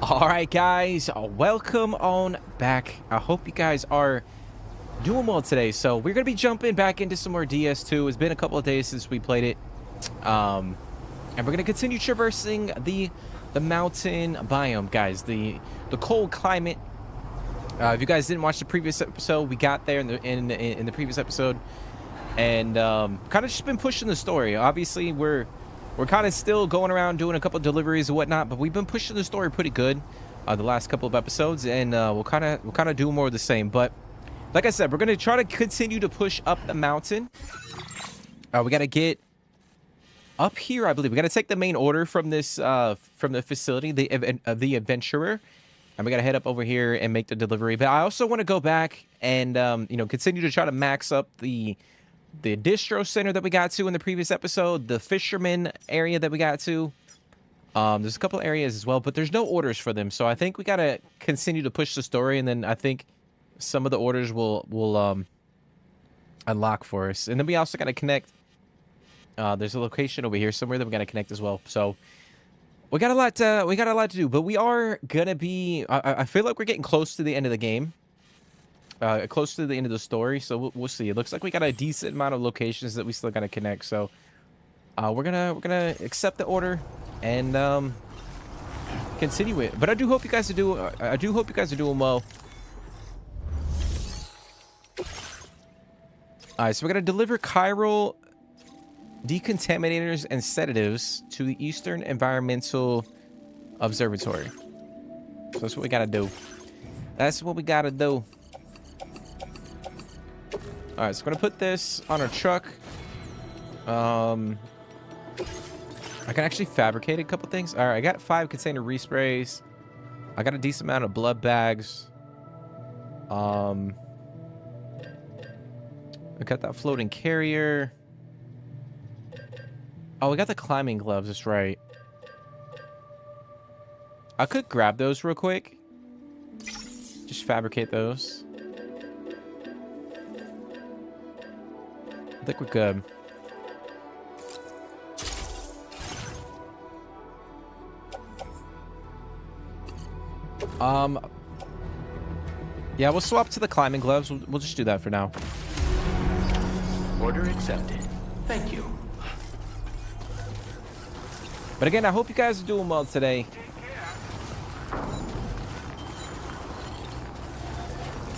All right, guys, welcome on back. I hope you guys are doing well today. So we're gonna be jumping back into some more DS2. It's been a couple of days since we played it, and we're gonna continue traversing the mountain biome, guys. The cold climate. If you guys didn't watch the previous episode, we got there in the previous episode, and kind of just been pushing the story. Obviously, we're kind of still going around doing a couple of deliveries and whatnot, but we've been pushing the story pretty good the last couple of episodes, and we'll kind of do more of the same. But like I said, we're gonna try to continue to push up the mountain. We gotta get up here, I believe. We gotta take the main order from this from the facility, the adventurer, and we gotta head up over here and make the delivery. But I also want to go back and continue to try to max up the distro center that we got to in the previous episode, the fisherman area that we got to. There's a couple areas as well, but there's no orders for them, so I think we gotta continue to push the story, and then I think some of the orders will unlock for us. And then we also gotta connect. There's a location over here somewhere that we gotta connect as well. So we got a lot to do, but we are gonna be. I feel like we're getting close to the end of the game. Close to the end of the story, so we'll see. It looks like we got a decent amount of locations that we still gotta connect. So we're gonna accept the order and continue it. But I do hope you guys are doing well. All right, so we're gonna deliver chiral decontaminators and sedatives to the Eastern Environmental Observatory. So that's what we gotta do. That's what we gotta do. All right, so I'm gonna put this on our truck. I can actually fabricate a couple things. All right, I got 5 container resprays. I got a decent amount of blood bags. I got that floating carrier. Oh, we got the climbing gloves. That's right. I could grab those real quick. Just fabricate those. I think we're good. Yeah, we'll swap to the climbing gloves. We'll just do that for now. Order accepted. Thank you. But again, I hope you guys are doing well today.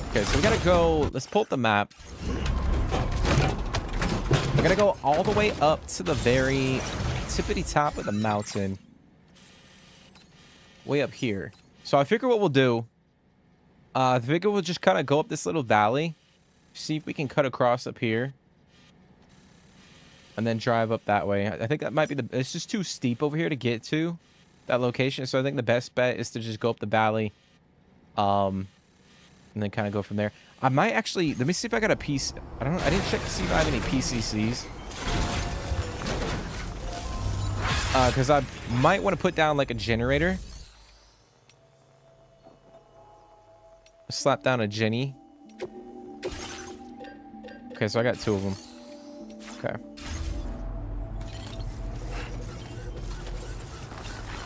Okay, so we gotta go. Let's pull up the map. We're gonna go all the way up to the very tippity top of the mountain. Way up here. So I figure what we'll do, I figure we'll just kind of go up this little valley. See if we can cut across up here. And then drive up that way. I think that might be it's just too steep over here to get to that location. So I think the best bet is to just go up the valley. And then kind of go from there. I might actually, let me see if I got a piece. I didn't check to see if I have any PCCs. Because I might want to put down like a generator. Slap down a Jenny. Okay, so I got 2 of them. Okay.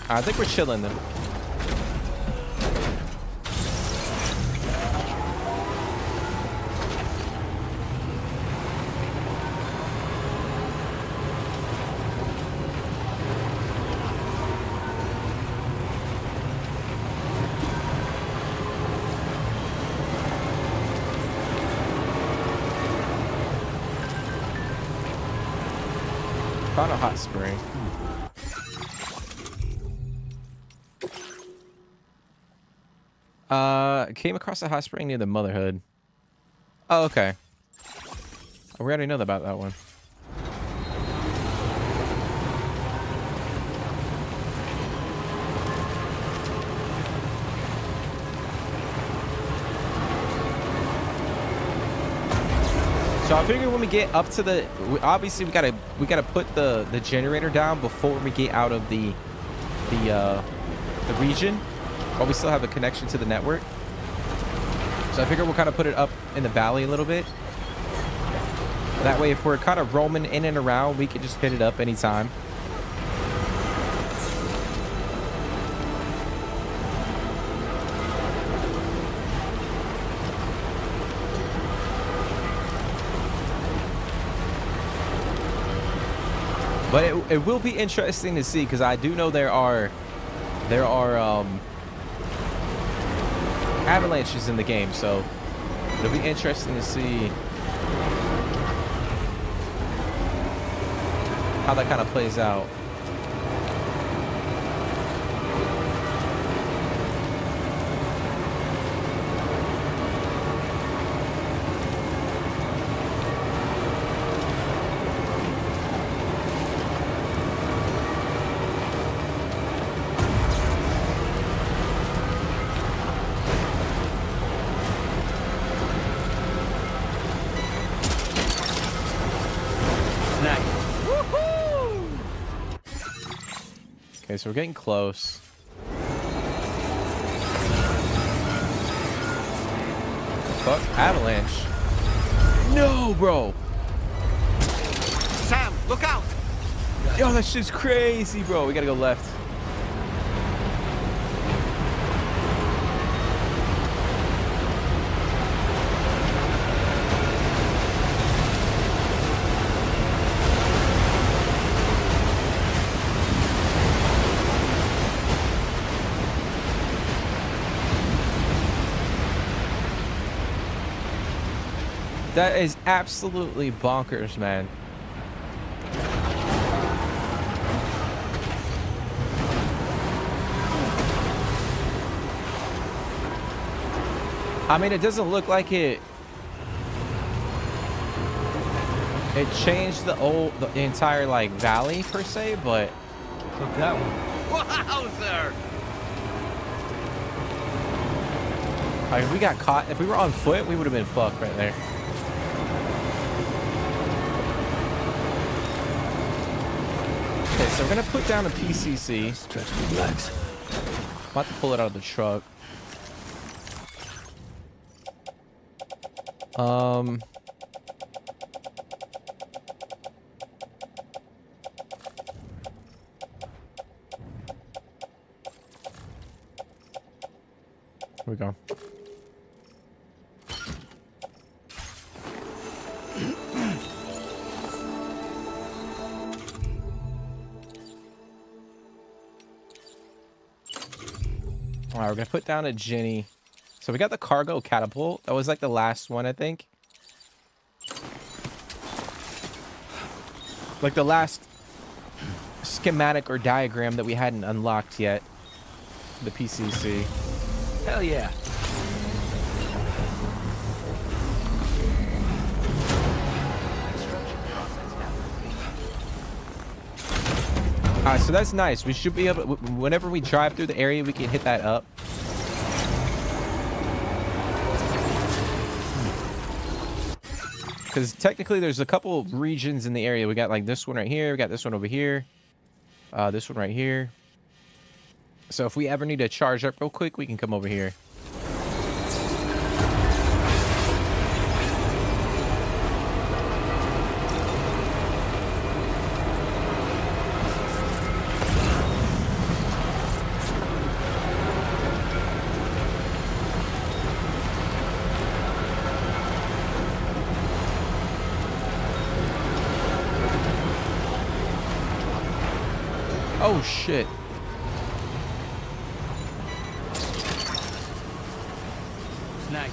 I think we're chilling then. Found a hot spring. Came across a hot spring near the Motherhood. Oh, okay. We already know about that one. So I figure when we get up to the, obviously we gotta put the generator down before we get out of the region, while we still have a connection to the network. So I figure we'll kind of put it up in the valley a little bit. That way, if we're kind of roaming in and around, we can just hit it up anytime. But it will be interesting to see because I do know there are avalanches in the game, so it'll be interesting to see how that kind of plays out. Okay, so we're getting close. Fuck, avalanche. No, bro. Sam, look out! Yo, that shit's crazy, bro. We gotta go left. That is absolutely bonkers, man. I mean, it doesn't look like it changed the entire like valley per se, but Look that one. Wowzer! like, if we got caught, if we were on foot, we would have been fucked right there. Okay, so we're gonna put down a PCC. Stretch my legs. I'm about to pull it out of the truck. Here we go. All right, we're gonna put down a Jenny. So we got the cargo catapult. That was like the last one, I think. Like the last schematic or diagram that we hadn't unlocked yet. The PCC. Hell yeah. Alright, so that's nice. We should be able to, whenever we drive through the area, we can hit that up. Because technically there's a couple regions in the area. We got like this one right here. We got this one over here. This one right here. So if we ever need to charge up real quick, we can come over here. Oh shit. Snag.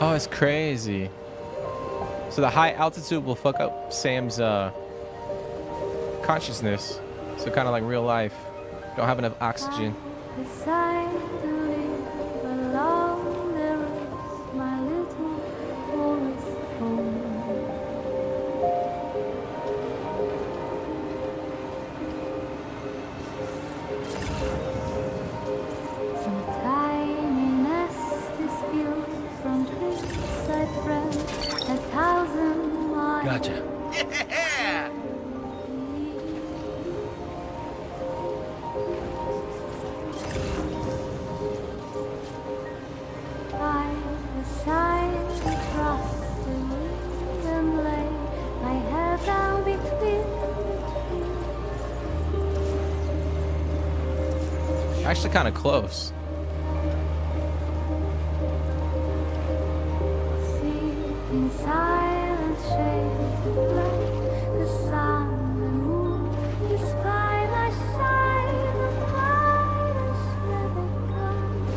Oh, it's crazy. So the high altitude will fuck up Sam's consciousness. So kind of like real life. Don't have enough oxygen. Gotcha. Yeah! actually kind of close. In silent shades of black, the sun and moon is by my side, the brightest never gone,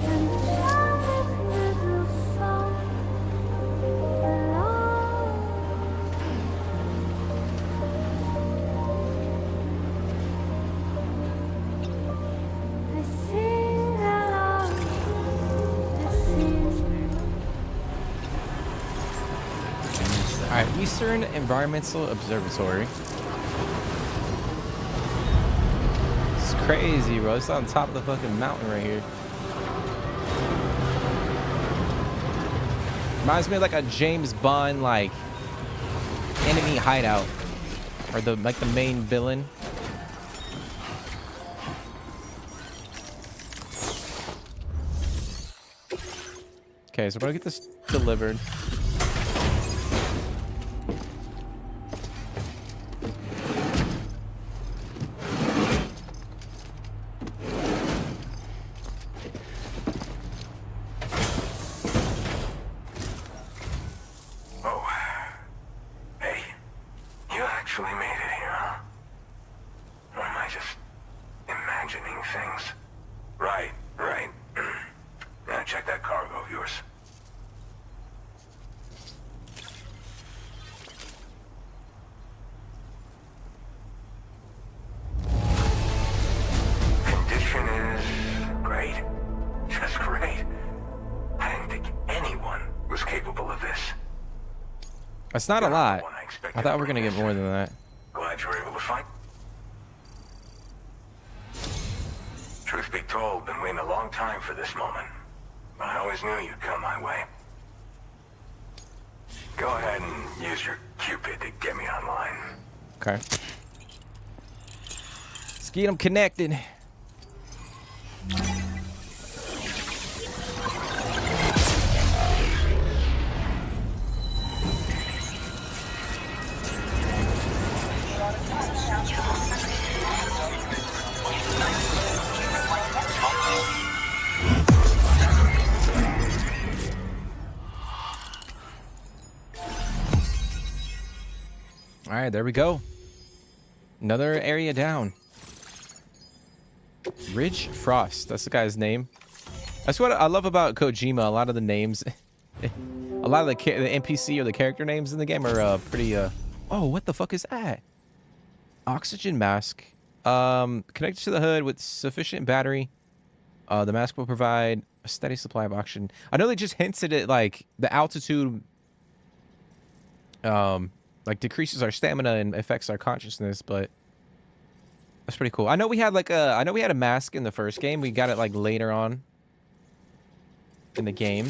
and the child's little song alone. I sing along, I sing. All right, Eastern Environmental Observatory. It's crazy, bro. It's on top of the fucking mountain right here. Reminds me of like a James Bond like enemy hideout, or the main villain. Okay, so we're gonna get this delivered. That's not a lot. I thought we were gonna get more than that. Glad you were able to find. Truth be told, been waiting a long time for this moment. But I always knew you'd come my way. Go ahead and use your Cupid to get me online. Okay. Let's get them connected. All right, there we go. Another area down. Ridge Frost. That's the guy's name. That's what I love about Kojima. A lot of the names, a lot of the NPC or the character names in the game are pretty. Oh, what the fuck is that? Oxygen mask. Connected to the hood with sufficient battery. The mask will provide a steady supply of oxygen. I know they just hinted at like the altitude. Like decreases our stamina and affects our consciousness, but that's pretty cool. I know we had like I know we had a mask in the first game. We got it like later on in the game.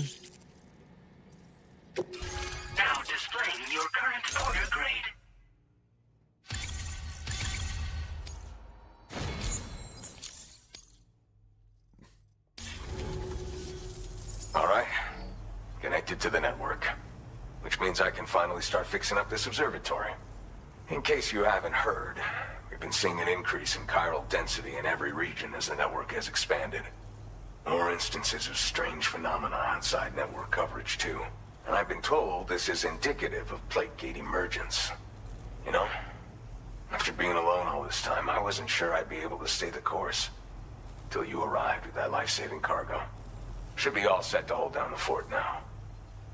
Now displaying your current order grade. All right. Connected to the network. Which means I can finally start fixing up this observatory. In case you haven't heard, we've been seeing an increase in chiral density in every region as the network has expanded. More instances of strange phenomena outside network coverage too. And I've been told this is indicative of plate gate emergence. You know, after being alone all this time, I wasn't sure I'd be able to stay the course. Till you arrived with that life-saving cargo. Should be all set to hold down the fort now.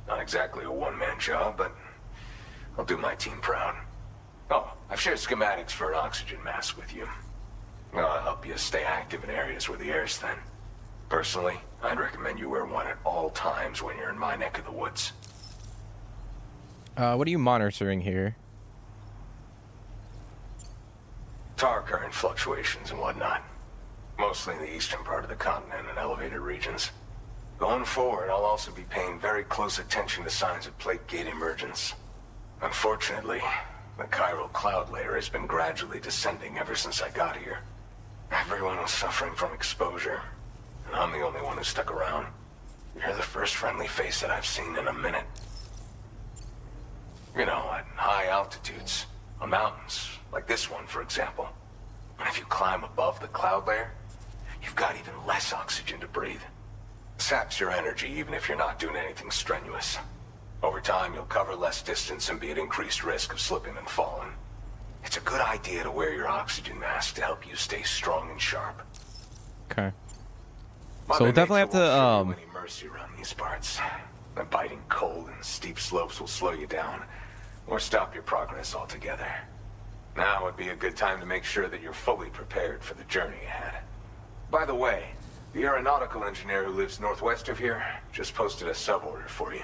Not exactly a one-man job, but I'll do my team proud. Oh, I've shared schematics for an oxygen mask with you. I'll help you stay active in areas where the air's thin. Personally, I'd recommend you wear one at all times when you're in my neck of the woods. What are you monitoring here? Tar current fluctuations and whatnot. Mostly in the eastern part of the continent and elevated regions. Going forward, I'll also be paying very close attention to signs of plate gate emergence. Unfortunately, the chiral cloud layer has been gradually descending ever since I got here. Everyone was suffering from exposure, and I'm the only one who stuck around. You're the first friendly face that I've seen in a minute. You know, at high altitudes, on mountains, like this one, for example. And if you climb above the cloud layer, you've got even less oxygen to breathe. Saps your energy even if you're not doing anything strenuous. Over time, you'll cover less distance and be at increased risk of slipping and falling. It's a good idea to wear your oxygen mask to help you stay strong and sharp. Okay. Mother So we'll definitely have Nature to, won't show you any mercy around these parts. The biting cold and steep slopes will slow you down, or stop your progress altogether. Now would be a good time to make sure that you're fully prepared for the journey ahead. By the way, the aeronautical engineer who lives northwest of here just posted a sub-order for you.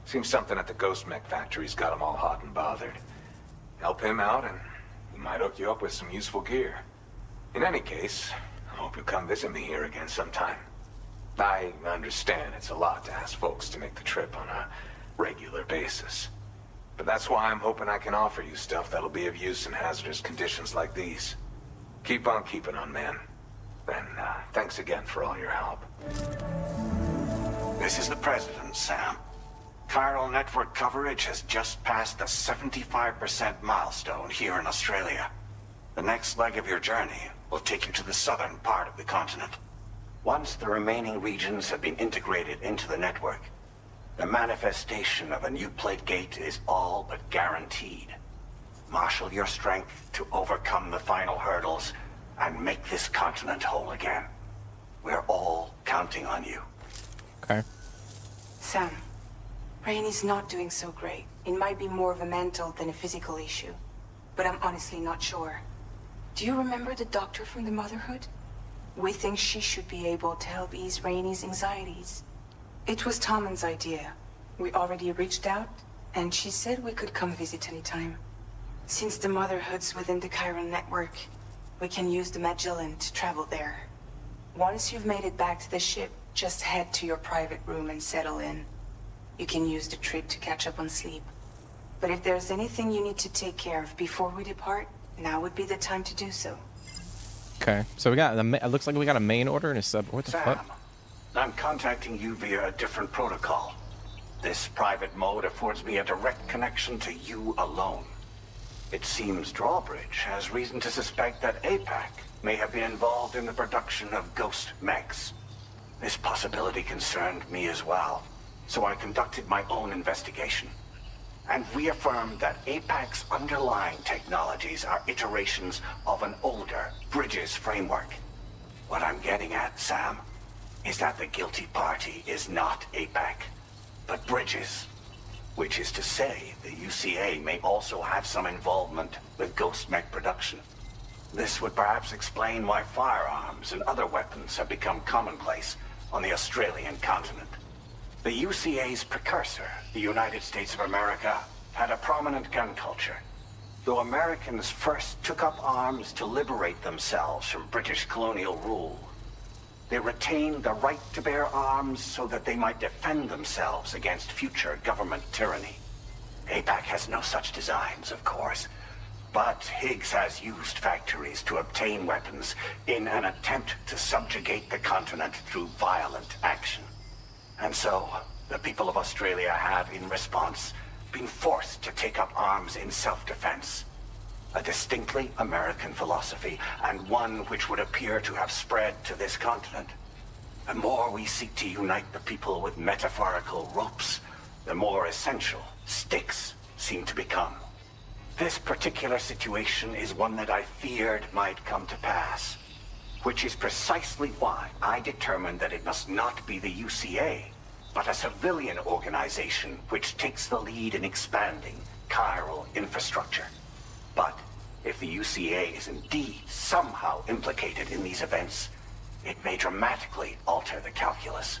Seems something at the Ghost Mech factory's got him all hot and bothered. Help him out and he might hook you up with some useful gear. In any case, I hope you'll come visit me here again sometime. I understand it's a lot to ask folks to make the trip on a regular basis. But that's why I'm hoping I can offer you stuff that'll be of use in hazardous conditions like these. Keep on keeping on, man. And thanks again for all your help. This is the President, Sam. Chiral network coverage has just passed the 75% milestone here in Australia. The next leg of your journey will take you to the southern part of the continent. Once the remaining regions have been integrated into the network, the manifestation of a new plate gate is all but guaranteed. Marshal your strength to overcome the final hurdles and make this continent whole again. We're all counting on you. Okay. Sam, Rainey's not doing so great. It might be more of a mental than a physical issue, but I'm honestly not sure. Do you remember the doctor from the Motherhood? We think she should be able to help ease Rainey's anxieties. It was Tommen's idea. We already reached out, and she said we could come visit anytime. Since the Motherhood's within the Chiron network, we can use the Magellan to travel there. Once you've made it back to the ship, just head to your private room and settle in. You can use the trip to catch up on sleep. But if there's anything you need to take care of before we depart, now would be the time to do so. Okay. So we got it looks like we got a main order and a sub. What the Sam, fuck? I'm contacting you via a different protocol. This private mode affords me a direct connection to you alone. It seems Drawbridge has reason to suspect that APAC may have been involved in the production of ghost mechs. This possibility concerned me as well, so I conducted my own investigation and reaffirmed that APAC's underlying technologies are iterations of an older Bridges framework. What I'm getting at, Sam, is that the guilty party is not APAC, but Bridges. Which is to say, the UCA may also have some involvement with ghost mech production. This would perhaps explain why firearms and other weapons have become commonplace on the Australian continent. The UCA's precursor, the United States of America, had a prominent gun culture. Though Americans first took up arms to liberate themselves from British colonial rule, they retained the right to bear arms so that they might defend themselves against future government tyranny. APAC has no such designs, of course, but Higgs has used factories to obtain weapons in an attempt to subjugate the continent through violent action. And so, the people of Australia have, in response, been forced to take up arms in self-defense. A distinctly American philosophy, and one which would appear to have spread to this continent. The more we seek to unite the people with metaphorical ropes, the more essential sticks seem to become. This particular situation is one that I feared might come to pass, which is precisely why I determined that it must not be the UCA, but a civilian organization which takes the lead in expanding chiral infrastructure. But if the UCA is indeed somehow implicated in these events, it may dramatically alter the calculus.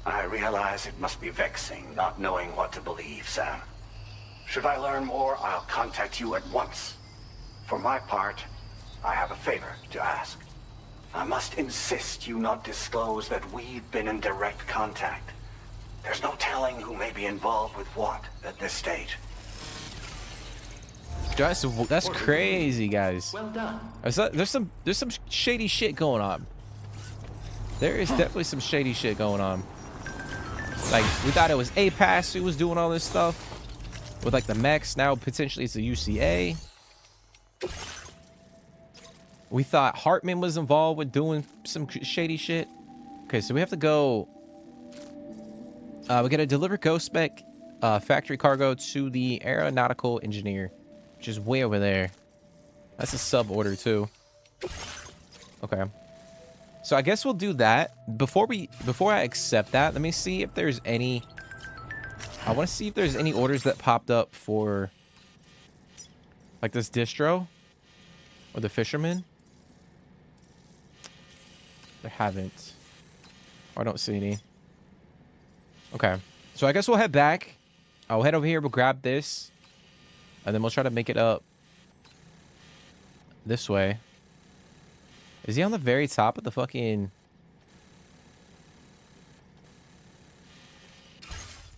I realize it must be vexing not knowing what to believe, Sam. Should I learn more, I'll contact you at once. For my part, I have a favor to ask. I must insist you not disclose that we've been in direct contact. There's no telling who may be involved with what at this stage. That's crazy, guys. Well done. There's some shady shit going on. There is definitely some shady shit going on. Like, we thought it was APAS who was doing all this stuff with like the mechs. Now potentially it's the UCA. We thought Hartman was involved with doing some shady shit. Okay, so we have to go. We gotta deliver Ghost Spec factory cargo to the aeronautical engineer, which is way over there. That's a sub order too. Okay. So I guess we'll do that. Before I accept that, let me see if there's any. I want to see if there's any orders that popped up for like this distro or the fisherman. There haven't. Or I don't see any. Okay. So I guess we'll head back. I'll head over here, we'll grab this. And then we'll try to make it up this way. Is he on the very top of the fucking...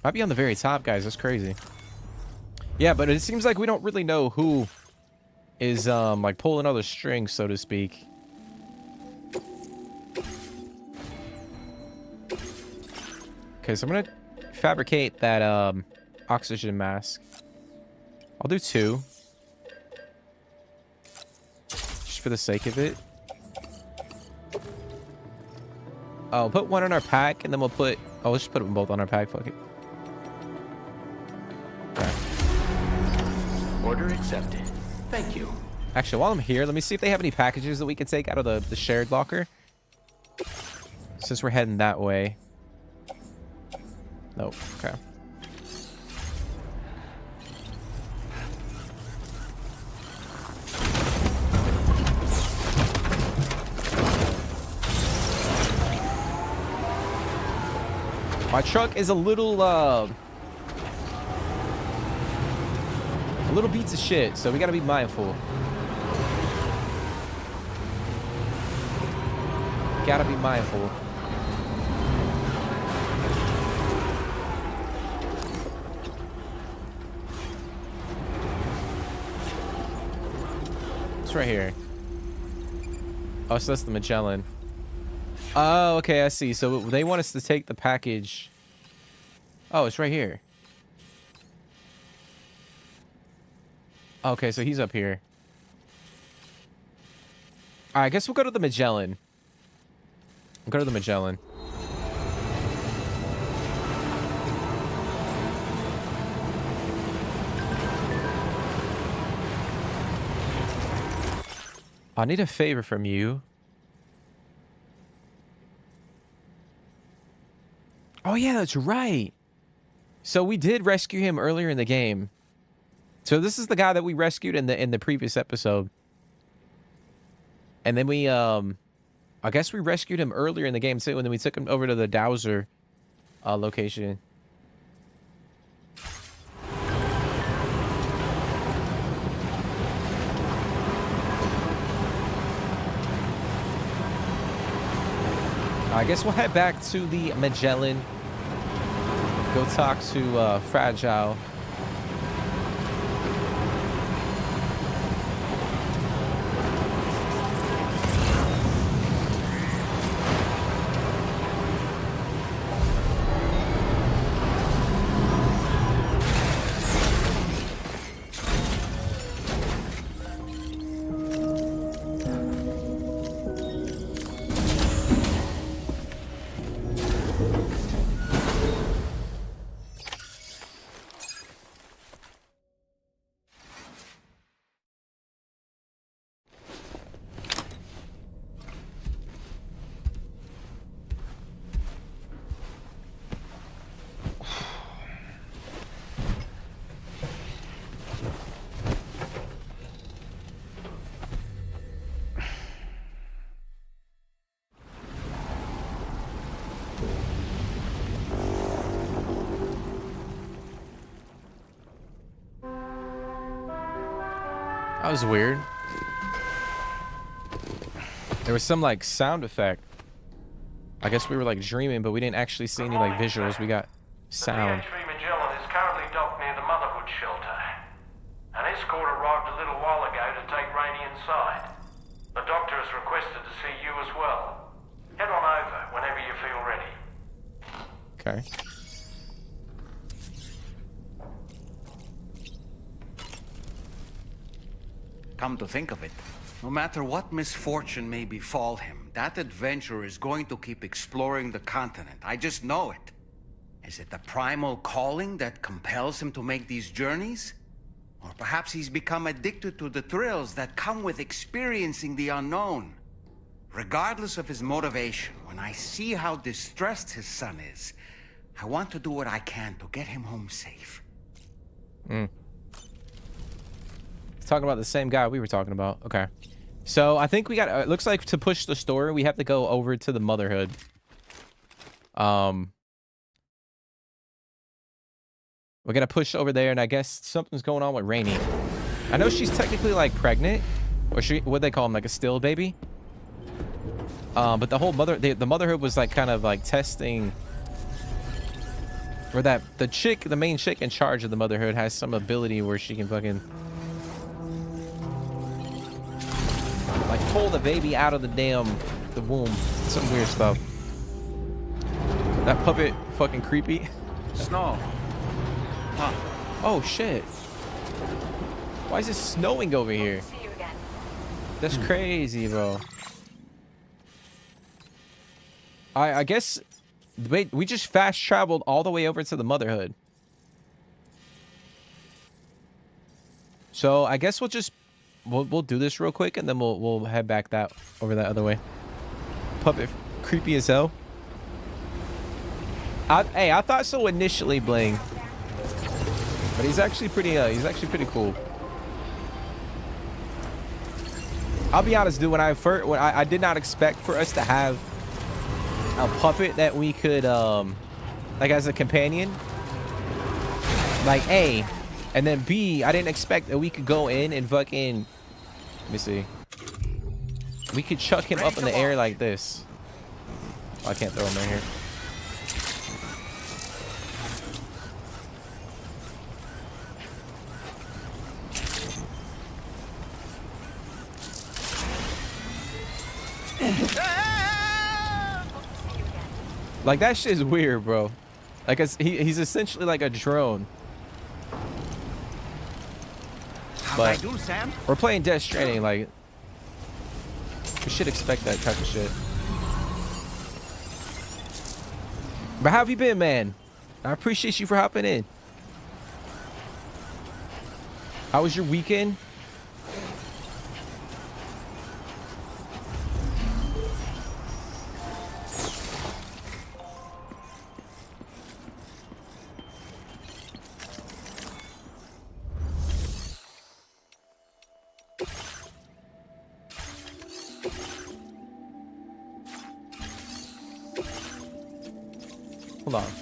Might be on the very top, guys. That's crazy. Yeah, but it seems like we don't really know who is, like, pulling all the strings, so to speak. Okay, so I'm gonna fabricate that, oxygen mask. I'll do 2. Just for the sake of it. Oh, we'll put 1 on our pack, and then we'll put... Oh, let's just put them both on our pack. Fuck it. Okay. Order accepted. Thank you. Actually, while I'm here, let me see if they have any packages that we can take out of the shared locker. Since we're heading that way. Nope. Okay. My truck is a little beats of shit, so we gotta be mindful. Gotta be mindful. It's right here. Oh, so that's the Magellan. Oh, okay, I see. So they want us to take the package. Oh, it's right here. Okay, so he's up here. All right, I guess we'll go to the Magellan. We'll go to the Magellan. I need a favor from you. Oh, yeah, that's right. So we did rescue him earlier in the game. So this is the guy that we rescued in the previous episode. And then we, I guess we rescued him earlier in the game too, and then we took him over to the Dowser location. I guess we'll head back to the Magellan. Go talk to Fragile. That was weird. There was some like sound effect. I guess we were like dreaming, but we didn't actually see any like visuals. We got sound. The PHV Magellan is currently docked near the Motherhood shelter. An escort arrived a little while ago to take Rainey inside. The doctor has requested to see you as well. Head on over whenever you feel ready. Okay. Come to think of it, No matter what misfortune may befall him, that adventurer is going to keep exploring the continent. I just know it. Is it the primal calling that compels him to make these journeys? Or perhaps he's become addicted to the thrills that come with experiencing the unknown. Regardless of his motivation, when I see how distressed his son is, I want to do what I can to get him home safe. Talking about the same guy we were talking about. Okay. So I think we got, it looks like to push the story, we have to go over to the Motherhood. We're gonna push over there, and I guess something's going on with Rainey. I know she's technically like pregnant, or what they call him, like a still baby. But the whole the Motherhood was like kind of like testing, or that the main chick in charge of the Motherhood has some ability where she can fucking like pull the baby out of the womb. Some weird stuff. That puppet fucking creepy. Snow. Huh. Oh shit. Why is it snowing over here? That's crazy, bro. I guess wait, we just fast traveled all the way over to the Motherhood. So I guess we'll do this real quick, and then we'll head back over that other way. Puppet creepy as hell. I thought so initially, Bling. But he's actually pretty cool. I'll be honest, dude, when I did not expect for us to have a puppet that we could like as a companion. Like A, and then B, I didn't expect that we could go in and fucking, let me see. We could chuck him up in the air like this. Oh, I can't throw him right here. Like that shit is weird, bro. Like he's essentially like a drone. But How'd I do, Sam? we're playing Death Stranding, like we should expect that type of shit. But how have you been, man? I appreciate you for hopping in. How was your weekend? Hold on.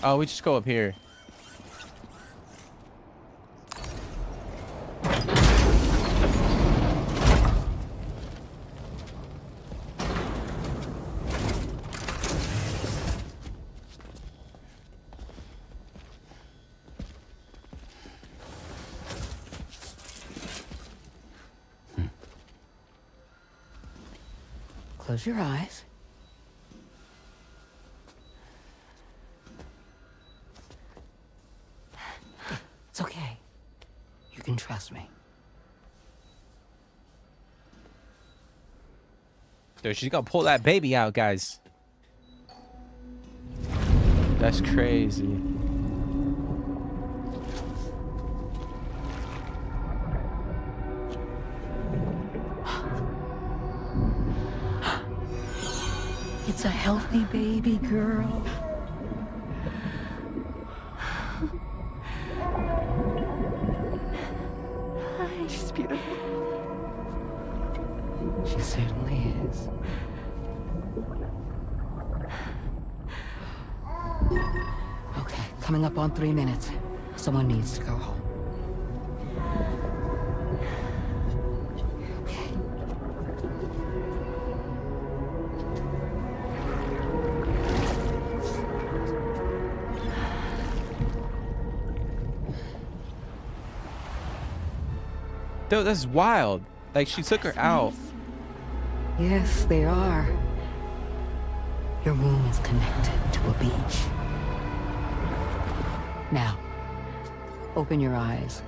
Oh, we just go up here. Close your eyes. It's okay. You can trust me. Dude, she's gonna pull that baby out, guys. That's crazy. It's a healthy baby girl. She's beautiful. She certainly is. Okay, coming up on 3 minutes. Someone needs to go home. Dude, that's wild. Like, she took her out. Yes, they are. Your womb is connected to a beach. Now, open your eyes.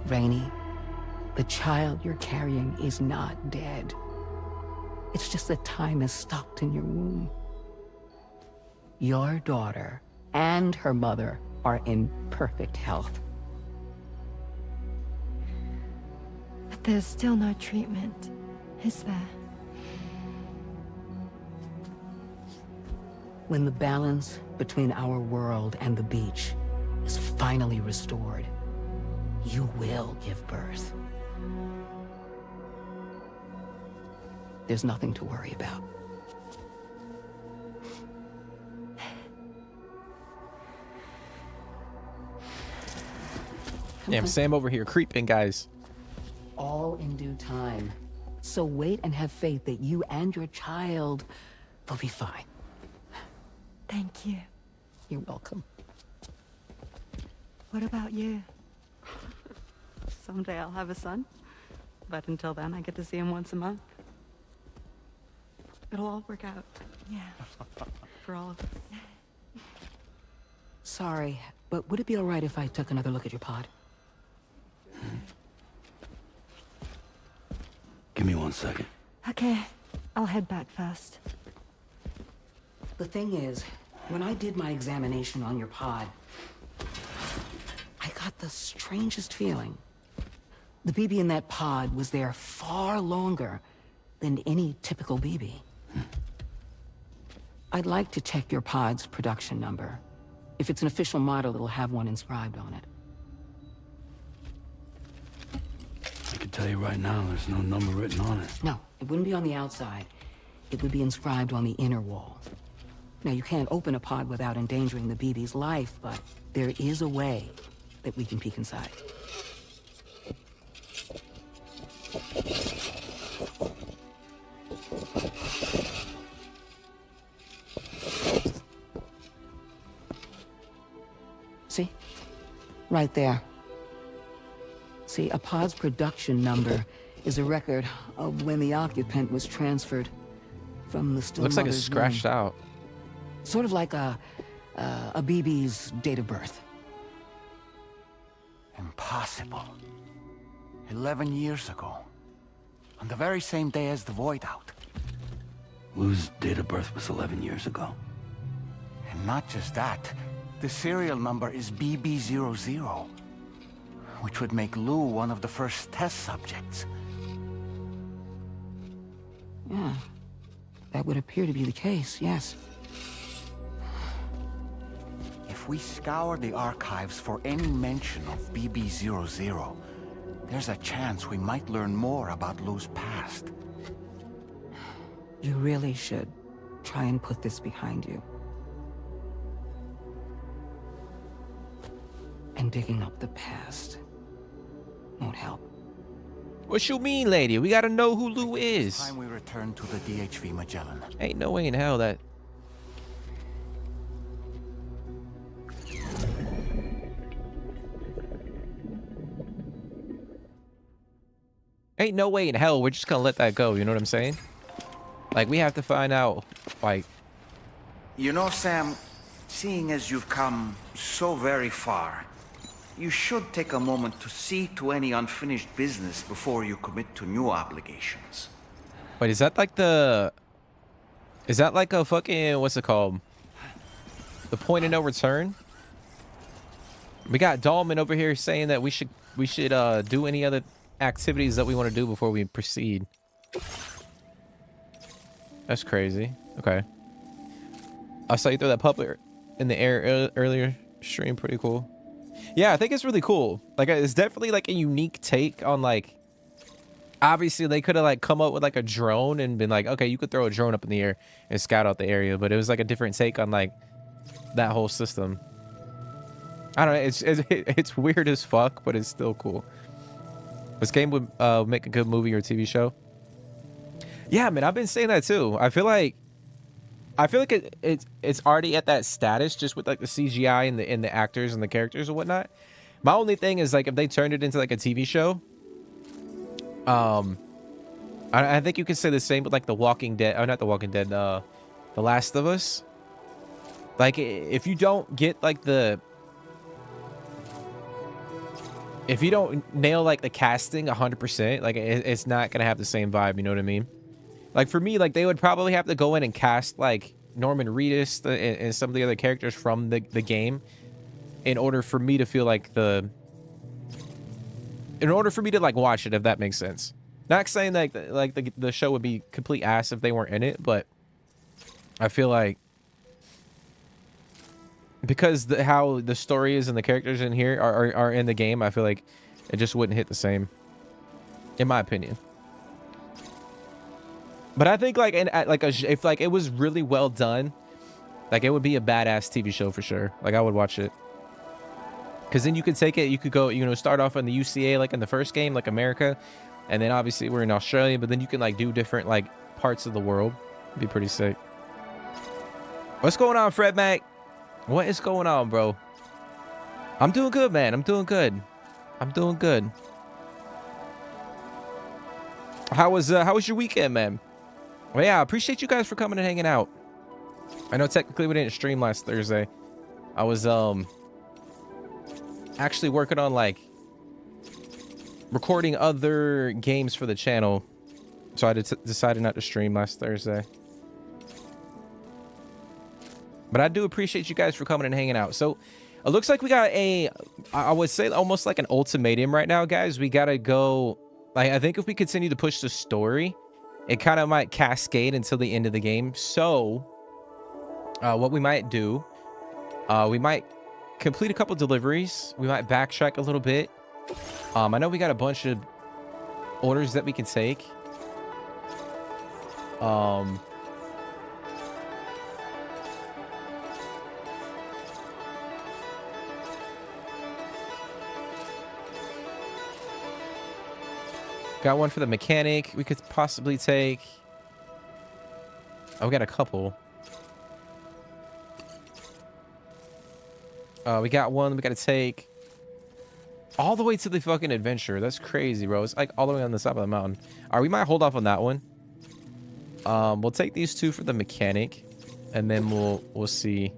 Rainey, the child you're carrying is not dead. It's just that time is stopped in your womb. Your daughter and her mother are in perfect health. But there's still no treatment, is there? When the balance between our world and the beach is finally restored, you will give birth. There's nothing to worry about. Damn, Sam over here creeping, guys. All in due time. So wait and have faith that you and your child will be fine. Thank you. You're welcome. What about you? Someday I'll have a son, but until then I get to see him once a month. It'll all work out. Yeah. For all of us. Sorry, but would it be all right if I took another look at your pod? Give me 1 second. Okay, I'll head back first. The thing is, when I did my examination on your pod, I got the strangest feeling. The BB in that pod was there far longer than any typical BB. I'd like to check your pod's production number. If it's an official model, it'll have one inscribed on it. I can tell you right now, there's no number written on it. No, it wouldn't be on the outside. It would be inscribed on the inner wall. Now, you can't open a pod without endangering the BB's life, but there is a way that we can peek inside. See? Right there. See, a pod's production number is a record of when the occupant was transferred from the still Looks like it's mother's scratched womb. out. Sort of like a BB's date of birth. Impossible. 11 years ago. On the very same day as the void out. Lou's date of birth was 11 years ago. And not just that, the serial number is BB00, which would make Lou one of the first test subjects. Yeah, that would appear to be the case, yes. If we scour the archives for any mention of BB00, there's a chance we might learn more about Lou's past. You really should try and put this behind you. And digging up the past won't help. What you mean, lady? We gotta know who Lou is. It's time we return to the DHV Magellan. Ain't no way in hell that... Ain't no way in hell we're just gonna let that go, you know what I'm saying? Like, we have to find out, like... You know, Sam, seeing as you've come so very far, you should take a moment to see to any unfinished business before you commit to new obligations. Wait, is that like the... Is that like a fucking... What's it called? The point of no return? We got Dahlman over here saying that we should do any other activities that we want to do before we proceed. That's crazy. Okay. I saw you throw that puppet in the air earlier stream. Pretty cool. Yeah, I think it's really cool. Like, it's definitely like a unique take on, like, obviously they could have like come up with like a drone and been like, okay, you could throw a drone up in the air and scout out the area, but it was like a different take on like that whole system. I don't know. It's weird as fuck, but it's still cool. This game would make a good movie or TV show. Yeah, man, I've been saying that too. I feel like it's already at that status just with like the CGI and the actors and the characters and whatnot. My only thing is like if they turned it into like a TV show. I think you could say the same with like The Walking Dead. Oh, not The Walking Dead. The Last of Us. Like, if you don't get like if you don't nail like the casting 100%, like it's not gonna have the same vibe. You know what I mean? Like for me, like they would probably have to go in and cast like Norman Reedus and some of the other characters from the game in order for me to feel like in order for me to like watch it, if that makes sense. Not saying like the show would be complete ass if they weren't in it, but I feel like because how the story is and the characters in here are in the game, I feel like it just wouldn't hit the same, in my opinion. But I think like if like it was really well done, like it would be a badass TV show for sure. Like I would watch it. Because then you could take it, you could go, you know, start off in the UCA like in the first game, like America, and then obviously we're in Australia, but then you can like do different like parts of the world. It'd be pretty sick. What's going on, Fred Mac? What is going on, bro? I'm doing good, man. I'm doing good. I'm doing good. How was your weekend, man? Well, yeah, I appreciate you guys for coming and hanging out. I know technically we didn't stream last Thursday. I was actually working on like recording other games for the channel, so I decided not to stream last Thursday. But I do appreciate you guys for coming and hanging out. So it looks like we got I would say almost like an ultimatum right now, guys. We gotta go. Like, I think if we continue to push the story, it kind of might cascade until the end of the game. So what we might do, we might complete a couple deliveries. We might backtrack a little bit. I know we got a bunch of orders that we can take. Got one for the mechanic we could possibly take. Oh, we got a couple. We got one we gotta take all the way to the fucking adventure. That's crazy, bro. It's like all the way on the top of the mountain. All right, we might hold off on that one. We'll take these two for the mechanic, and then we'll see.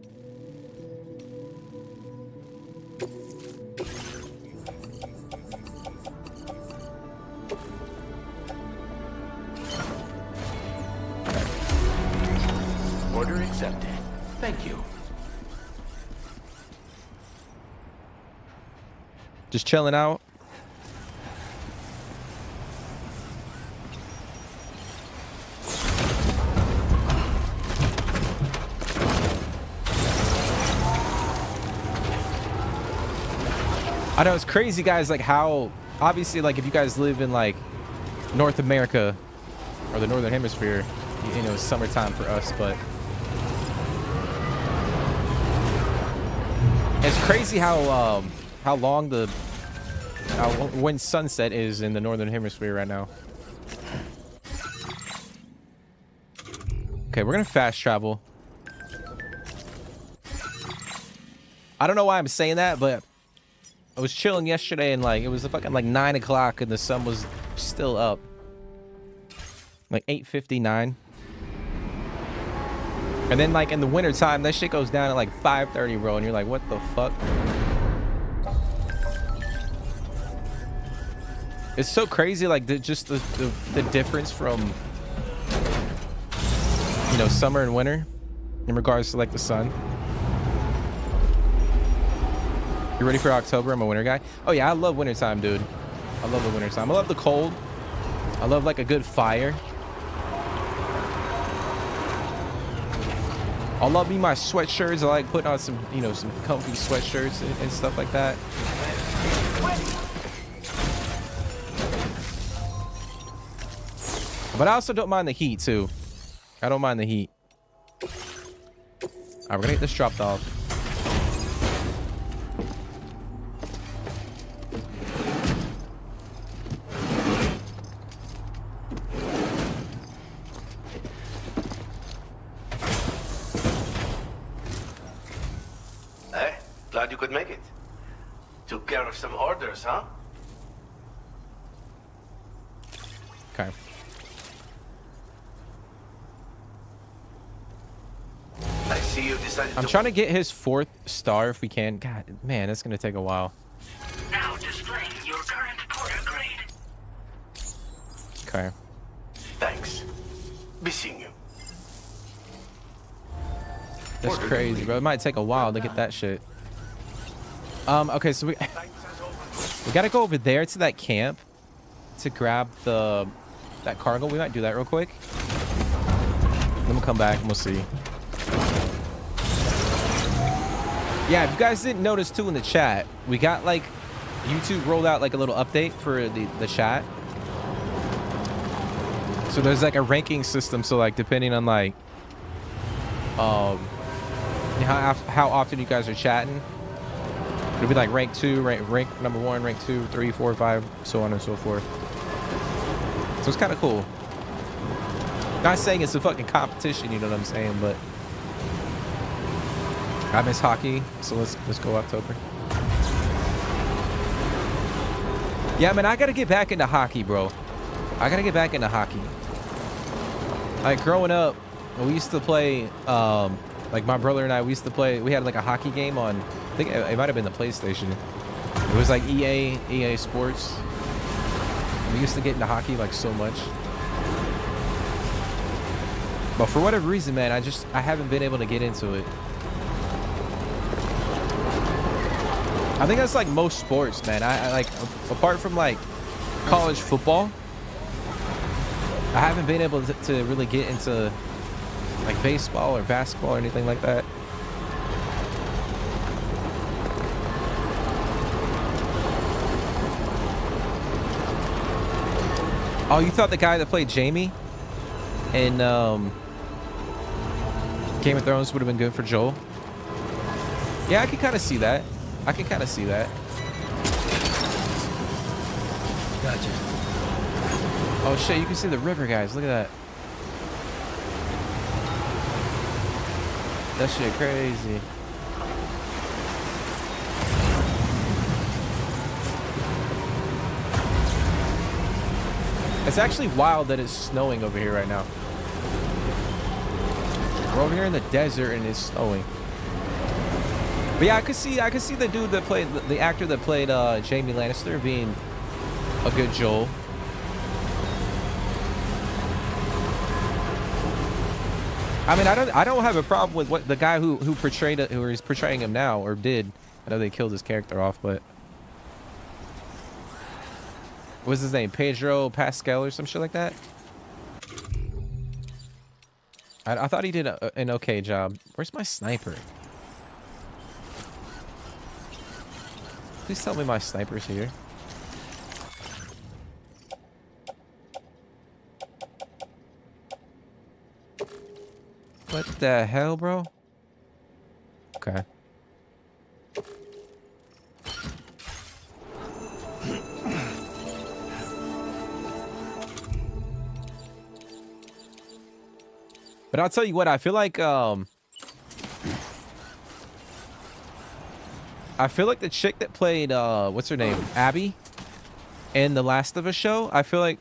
Order accepted. Thank you. Just chilling out. I know it's crazy, guys, like how obviously like if you guys live in like North America or the Northern Hemisphere, you know, it's summertime for us, but it's crazy how long when sunset is in the Northern Hemisphere right now. Okay, we're gonna fast travel. I don't know why I'm saying that, but I was chilling yesterday and like it was fucking like 9 o'clock and the sun was still up. Like 8:59. And then like in the winter time, that shit goes down at like 5:30, bro, and you're like, what the fuck? It's so crazy, like just the difference from, you know, summer and winter in regards to like the sun. You ready for October? I'm a winter guy. Oh yeah, I love wintertime, dude. I love the wintertime. I love the cold. I love like a good fire. I love me my sweatshirts. I like putting on some, you know, some comfy sweatshirts and stuff like that. But I also don't mind the heat too. I don't mind the heat. All right, we're gonna get this dropped off. Hey, glad you could make it. Took care of some orders, huh? Okay. I see See, you decided I'm trying to get his 4th star if we can. God, man, that's gonna take a while. Now displaying your current porter grade. Okay. Thanks. Be seeing you. That's crazy, bro. It might take a while to get that shit. Okay, so we gotta go over there to that camp to grab that cargo. We might do that real quick. Then we'll come back and we'll see. Yeah, if you guys didn't notice too in the chat, we got like YouTube rolled out like a little update for the chat. So there's like a ranking system. So like depending on like how often you guys are chatting, it'll be like rank 2, rank number 1, rank 2, 3, 4, 5, so on and so forth. So it's kind of cool. Not saying it's a fucking competition, you know what I'm saying, but I miss hockey, so let's go October. Yeah, man, I gotta get back into hockey, bro. I gotta get back into hockey. Like growing up, we used to play. Like my brother and I, we used to play. We had like a hockey game on. I think it might have been the PlayStation. It was like EA Sports. We used to get into hockey like so much. But for whatever reason, man, I haven't been able to get into it. I think that's like most sports, man. I like, apart from like college football, I haven't been able to really get into like baseball or basketball or anything like that. Oh, you thought the guy that played Jamie in Game of Thrones would have been good for Joel? Yeah, I can kind of see that. I can kind of see that. Gotcha. Oh shit, you can see the river, guys. Look at that. That shit crazy. It's actually wild that it's snowing over here right now. We're over here in the desert and it's snowing. But yeah, I could see the dude that played the actor that played Jaime Lannister being a good Joel. I mean, I don't have a problem with what the guy who portrayed it, who is portraying him now or did. I know they killed his character off, but what's his name? Pedro Pascal or some shit like that. I thought he did an okay job. Where's my sniper? Please tell me my sniper's here. What the hell, bro? Okay. But I'll tell you what, I feel like the chick that played what's her name? Abby in the Last of Us show, I feel like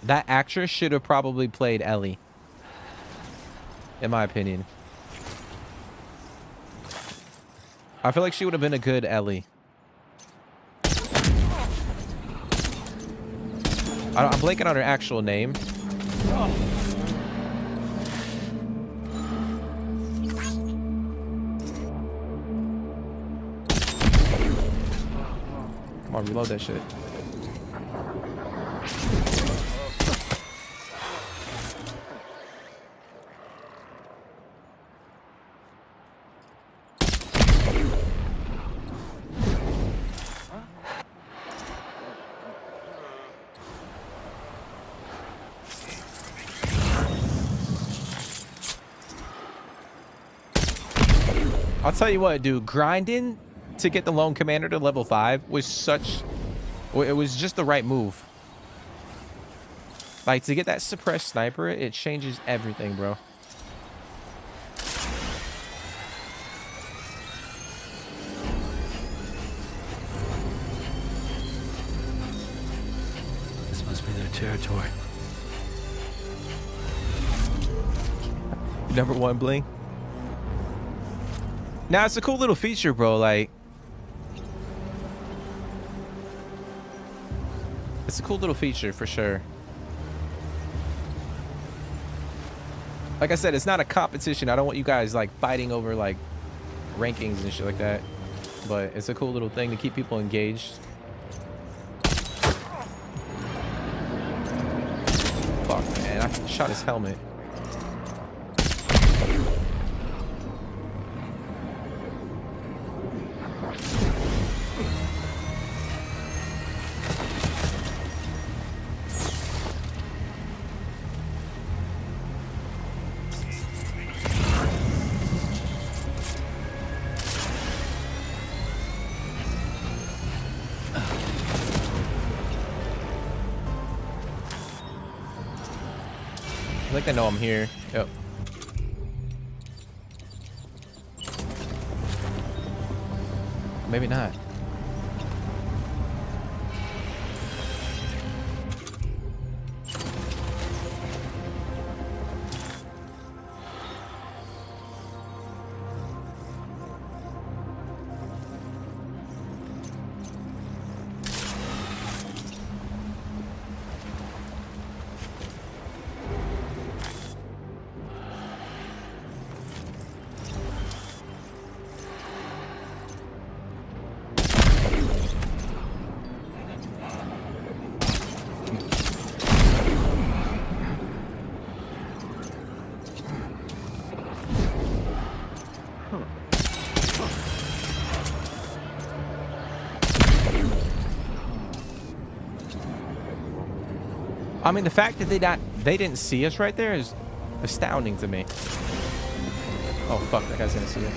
that actress should have probably played Ellie. In my opinion. I feel like she would have been a good Ellie. I'm blanking on her actual name. Come on, reload that shit. I'll tell you what, dude, grinding to get the lone commander to level 5 was it was just the right move. Like, to get that suppressed sniper, it changes everything, bro. This must be their territory. Number 1 bling. Now it's a cool little feature, bro. Like, it's a cool little feature for sure. Like I said, it's not a competition. I don't want you guys like fighting over like rankings and shit like that. But it's a cool little thing to keep people engaged. Fuck, man. I shot his helmet. I think they know I'm here. Yep. Maybe not. I mean, the fact that they didn't see us right there is astounding to me. Oh fuck, that guy's gonna see it.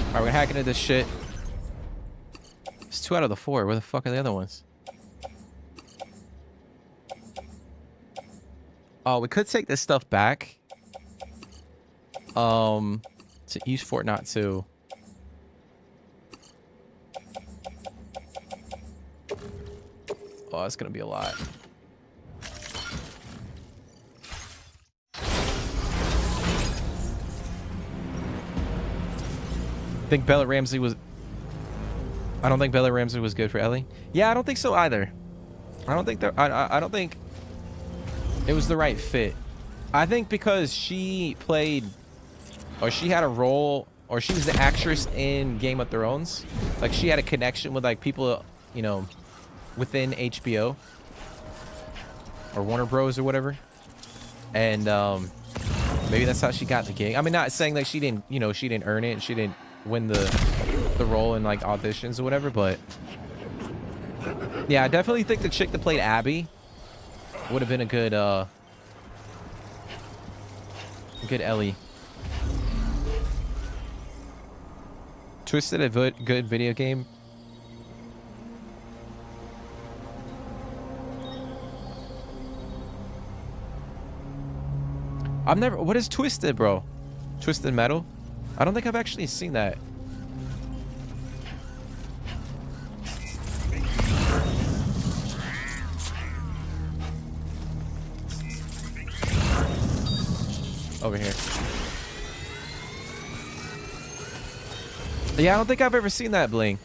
Alright, we're hacking into this shit. It's 2 out of the 4. Where the fuck are the other ones? Oh, we could take this stuff back. To use Fort Knot 2. Oh, that's gonna be a lot. Think Bella Ramsey was... I don't think Bella Ramsey was good for Ellie. Yeah, I don't think so either. I don't think that... I don't think it was the right fit. I think because she played... Or she had a role... Or she was the actress in Game of Thrones. Like, she had a connection with, like, people, you know, within HBO. Or Warner Bros. Or whatever. And, maybe that's how she got the gig. I mean, not saying that she didn't, you know, she didn't earn it and she didn't win the role in like auditions or whatever, but yeah, I definitely think the chick that played Abby would have been a good Ellie. Twisted, a good video game. I've never... What is Twisted, bro? Twisted Metal? I don't think I've actually seen that. over here. Yeah, I don't think I've ever seen that bling.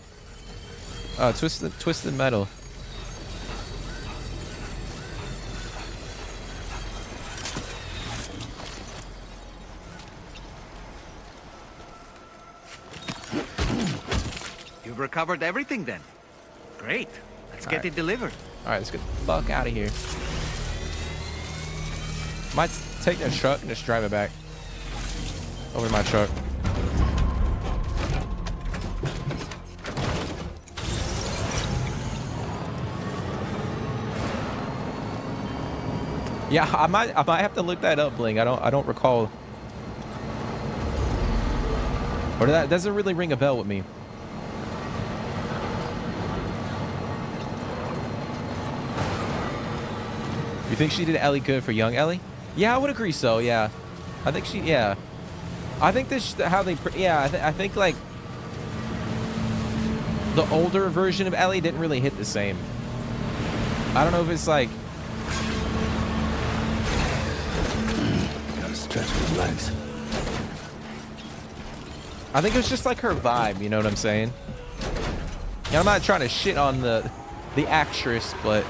Oh, twisted metal. You've recovered everything then. Great. Let's get it delivered. All right, let's get the fuck out of here. Might take that truck and just drive it back over to my truck. Yeah, I might have to look that up, Bling. I don't recall. Or that doesn't really ring a bell with me. You think she did Ellie good for young Ellie? Yeah, I would agree so, yeah. I think she, yeah. I think this, how they, yeah, I think like the older version of Ellie didn't really hit the same. I don't know if it's like, gotta stretch my legs. I think it was just like her vibe, you know what I'm saying? And I'm not trying to shit on the actress, but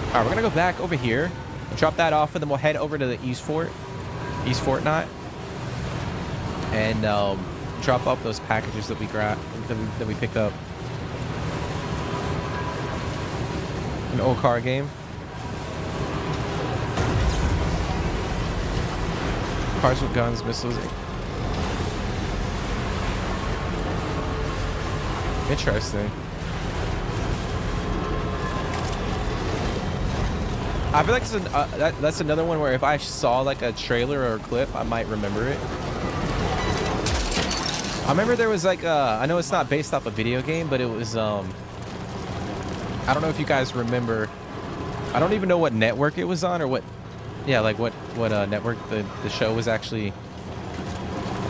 all right, we're gonna go back over here, drop that off, and then we'll head over to the East Fortnite, and drop off those packages that we grabbed, that we picked up. An old car game. Cars with guns, missiles. Interesting. I feel like it's that's another one where if I saw like a trailer or a clip, I might remember it. I remember there was like I know it's not based off a video game, but it was I don't know if you guys remember. I don't even know what network it was on or what. Yeah, like what network the show was actually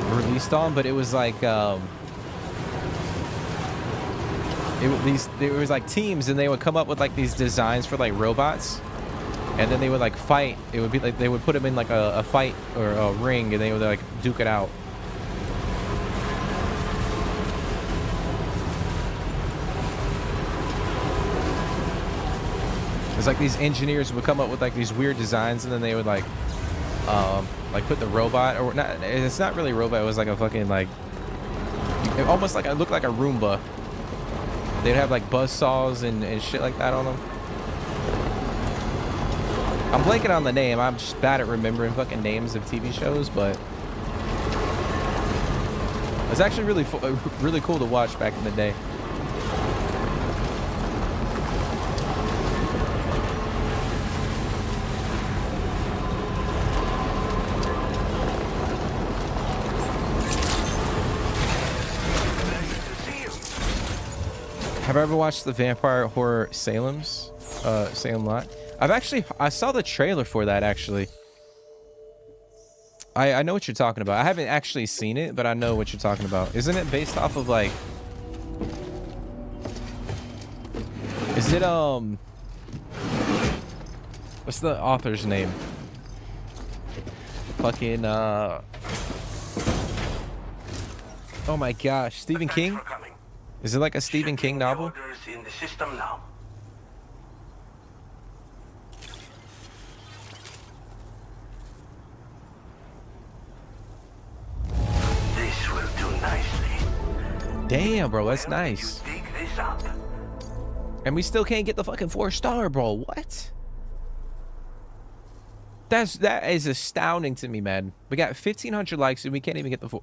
released on, but it was like there was like teams, and they would come up with like these designs for like robots, and then they would like fight. It would be like they would put them in like a fight or a ring, and they would like duke it out. It's like these engineers would come up with like these weird designs, and then they would like put the robot, or not, it's not really a robot, it was like a fucking like, it almost like, it looked like a Roomba. They'd have like buzz saws and shit like that on them. I'm blanking on the name. I'm just bad at remembering fucking names of TV shows, but it's actually really cool to watch back in the day. Have I ever watched the vampire horror Salem Lot? I saw the trailer for that actually. I know what you're talking about. I haven't actually seen it, but I know what you're talking about. Isn't it based off of like, is it what's the author's name? Fucking oh my gosh, Stephen King? Is it like a Stephen King novel? In the system now. This will do nicely. Damn, bro, that's nice. Dig this up. And we still can't get the fucking 4-star, bro. What? That is astounding to me, man. We got 1,500 likes and we can't even get the 4.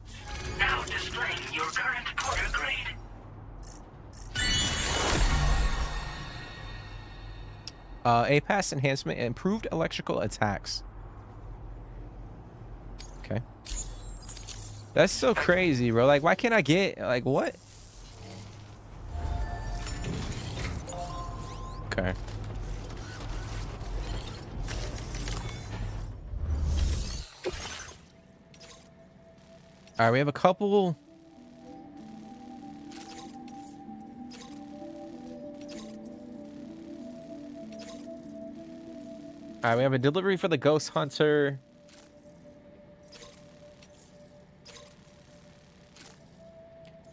Now displaying your current porter grade. APAS enhancement, improved electrical attacks. Okay. That's so crazy, bro. Like, why can't I get, like, what? Okay. All right, we have a couple. All right, we have a delivery for the Ghost Hunter.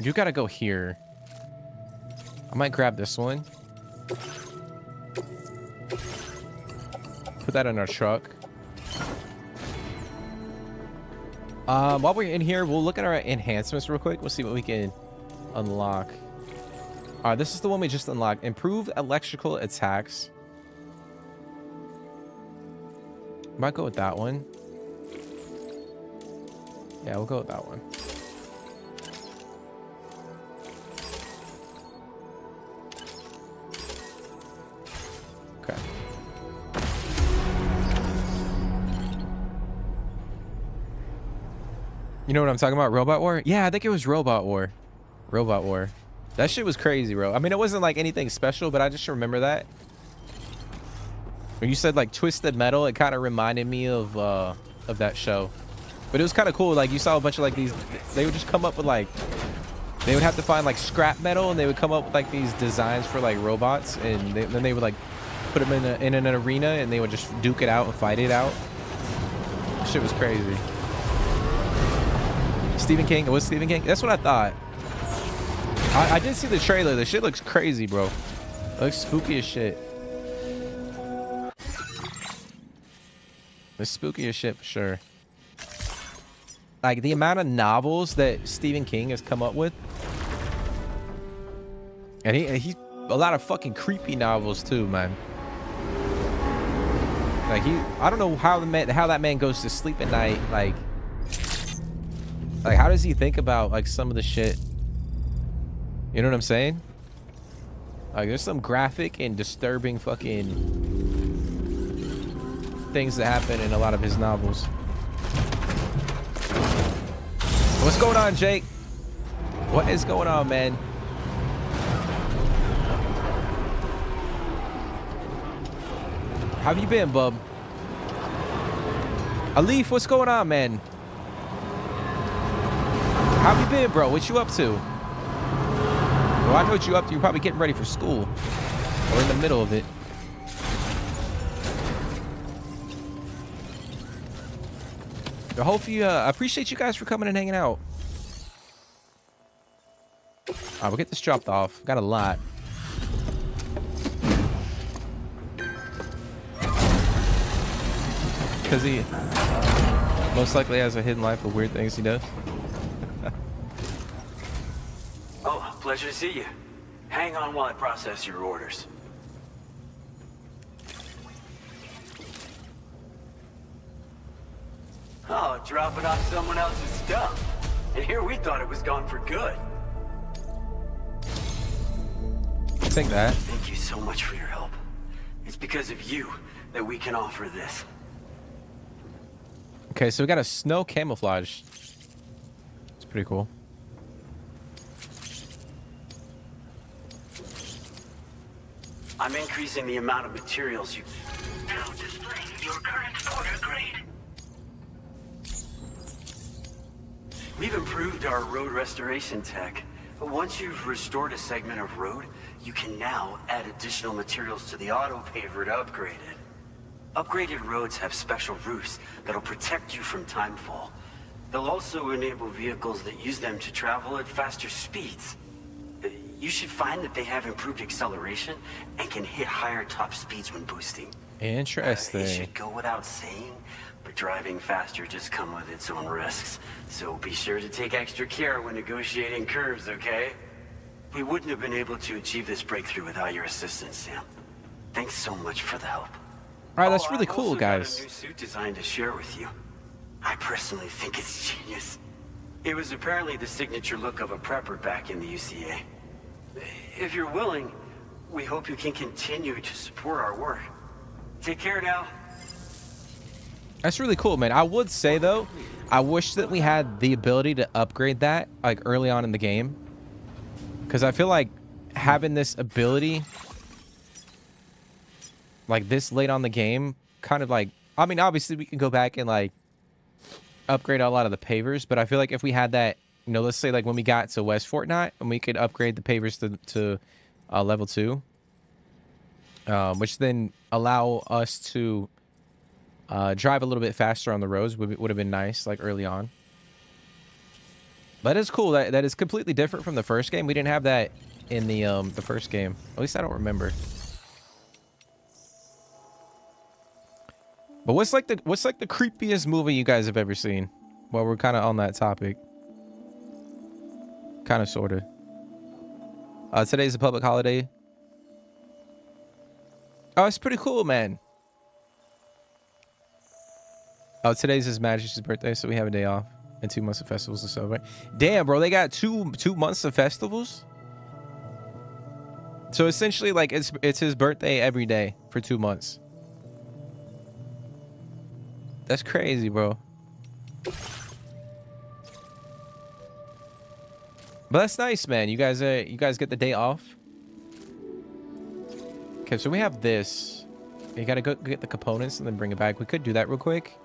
You gotta go here. I might grab this one. Put that in our truck. While we're in here, we'll look at our enhancements real quick. We'll see what we can unlock. All right, this is the one we just unlocked. Improve electrical attacks. Might go with that one. Yeah, we'll go with that one. Okay. You know what I'm talking about? Robot War? Yeah, I think it was Robot War. Robot War. That shit was crazy, bro. I mean, it wasn't like anything special, but I just remember that. When you said like Twisted Metal, it kind of reminded me of that show. But it was kind of cool. Like you saw a bunch of like these, they would just come up with like, they would have to find like scrap metal and they would come up with like these designs for like robots, and then they would like put them in an arena and they would just duke it out and fight it out. Shit was crazy. Stephen King? It was Stephen King? That's what I thought. I did see the trailer. The shit looks crazy, bro. It looks spooky as shit. It's spooky as shit for sure. Like the amount of novels that Stephen King has come up with. And he a lot of fucking creepy novels too, man. Like I don't know how that man goes to sleep at night. Like how does he think about like some of the shit? You know what I'm saying? Like there's some graphic and disturbing fucking things that happen in a lot of his novels. What's going on, Jake? What is going on, man? How have you been, bub? Alif, what's going on, man? How have you been, bro? What you up to? Well, I know what you up to. You're probably getting ready for school. Or in the middle of it. I hope you, I appreciate you guys for coming and hanging out. All right, we'll get this dropped off. Got a lot. Because he most likely has a hidden life of weird things he does. Oh, pleasure to see you. Hang on while I process your orders. Oh, dropping off someone else's stuff. And here we thought it was gone for good. Take that. Thank you so much for your help. It's because of you that we can offer this. Okay, so we got a snow camouflage. It's pretty cool. I'm increasing the amount of materials you... Now displaying your current order grade. We've improved our road restoration tech. But once you've restored a segment of road, you can now add additional materials to the auto paver to upgrade it. Upgraded roads have special roofs that'll protect you from timefall. They'll also enable vehicles that use them to travel at faster speeds. You should find that they have improved acceleration and can hit higher top speeds when boosting. Interesting. It should go without saying, but driving faster just comes with its own risks. So be sure to take extra care when negotiating curves, okay? We wouldn't have been able to achieve this breakthrough without your assistance, Sam. Thanks so much for the help. All right, that's really cool, guys. Got a new suit designed to share with you. I personally think it's genius. It was apparently the signature look of a prepper back in the UCA. If you're willing, we hope you can continue to support our work. Take care now. That's really cool, man. I would say, though, I wish that we had the ability to upgrade that, like, early on in the game. Because I feel like having this ability, like, this late on the game, kind of like... I mean, obviously, we can go back and, like, upgrade a lot of the pavers. But I feel like if we had that, you know, let's say, like, when we got to West Fortnite, and we could upgrade the pavers to level 2. Which then allow us to drive a little bit faster on the roads would have been nice, like early on. But it's cool. That is completely different from the first game. We didn't have that in the first game. At least I don't remember. But what's like the creepiest movie you guys have ever seen? Well, we're kind of on that topic. Kind of, sort of. Today's a public holiday. Oh, it's pretty cool, man. Oh, today's His Majesty's birthday, so we have a day off and 2 months of festivals to celebrate. Damn, bro, they got two months of festivals. So essentially, like, it's his birthday every day for 2 months. That's crazy, bro. But that's nice, man. You guys get the day off. Okay, so we have this. You gotta go get the components and then bring it back. We could do that real quick.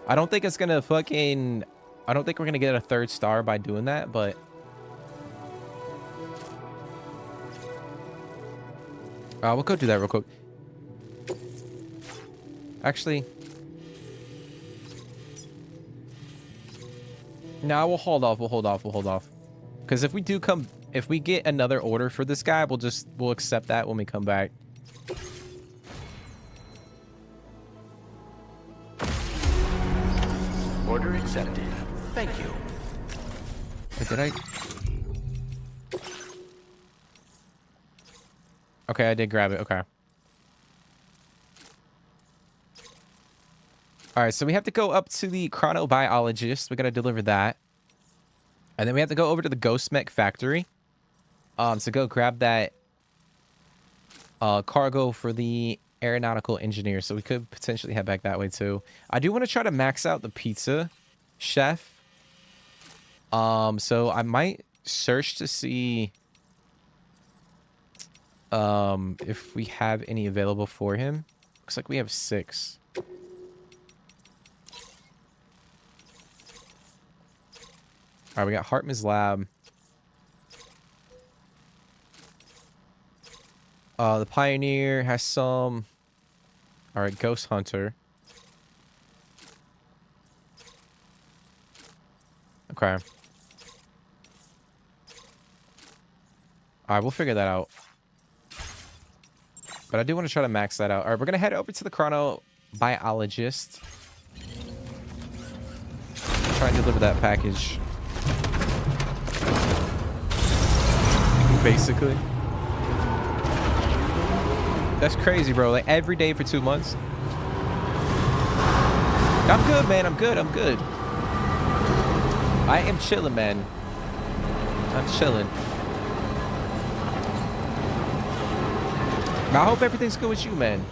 I don't think it's gonna fucking... I don't think we're gonna get a 3rd star by doing that, but... we'll go do that real quick. Actually... No, we'll hold off. We'll hold off. Because if we get another order for this guy, we'll accept that when we come back. Order accepted. Thank you. Wait, did I? Okay, I did grab it. Okay. All right, so we have to go up to the chronobiologist. We got to deliver that. And then we have to go over to the Ghost Mech factory. So go grab that cargo for the aeronautical engineer. So we could potentially head back that way too. I do want to try to max out the pizza chef. So I might search to see if we have any available for him. Looks like we have 6. All right, we got Hartman's lab. The Pioneer has some. All right, Ghost Hunter. Okay. All right, we'll figure that out. But I do want to try to max that out. All right, we're going to head over to the chronobiologist. Try and deliver that package. Basically. That's crazy, bro. Like, every day for 2 months. I'm good, man. I'm good. I am chilling, man. I'm chilling. I hope everything's good with you, man.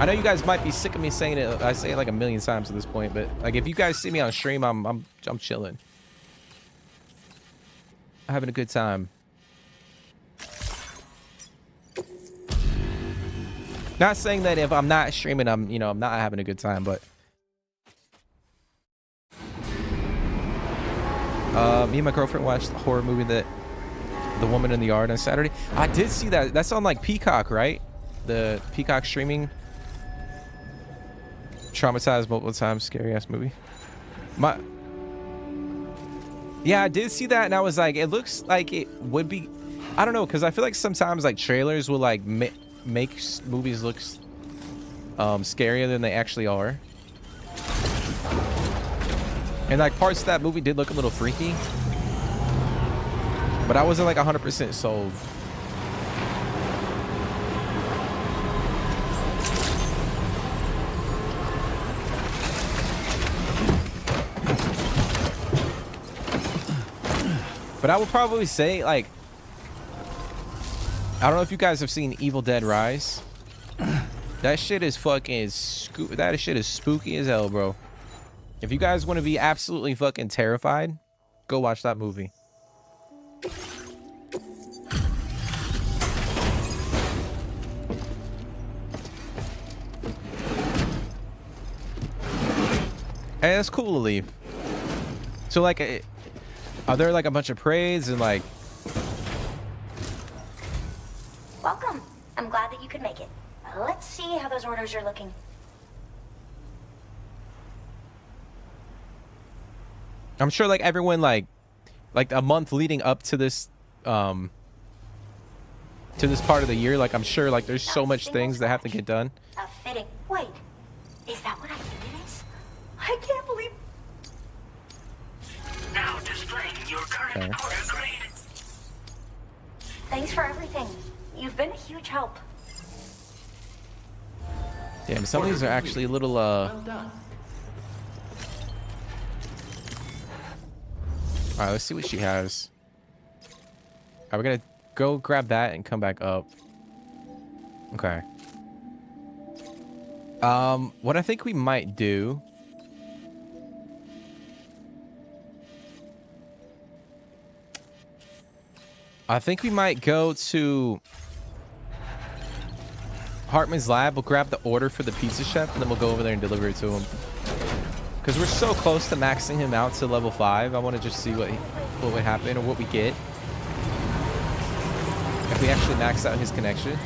I know you guys might be sick of me saying it. I say it like a million times at this point, but like, if you guys see me on stream, I'm chilling. I'm having a good time. Not saying that if I'm not streaming, I'm not having a good time, but me and my girlfriend watched the horror movie that The Woman in the Yard on Saturday. I did see that. That's on like Peacock, right? The Peacock streaming. Traumatized multiple times, scary ass movie. Yeah, I did see that, and I was like, it looks like it would be. I don't know, because I feel like sometimes like trailers will like make movies look scarier than they actually are. And like parts of that movie did look a little freaky, but I wasn't like 100% sold. But I would probably say, like, I don't know if you guys have seen Evil Dead Rise. That shit is fucking that shit is spooky as hell, bro. If you guys want to be absolutely fucking terrified, go watch that movie. Hey, that's cool to leave. So, like, are there like a bunch of parades and like... Welcome. I'm glad that you could make it. Let's see how those orders are looking. I'm sure like everyone like a month leading up to this part of the year, like I'm sure like there's so much things that have to get done. A fitting. Wait, is that what I think it is? I can't believe. Now displaying your current porter grade. Thanks for everything. You've been a huge help. Damn, some of these are actually a little Well done. Alright, let's see what she has. Alright, we're gonna go grab that and come back up. Okay. What I think we might do. I think we might go to Hartman's lab. We'll grab the order for the pizza chef, and then we'll go over there and deliver it to him. Because we're so close to maxing him out to level 5. I want to just see what would happen or what we get if we actually max out his connection.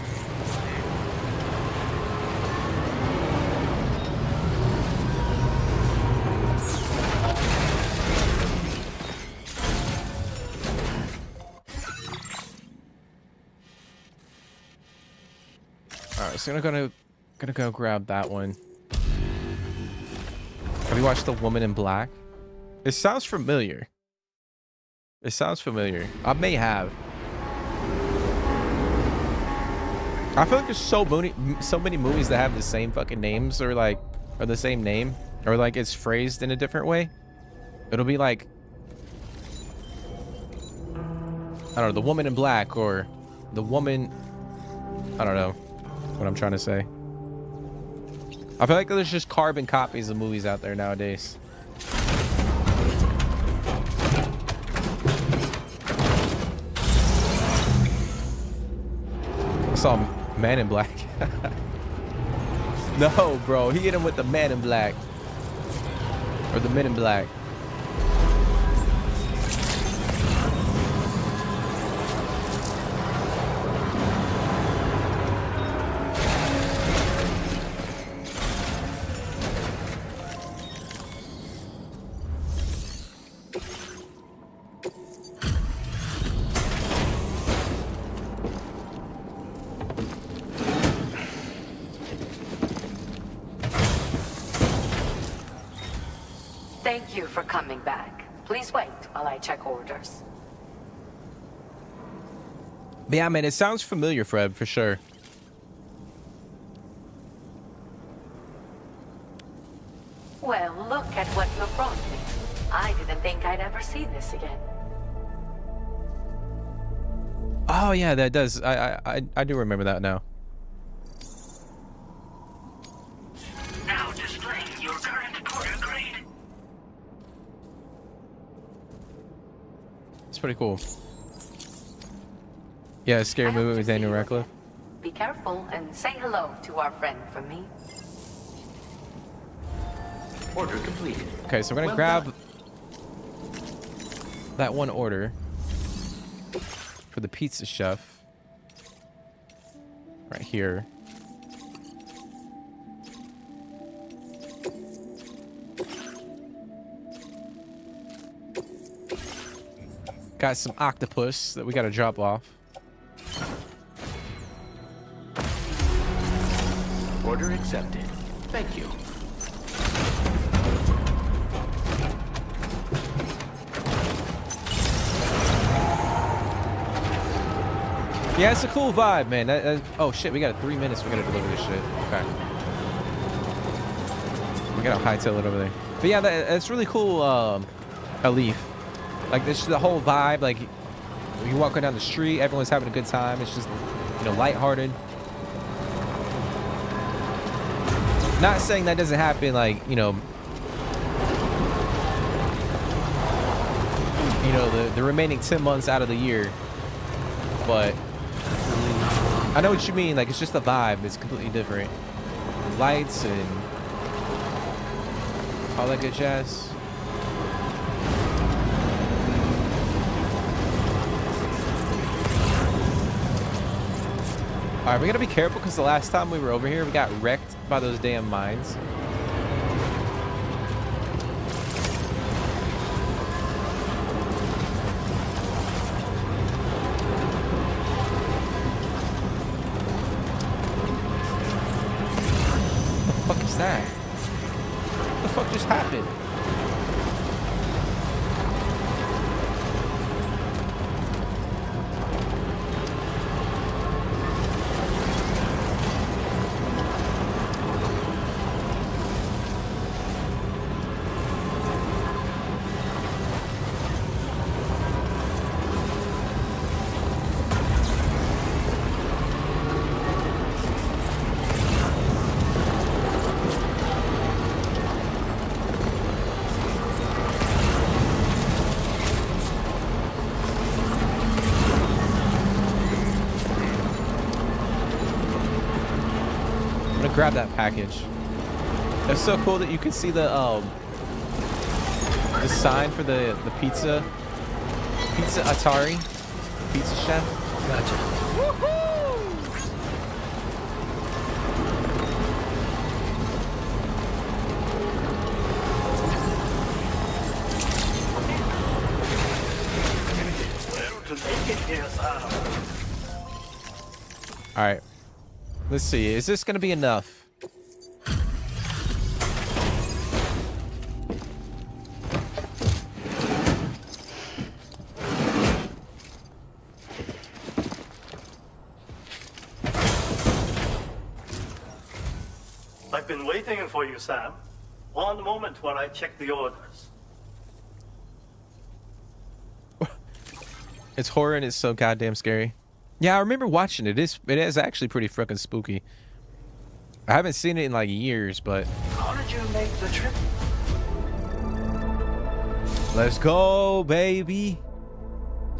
Alright, so I'm gonna go grab that one. Have you watched The Woman in Black? It sounds familiar. It sounds familiar. I may have. I feel like there's so many movies that have the same fucking names or the same name or like it's phrased in a different way. It'll be like, I don't know, The Woman in Black or The Woman, I don't know what I'm trying to say. I feel like there's just carbon copies of movies out there nowadays. I saw Man in Black. No, bro. He hit him with the Man in Black. Or the Men in Black. Thank you for coming back. Please wait while I check orders. But yeah, man, it sounds familiar, Fred, for sure. Well, look at what you brought me. I didn't think I'd ever see this again. Oh yeah, that does. I do remember that now. Now displaying your current porter grade. It's pretty cool. Yeah, scary movie with Daniel Radcliffe. Be careful and say hello to our friend from me. Order completed. Okay, so we're gonna grab that one order for the pizza chef right here. Got some octopus that we gotta drop off. Order accepted. Thank you. Yeah, it's a cool vibe, man. Oh shit, we got 3 minutes. We gotta deliver this shit. Okay. We gotta hightail it over there. But yeah, that's really cool. A leaf. Like this, the whole vibe. Like you walking down the street, everyone's having a good time. It's just, you know, lighthearted. Not saying that doesn't happen. Like you know, the remaining 10 months out of the year. But I know what you mean. Like it's just a vibe. It's completely different. Lights and all that good jazz. All right, we gotta be careful because the last time we were over here, we got wrecked by those damn mines. just happened? Grab that package. It's so cool that you can see the sign for the pizza Atari, pizza chef. Gotcha. All right. Let's see. Is this going to be enough? I've been waiting for you, Sam. One moment while I check the orders. It's horror and it's so goddamn scary. Yeah, I remember watching it. It is actually pretty freaking spooky. I haven't seen it in like years, but How did you make the trip? let's go, baby.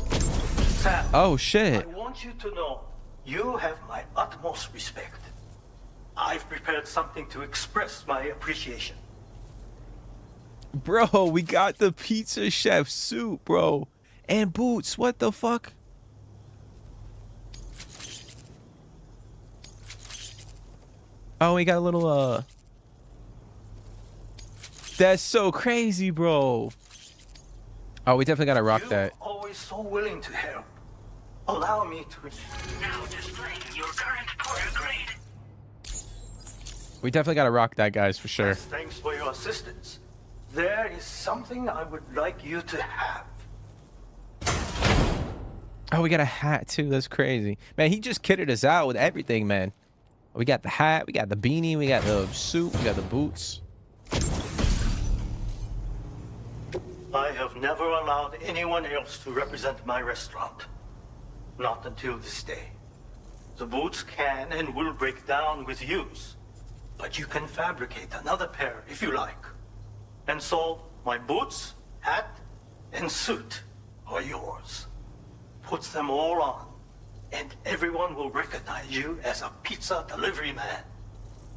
Sam, Oh shit. I want you to know you have my utmost respect. I've prepared something to express my appreciation. Bro, we got the pizza chef suit, bro. And boots. What the fuck? Oh, we got a little, that's so crazy, bro. Oh, we definitely gotta rock that. Always so willing to help. Allow me to... Now displaying your current order grade. We definitely gotta rock that, guys, for sure. Thanks for your assistance. There is something I would like you to have. Oh, we got a hat, too. That's crazy. Man, he just kitted us out with everything, man. We got the hat, we got the beanie, we got the suit, we got the boots. I have never allowed anyone else to represent my restaurant. Not until this day. The boots can and will break down with use. But you can fabricate another pair if you like. And so, my boots, hat, and suit are yours. Put them all on, and everyone will recognize you as a pizza delivery man.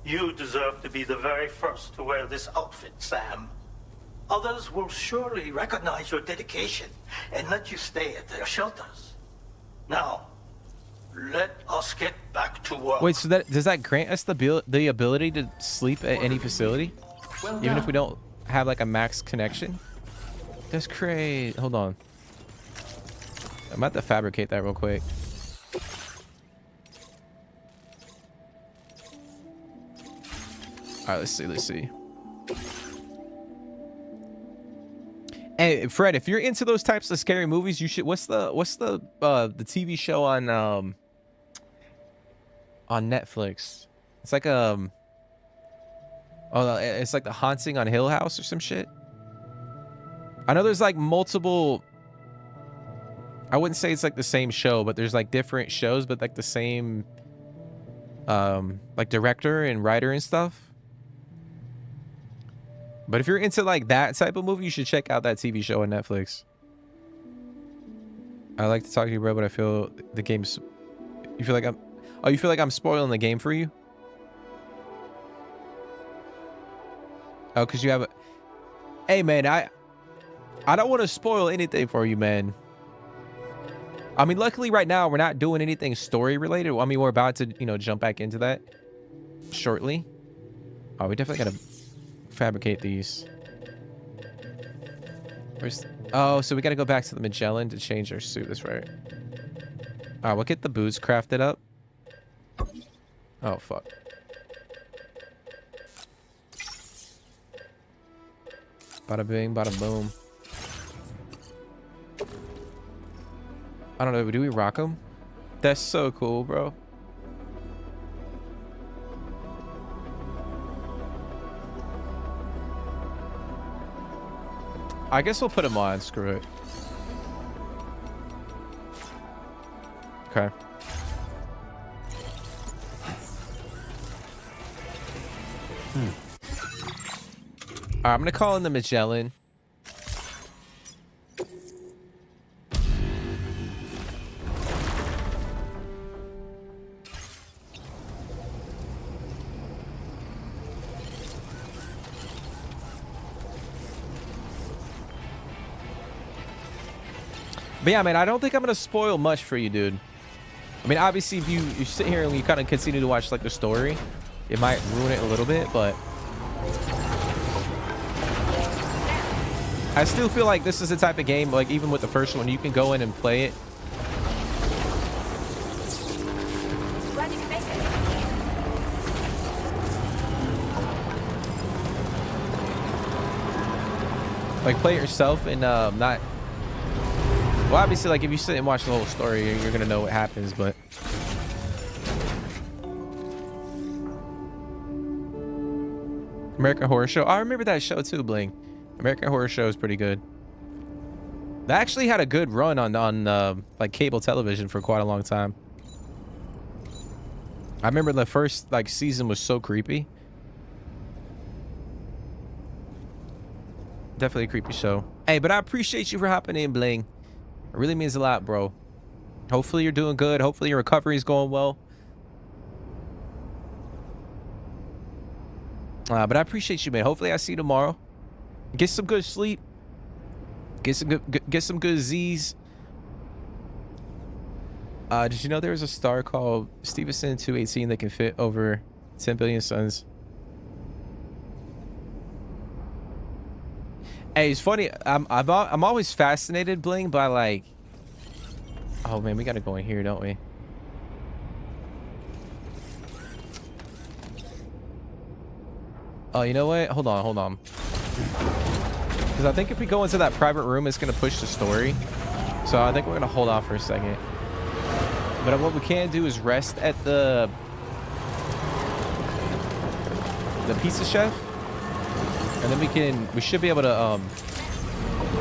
You deserve to be the very first to wear this outfit, Sam. Others will surely recognize your dedication and let you stay at their shelters. Now, let us get back to work. Wait, so that does that grant us the ability to sleep at any facility? Even if we don't have like a max connection? That's crazy. Hold on. I'm about to fabricate that real quick. All right, let's see. Hey, Fred, if you're into those types of scary movies, you should. What's the TV show on Netflix? It's like oh, it's like The Haunting on Hill House or some shit. I know there's like multiple. I wouldn't say it's like the same show, but there's like different shows, but like the same like director and writer and stuff. But if you're into like that type of movie, you should check out that TV show on Netflix. I like to talk to you, bro, but I feel the game's... You feel like I'm... Oh, you feel like I'm spoiling the game for you? Oh, because you have a... Hey, man, I don't want to spoil anything for you, man. I mean, luckily right now, we're not doing anything story related. I mean, we're about to, you know, jump back into that shortly. Oh, we definitely got to fabricate these. Where's... Oh, so we got to go back to the Magellan to change our suit. That's right. All right, we'll get the boots crafted up. Oh, fuck. Bada bing, bada boom. I don't know. Do we rock them? That's so cool, bro. I guess we'll put them on. Screw it. Okay. All right, I'm gonna call in the Magellan. But yeah, man, I don't think I'm gonna spoil much for you, dude. I mean, obviously, if you sit here and you kind of continue to watch like the story, it might ruin it a little bit, but I still feel like this is the type of game, like even with the first one, you can go in and play it. Like play it yourself and not. Well, obviously, like if you sit and watch the whole story, you're gonna know what happens, but. American Horror Show. I remember that show too, Bling. American Horror Show is pretty good. They actually had a good run on like cable television for quite a long time. I remember the first like season was so creepy. Definitely a creepy show. Hey, but I appreciate you for hopping in, Bling. It really means a lot, bro. Hopefully you're doing good. Hopefully your recovery is going well. But I appreciate you, man. Hopefully I see you tomorrow. Get some good sleep. Get some good Z's. Did you know there was a star called Stevenson 218 that can fit over 10 billion suns? Hey, it's funny. I'm always fascinated, Bling, by like. Oh man, we gotta go in here, don't we? Oh, you know what? Hold on. Because I think if we go into that private room, it's gonna push the story. So I think we're gonna hold off for a second. But what we can do is rest at the pizza chef. And then we should be able to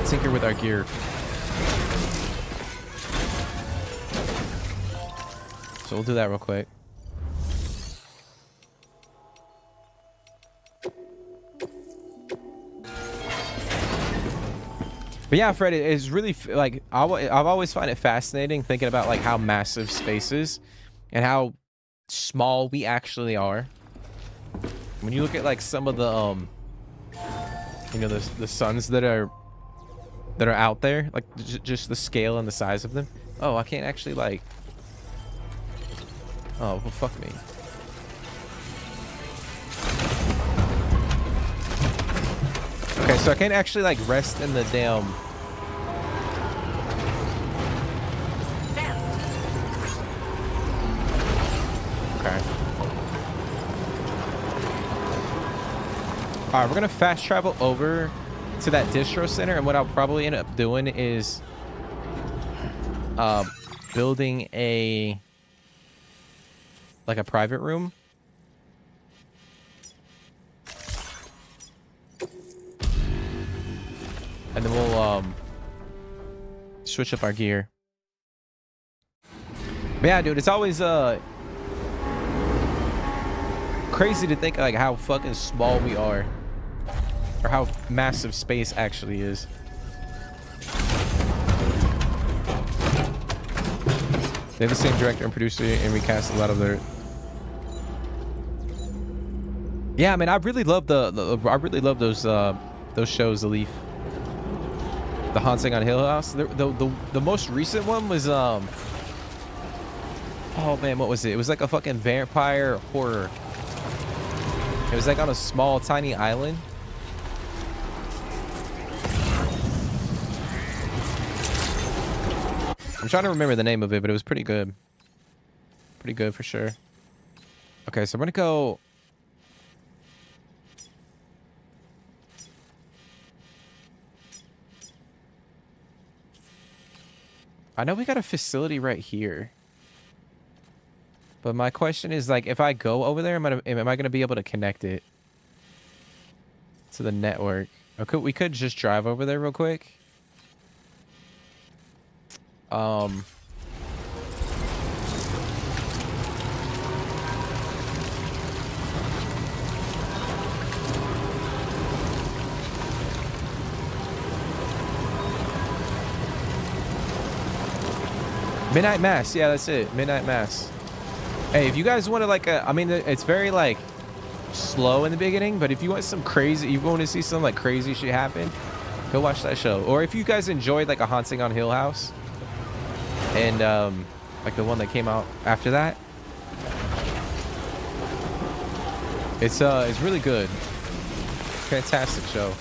tinker with our gear. So we'll do that real quick. But yeah, Fred, it's really like I've always find it fascinating thinking about like how massive space is and how small we actually are. When you look at like some of the you know, the suns that are out there, like just the scale and the size of them. Oh, I can't actually like. Oh, well, fuck me. Okay, so I can't actually like rest in the damn. Okay. All right, we're gonna fast travel over to that distro center, and what I'll probably end up doing is building a private room. And then we'll switch up our gear. But yeah, dude, it's always crazy to think like how fucking small we are. Or how massive space actually is. They have the same director and producer and recast a lot of their. Yeah, I mean, I really love those shows. The Leaf, The Haunting on Hill House. The most recent one was oh man, what was it? It was like a fucking vampire horror. It was like on a small, tiny island. I'm trying to remember the name of it, but it was pretty good. Pretty good for sure. Okay, so I'm gonna go. I know we got a facility right here. But my question is, like, if I go over there, am I going to be able to connect it to the network? Or we could just drive over there real quick. Midnight Mass. Yeah, that's it. Midnight Mass. Hey, if you guys want to, like, I mean, it's very, like, slow in the beginning, but if you want some crazy, you want to see some, like, crazy shit happen, go watch that show. Or if you guys enjoyed, like, A Haunting on Hill House, and, like, the one that came out after that, it's really good. Fantastic show.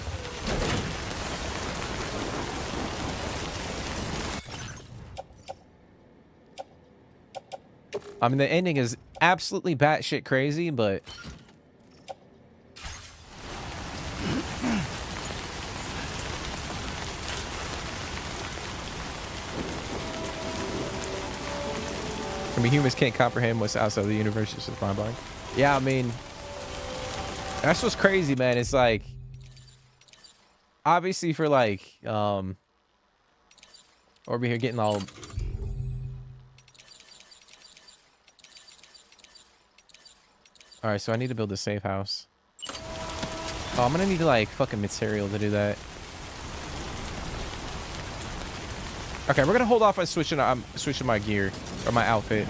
I mean, the ending is absolutely batshit crazy, but I mean, humans can't comprehend what's outside of the universe. It's just mind-blowing. Yeah, I mean, that's what's crazy, man. It's like, obviously for like, over here getting all. All right, so I need to build a safe house. Oh, I'm gonna need like fucking material to do that. Okay, we're gonna hold off on switching. I'm switching my gear or my outfit.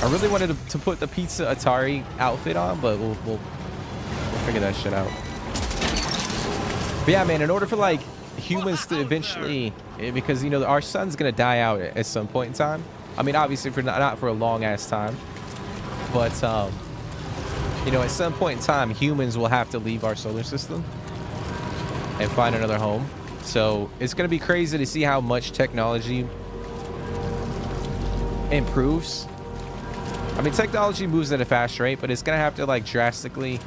I really wanted to put the Pizza Atari outfit on, but we'll figure that shit out. But yeah, man, in order for like humans to eventually, because you know our sun's gonna die out at some point in time. I mean, obviously for not for a long ass time, but you know, at some point in time, humans will have to leave our solar system and find another home. So it's gonna be crazy to see how much technology improves. I mean, technology moves at a fast rate, but it's gonna have to like drastically,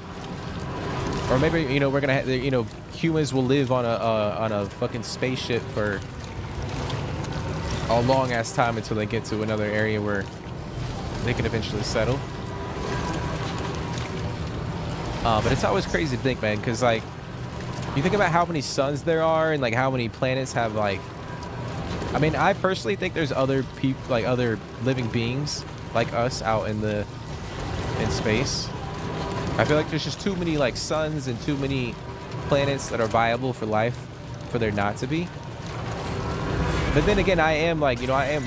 or maybe you know we're gonna you know humans will live on a fucking spaceship for a long ass time until they get to another area where they can eventually settle. But it's always crazy to think, man, because like you think about how many suns there are and like how many planets have like. I mean, I personally think there's other people, like other living beings like us out in space. I feel like there's just too many like suns and too many planets that are viable for life for there not to be. But then again, I am like, I'm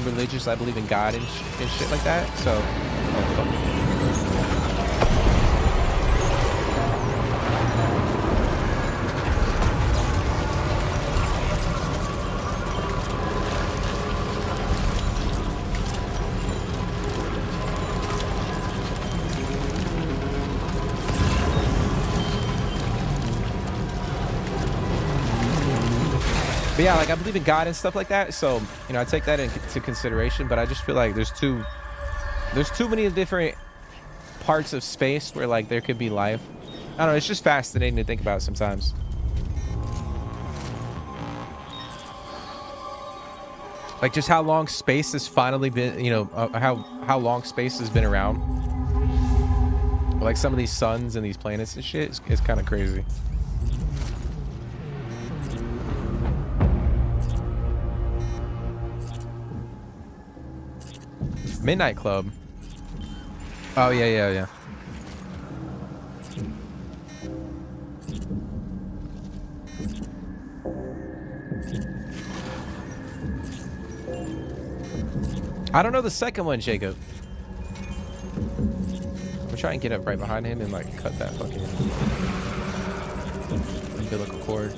religious. I believe in God and shit like that. So, oh, fuck. But yeah, like I believe in God and stuff like that, so you know I take that into consideration. But I just feel like there's too many different parts of space where like there could be life. I don't know. It's just fascinating to think about sometimes. Like just how long space has finally been, you know, how long space has been around. Like some of these suns and these planets and shit is kind of crazy. Midnight Club. Oh yeah. I don't know the second one, Jacob. I'm trying to get up right behind him and like cut that fucking umbilical cord.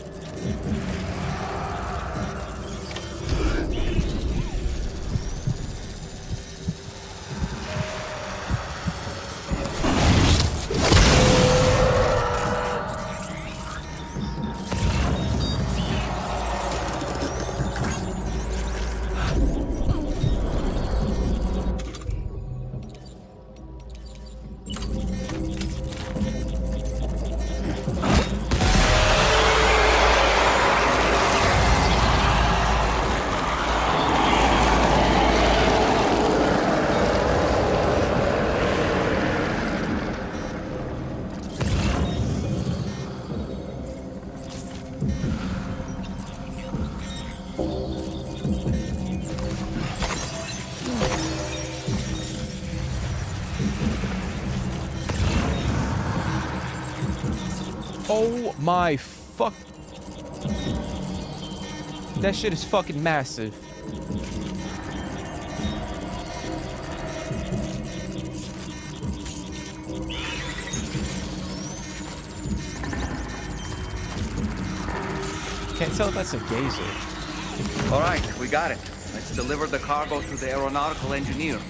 Oh my fuck. That shit is fucking massive. Can't tell if that's a gazer. All right, we got it. Let's deliver the cargo to the aeronautical engineer.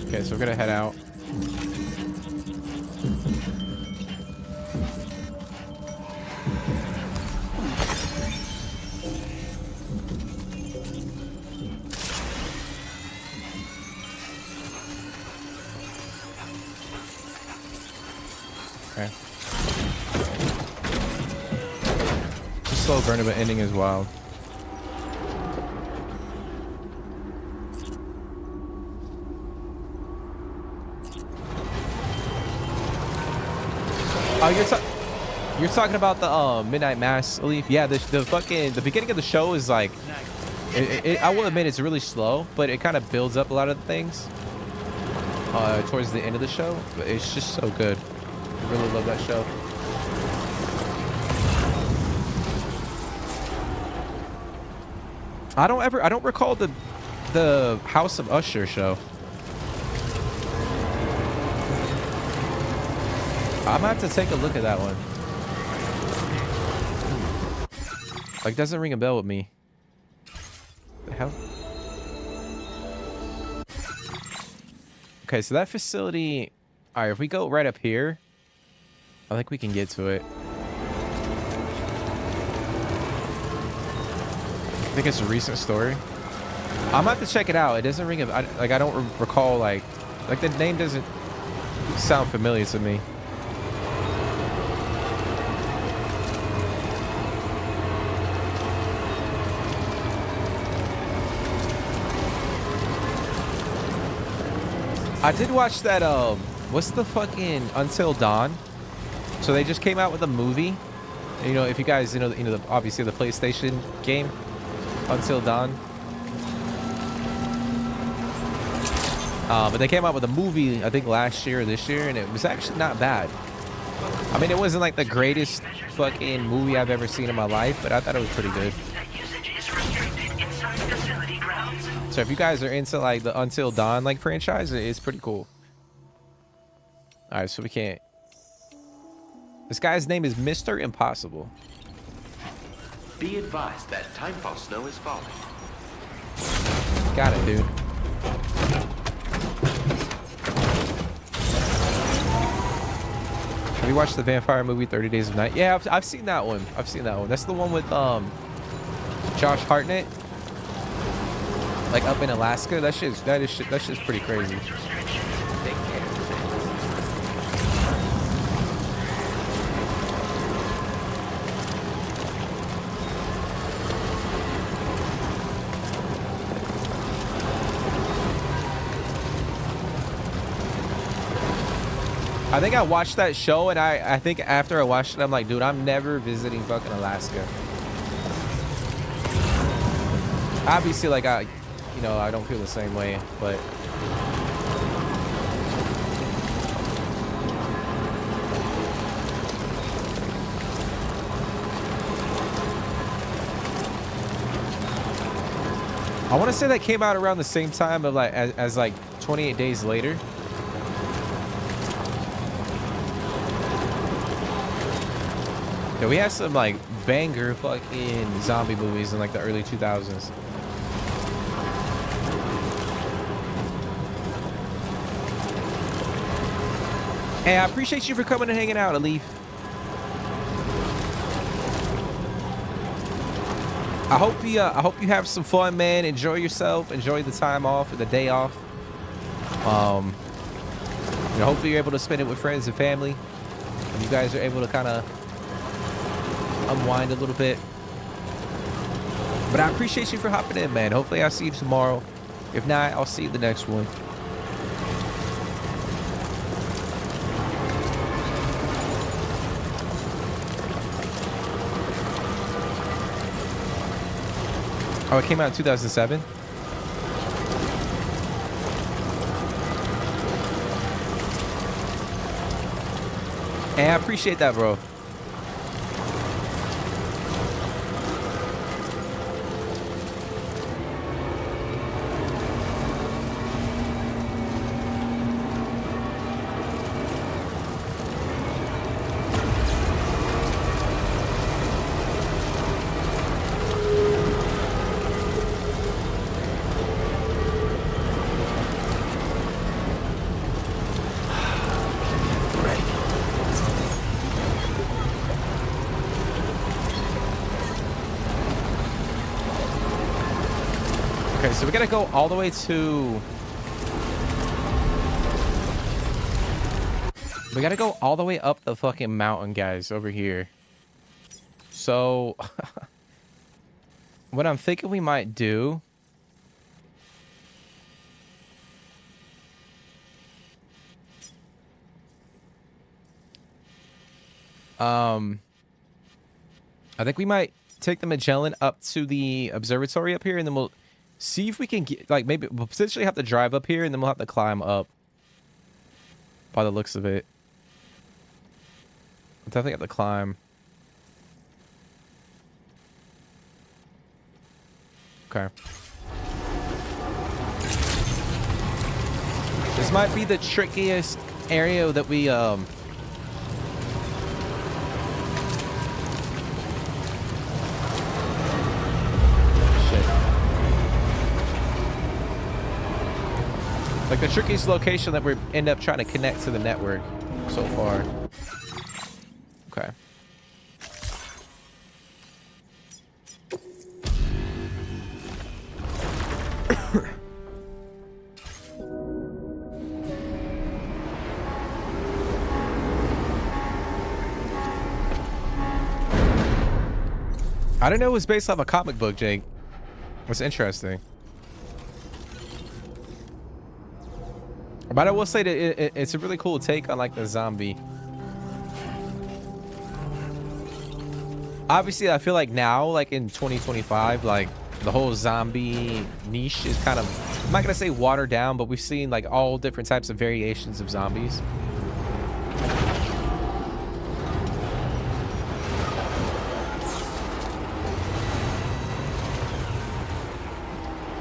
Okay, so we're gonna head out. Okay. The slow burn of an ending is wild. Oh, you're talking about the Midnight Mass, Leaf? Yeah, the beginning of the show is like, I will admit it's really slow, but it kind of builds up a lot of the things towards the end of the show. But it's just so good. I really love that show. I don't recall the House of Usher show. I'm gonna have to take a look at that one. Like, doesn't ring a bell with me. The hell? Okay, so that facility. All right, if we go right up here, I think we can get to it. I think it's a recent story. I'm gonna have to check it out. It doesn't ring a like. I don't recall like the name doesn't sound familiar to me. I did watch that, what's the fucking Until Dawn? So they just came out with a movie. You know, if you guys, obviously the PlayStation game, Until Dawn. But they came out with a movie, I think last year or this year, and it was actually not bad. I mean, it wasn't like the greatest fucking movie I've ever seen in my life, but I thought it was pretty good. So if you guys are into like the Until Dawn like franchise, it's pretty cool. All right, so we can't. This guy's name is Mr. Impossible. Be advised that timefall snow is falling. Got it, dude. Have you watched the vampire movie 30 Days of Night? Yeah, I've seen that one. I've seen that one. That's the one with Josh Hartnett. Like up in Alaska, that shit's pretty crazy. I think I watched that show, and I think after I watched it, I'm like, dude, I'm never visiting fucking Alaska. Obviously, like I don't feel the same way, but I want to say that came out around the same time of like as like 28 Days Later. Yeah, we had some like banger fucking zombie movies in like the early 2000s. Hey, I appreciate you for coming and hanging out, Alif. I hope you have some fun, man. Enjoy yourself. Enjoy the time off or the day off. Hopefully you're able to spend it with friends and family. And you guys are able to kind of unwind a little bit. But I appreciate you for hopping in, man. Hopefully I'll see you tomorrow. If not, I'll see you the next one. Oh, it came out in 2007? Hey, I appreciate that, bro. Okay, so we gotta go all the way to... We gotta go all the way up the fucking mountain, guys, over here. So... what I'm thinking we might do... I think we might take the Magellan up to the observatory up here, and then we'll see if we can get, like, maybe we'll potentially have to drive up here, and then we'll have to climb up. By the looks of it. We'll definitely have to climb. Okay. This might be the trickiest area that we, like the trickiest location that we end up trying to connect to the network so far. Okay. I didn't know it was based off a comic book, Jake. What's interesting. But I will say that it's a really cool take on like the zombie. Obviously, I feel like now, like in 2025, like the whole zombie niche is kind of, I'm not gonna say watered down, but we've seen like all different types of variations of zombies.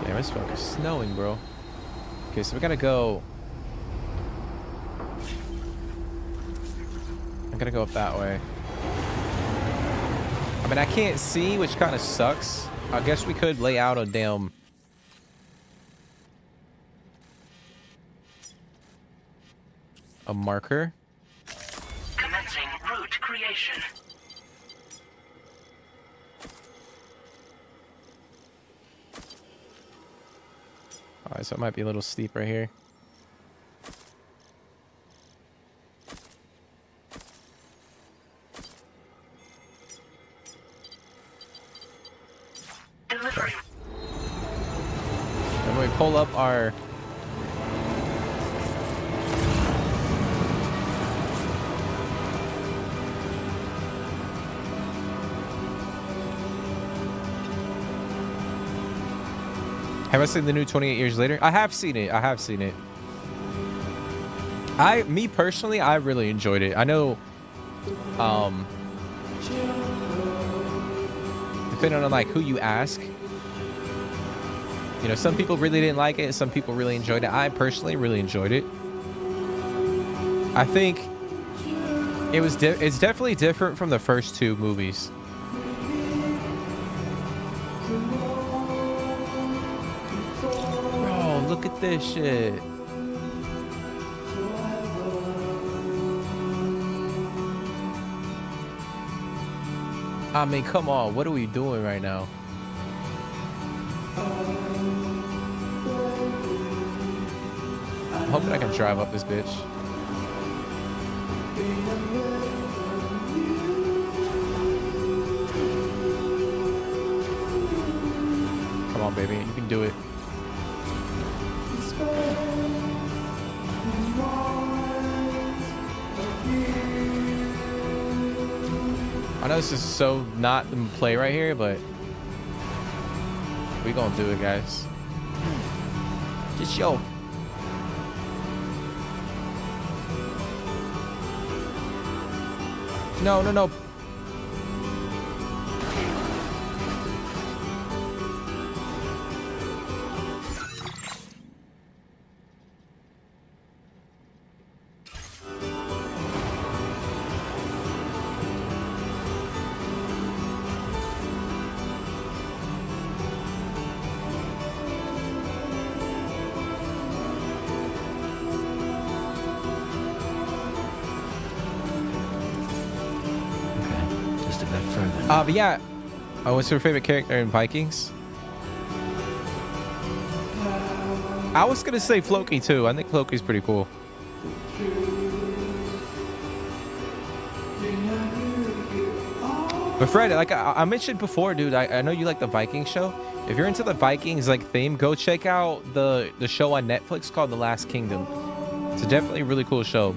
Damn, it's fucking snowing, bro. Okay, so we gotta go. I'm gonna go up that way. I mean, I can't see, which kind of sucks. I guess we could lay out a damn... a marker. Commencing route creation. Alright, so it might be a little steep right here. Delivery. And when we pull up our... Have I seen the new 28 Years Later? I have seen it. I have seen it. Me personally, I really enjoyed it. I know, depending on like who you ask, you know, some people really didn't like it. Some people really enjoyed it. I personally really enjoyed it. I think it's definitely different from the first two movies. Look at this shit. I mean, come on. What are we doing right now? I'm hoping I can drive up this bitch. Come on, baby. You can do it. I know this is so not the play right here, but we gonna do it, guys. Just yo. No, no, no. Just a bit further. But yeah. Oh, what's your favorite character in Vikings? I was gonna say Floki too. I think Floki's pretty cool. But Fred, like I mentioned before, dude, I know you like the Vikings show. If you're into the Vikings like theme, go check out the show on Netflix called The Last Kingdom. It's definitely a really cool show.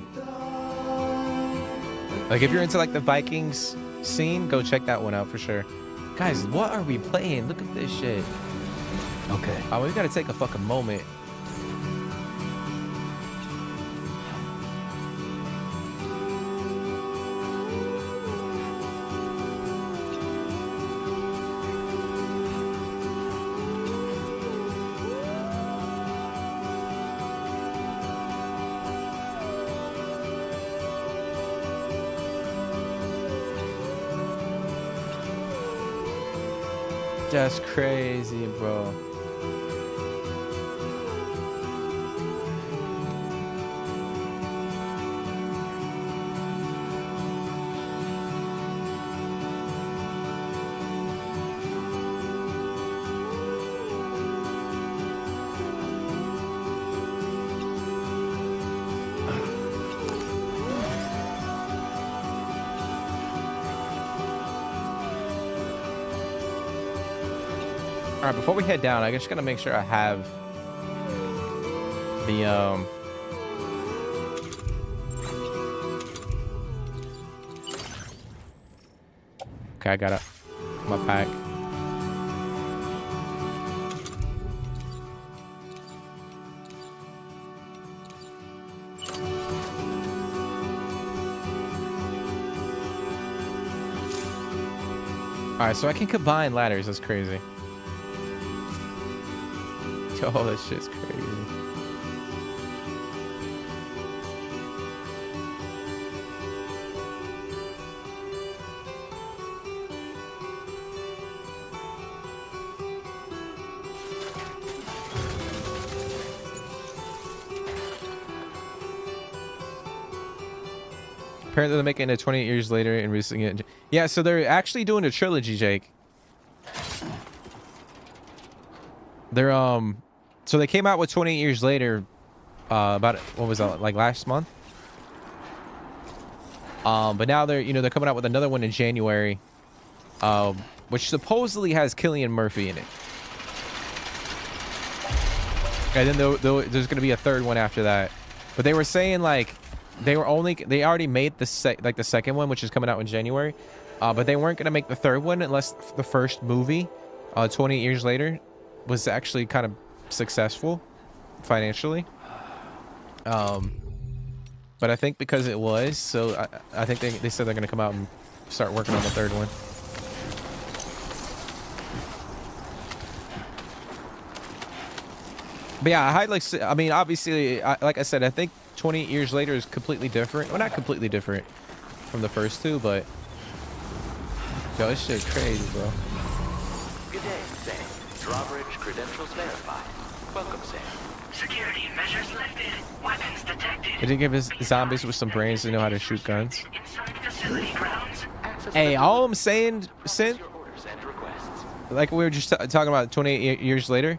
Like if you're into like the Vikings scene, go check that one out for sure. Guys, what are we playing? Look at this shit. Okay. Oh, we gotta take a fucking moment. That's crazy, bro. All right, before we head down, I just gotta make sure I have the Okay, I got it. My pack. All right, so I can combine ladders. That's crazy. Oh, that shit's crazy. Apparently they're making it 28 years later and releasing it. Yeah, so they're actually doing a trilogy, Jake. They're so they came out with 28 years later, about what was that, like last month? But now they're they're coming out with another one in January, which supposedly has Cillian Murphy in it, and then there's gonna be a third one after that. But they were saying like they already made the second one, which is coming out in January, but they weren't gonna make the third one unless the first movie, 28 years later, was actually kind of successful financially. But I think because it was, so I think they said they're gonna come out and start working on the third one. But yeah, I mean, obviously, like I said, I think 28 years later is completely different. Well, not completely different from the first two, but yo, this shit crazy, bro. Good day, Sam. Drawbridge credentials verified. Welcome, Sam. Security measures lifted. Weapons detected. They didn't give us zombies with some brains to know how to shoot guns. Inside facility grounds. Hey, all I'm saying, Sin, like we were just talking about 28 years later,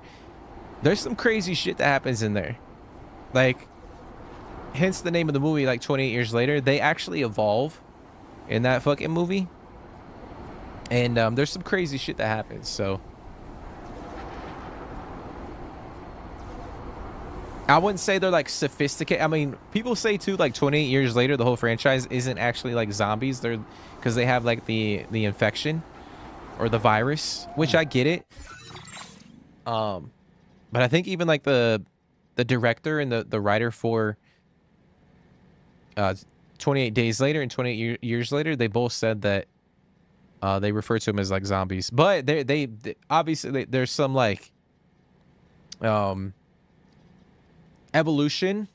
there's some crazy shit that happens in there. Like, hence the name of the movie, like 28 years later. They actually evolve in that fucking movie. And there's some crazy shit that happens, so. I wouldn't say they're like sophisticated. I mean, people say too, like 28 years later, the whole franchise isn't actually like zombies. They're because they have like the infection or the virus, which I get it. But I think even like the director and the writer for 28 days later and 28 years later, they both said that they refer to them as like zombies. But they obviously there's some like evolution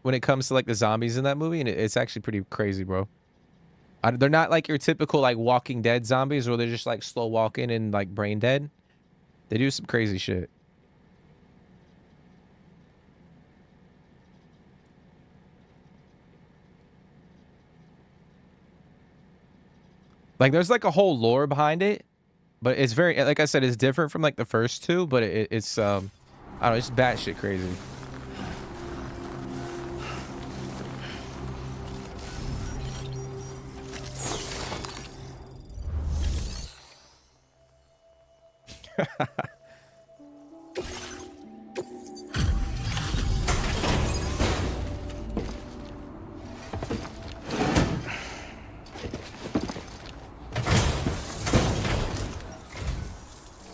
when it comes to like the zombies in that movie, and it's actually pretty crazy, bro. They're not like your typical like Walking Dead zombies where they're just like slow walking and like brain dead. They do some crazy shit. Like there's like a whole lore behind it, but it's very, like I said, it's different from like the first two, but it's I don't know, it's batshit crazy.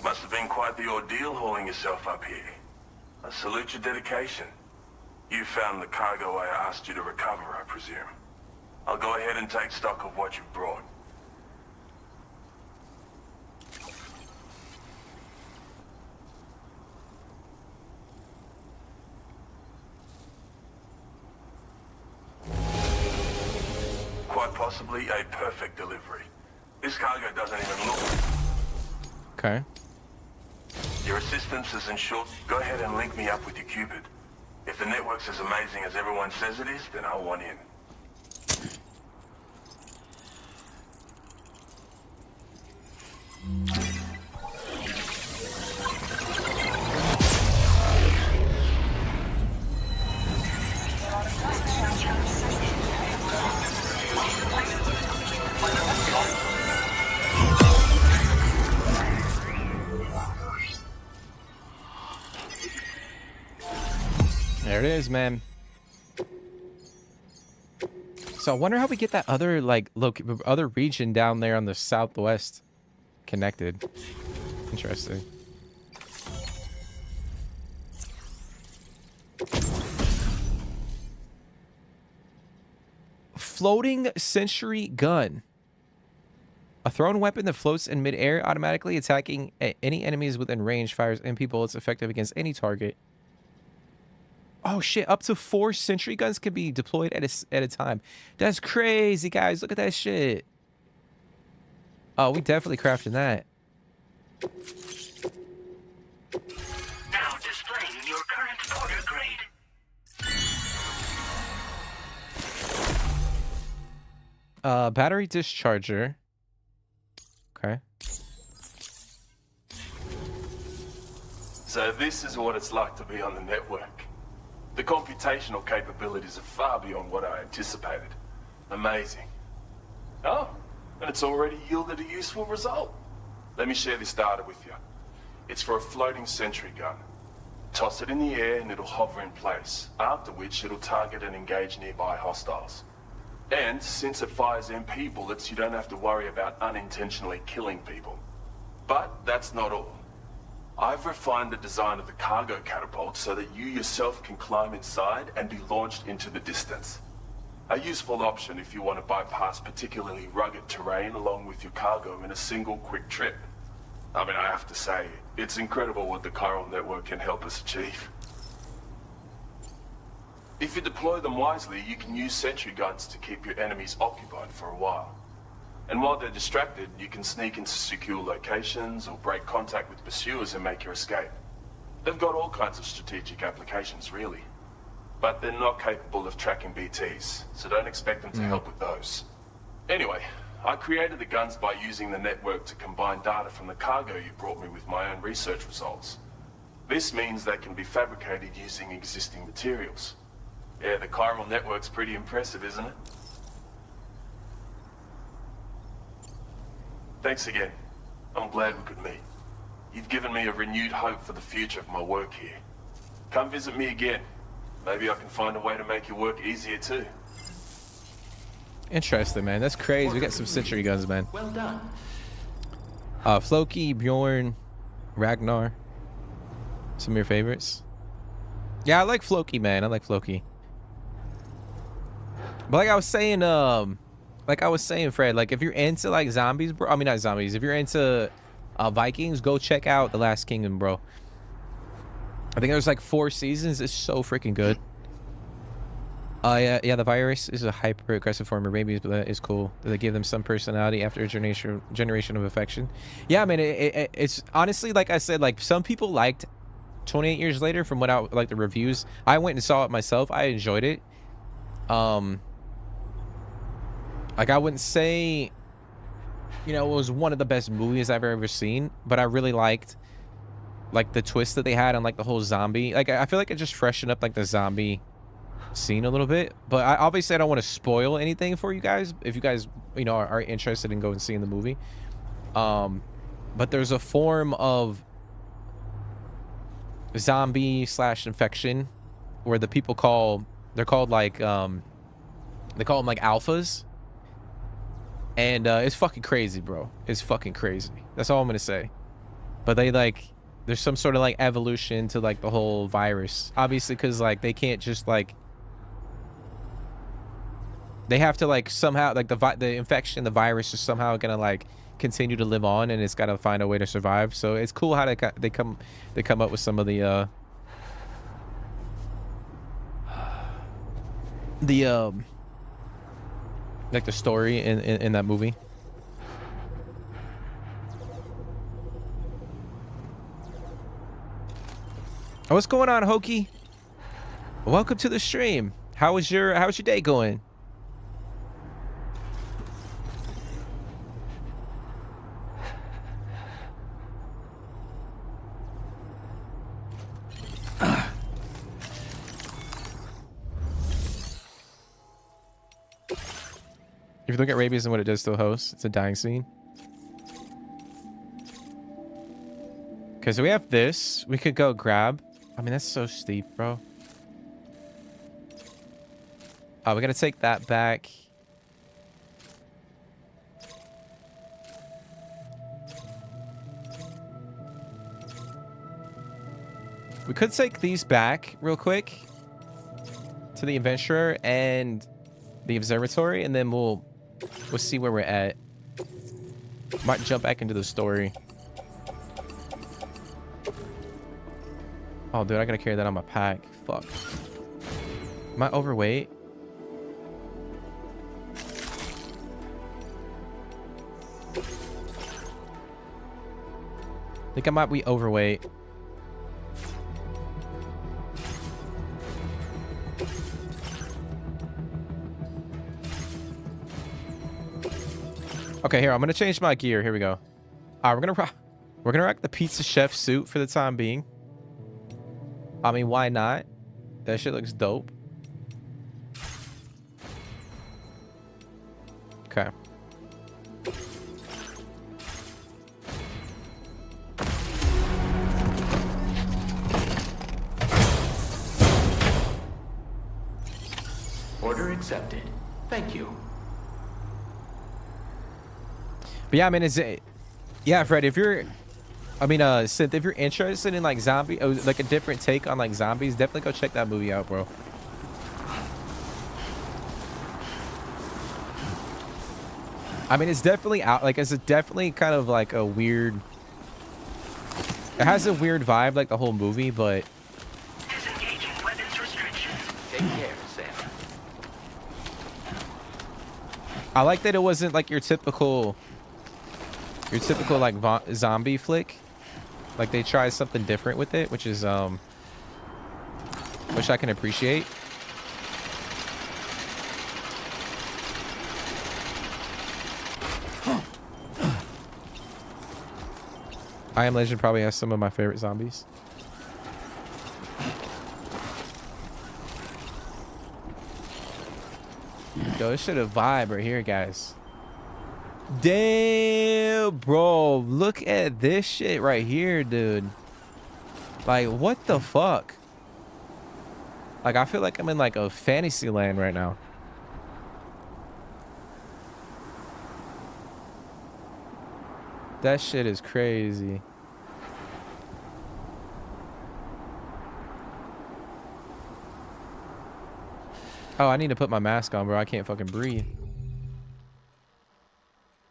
Must have been quite the ordeal hauling yourself up here. I salute your dedication. You found the cargo I asked you to recover, I presume. I'll go ahead and take stock of what you've brought. Quite possibly a perfect delivery. This cargo doesn't even look... Okay. Your assistance is ensured. Go ahead and link me up with your Cupid. If the network's as amazing as everyone says it is, then I'll want in. There it is, man. So I wonder how we get that other like other region down there on the southwest connected. Interesting. Floating sentry gun. A thrown weapon that floats in midair, automatically attacking any enemies within range, fires MP bullets effective against any target. Oh shit, up to 4 sentry guns can be deployed at a time. That's crazy, guys. Look at that shit. Oh, we definitely crafted that. Now displaying your current order grade. Battery discharger. Okay. So this is what it's like to be on the network. The computational capabilities are far beyond what I anticipated. Amazing. Oh, and it's already yielded a useful result. Let me share this data with you. It's for a floating sentry gun. Toss it in the air and it'll hover in place, after which it'll target and engage nearby hostiles. And since it fires MP bullets, you don't have to worry about unintentionally killing people. But that's not all. I've refined the design of the cargo catapult so that you yourself can climb inside and be launched into the distance. A useful option if you want to bypass particularly rugged terrain along with your cargo in a single quick trip. I mean, I have to say, it's incredible what the chiral network can help us achieve. If you deploy them wisely, you can use sentry guns to keep your enemies occupied for a while. And while they're distracted, you can sneak into secure locations or break contact with pursuers and make your escape. They've got all kinds of strategic applications, really. But they're not capable of tracking BTs, so don't expect them to help with those. Anyway, I created the guns by using the network to combine data from the cargo you brought me with my own research results. This means they can be fabricated using existing materials. Yeah, the chiral network's pretty impressive, isn't it? Thanks again. I'm glad we could meet. You've given me a renewed hope for the future of my work here. Come visit me again. Maybe I can find a way to make your work easier too. Interesting, man. That's crazy. We got some sentry guns, man. Well done. Floki, Bjorn, Ragnar. Some of your favorites? Yeah, I like Floki, man. I like Floki. But like I was saying, Fred, like if you're into like zombies, bro. I mean, not zombies. If you're into Vikings, go check out The Last Kingdom, bro. I think there's like 4 seasons. It's so freaking good. Yeah, the virus is a hyper aggressive form of rabies, but that is cool. They give them some personality after a generation of affection. Yeah, I mean, it's honestly, like I said, like some people liked 28 Years Later from what I like the reviews. I went and saw it myself. I enjoyed it. Like I wouldn't say, you know, it was one of the best movies I've ever seen, but I really liked like the twist that they had on like the whole zombie. Like I feel like it just freshened up like the zombie scene a little bit. But obviously I don't want to spoil anything for you guys if you guys, you know, are interested in going and seeing the movie. But there's a form of zombie / infection where the people they're called like they call them like alphas. And it's fucking crazy, bro. It's fucking crazy. That's all I'm gonna say. But they like, there's some sort of like evolution to like the whole virus, obviously, because like they can't just like, they have to like somehow like the infection, the virus is somehow gonna like continue to live on, and it's got to find a way to survive. So it's cool how they come up with some of the like the story in that movie. Oh, what's going on, Hokey? Welcome to the stream. How's your day going? If you look at rabies and what it does to the host, it's a dying scene. Okay, so we have this. We could go grab. I mean, that's so steep, bro. Oh, we gotta take that back. We could take these back real quick to the adventurer and the observatory, and then we'll see where we're at. Might jump back into the story. Oh, dude, I gotta carry that on my pack. Fuck. Am I overweight? I think I might be overweight. Okay, here, I'm gonna change my gear. Here we go. All right, we're gonna rock the pizza chef suit for the time being. I mean, why not? That shit looks dope. Okay. Order accepted. Thank you. But yeah, I mean, yeah, Fred, if you're, I mean, Synth, if you're interested in like like a different take on like zombies, definitely go check that movie out, bro. I mean, it's definitely out, like, it's definitely kind of like a weird, it has a weird vibe, like the whole movie, but. Disengaging weapons restrictions. Take care, Sam. I like that it wasn't like your typical like zombie flick. Like they tried something different with it, which is which I can appreciate. I Am Legend probably has some of my favorite zombies. Yo, this shit a vibe right here, guys. Damn, bro. Look at this shit right here, dude. Like, what the fuck? Like, I feel like I'm in like a fantasy land right now. That shit is crazy. Oh, I need to put my mask on, bro. I can't fucking breathe.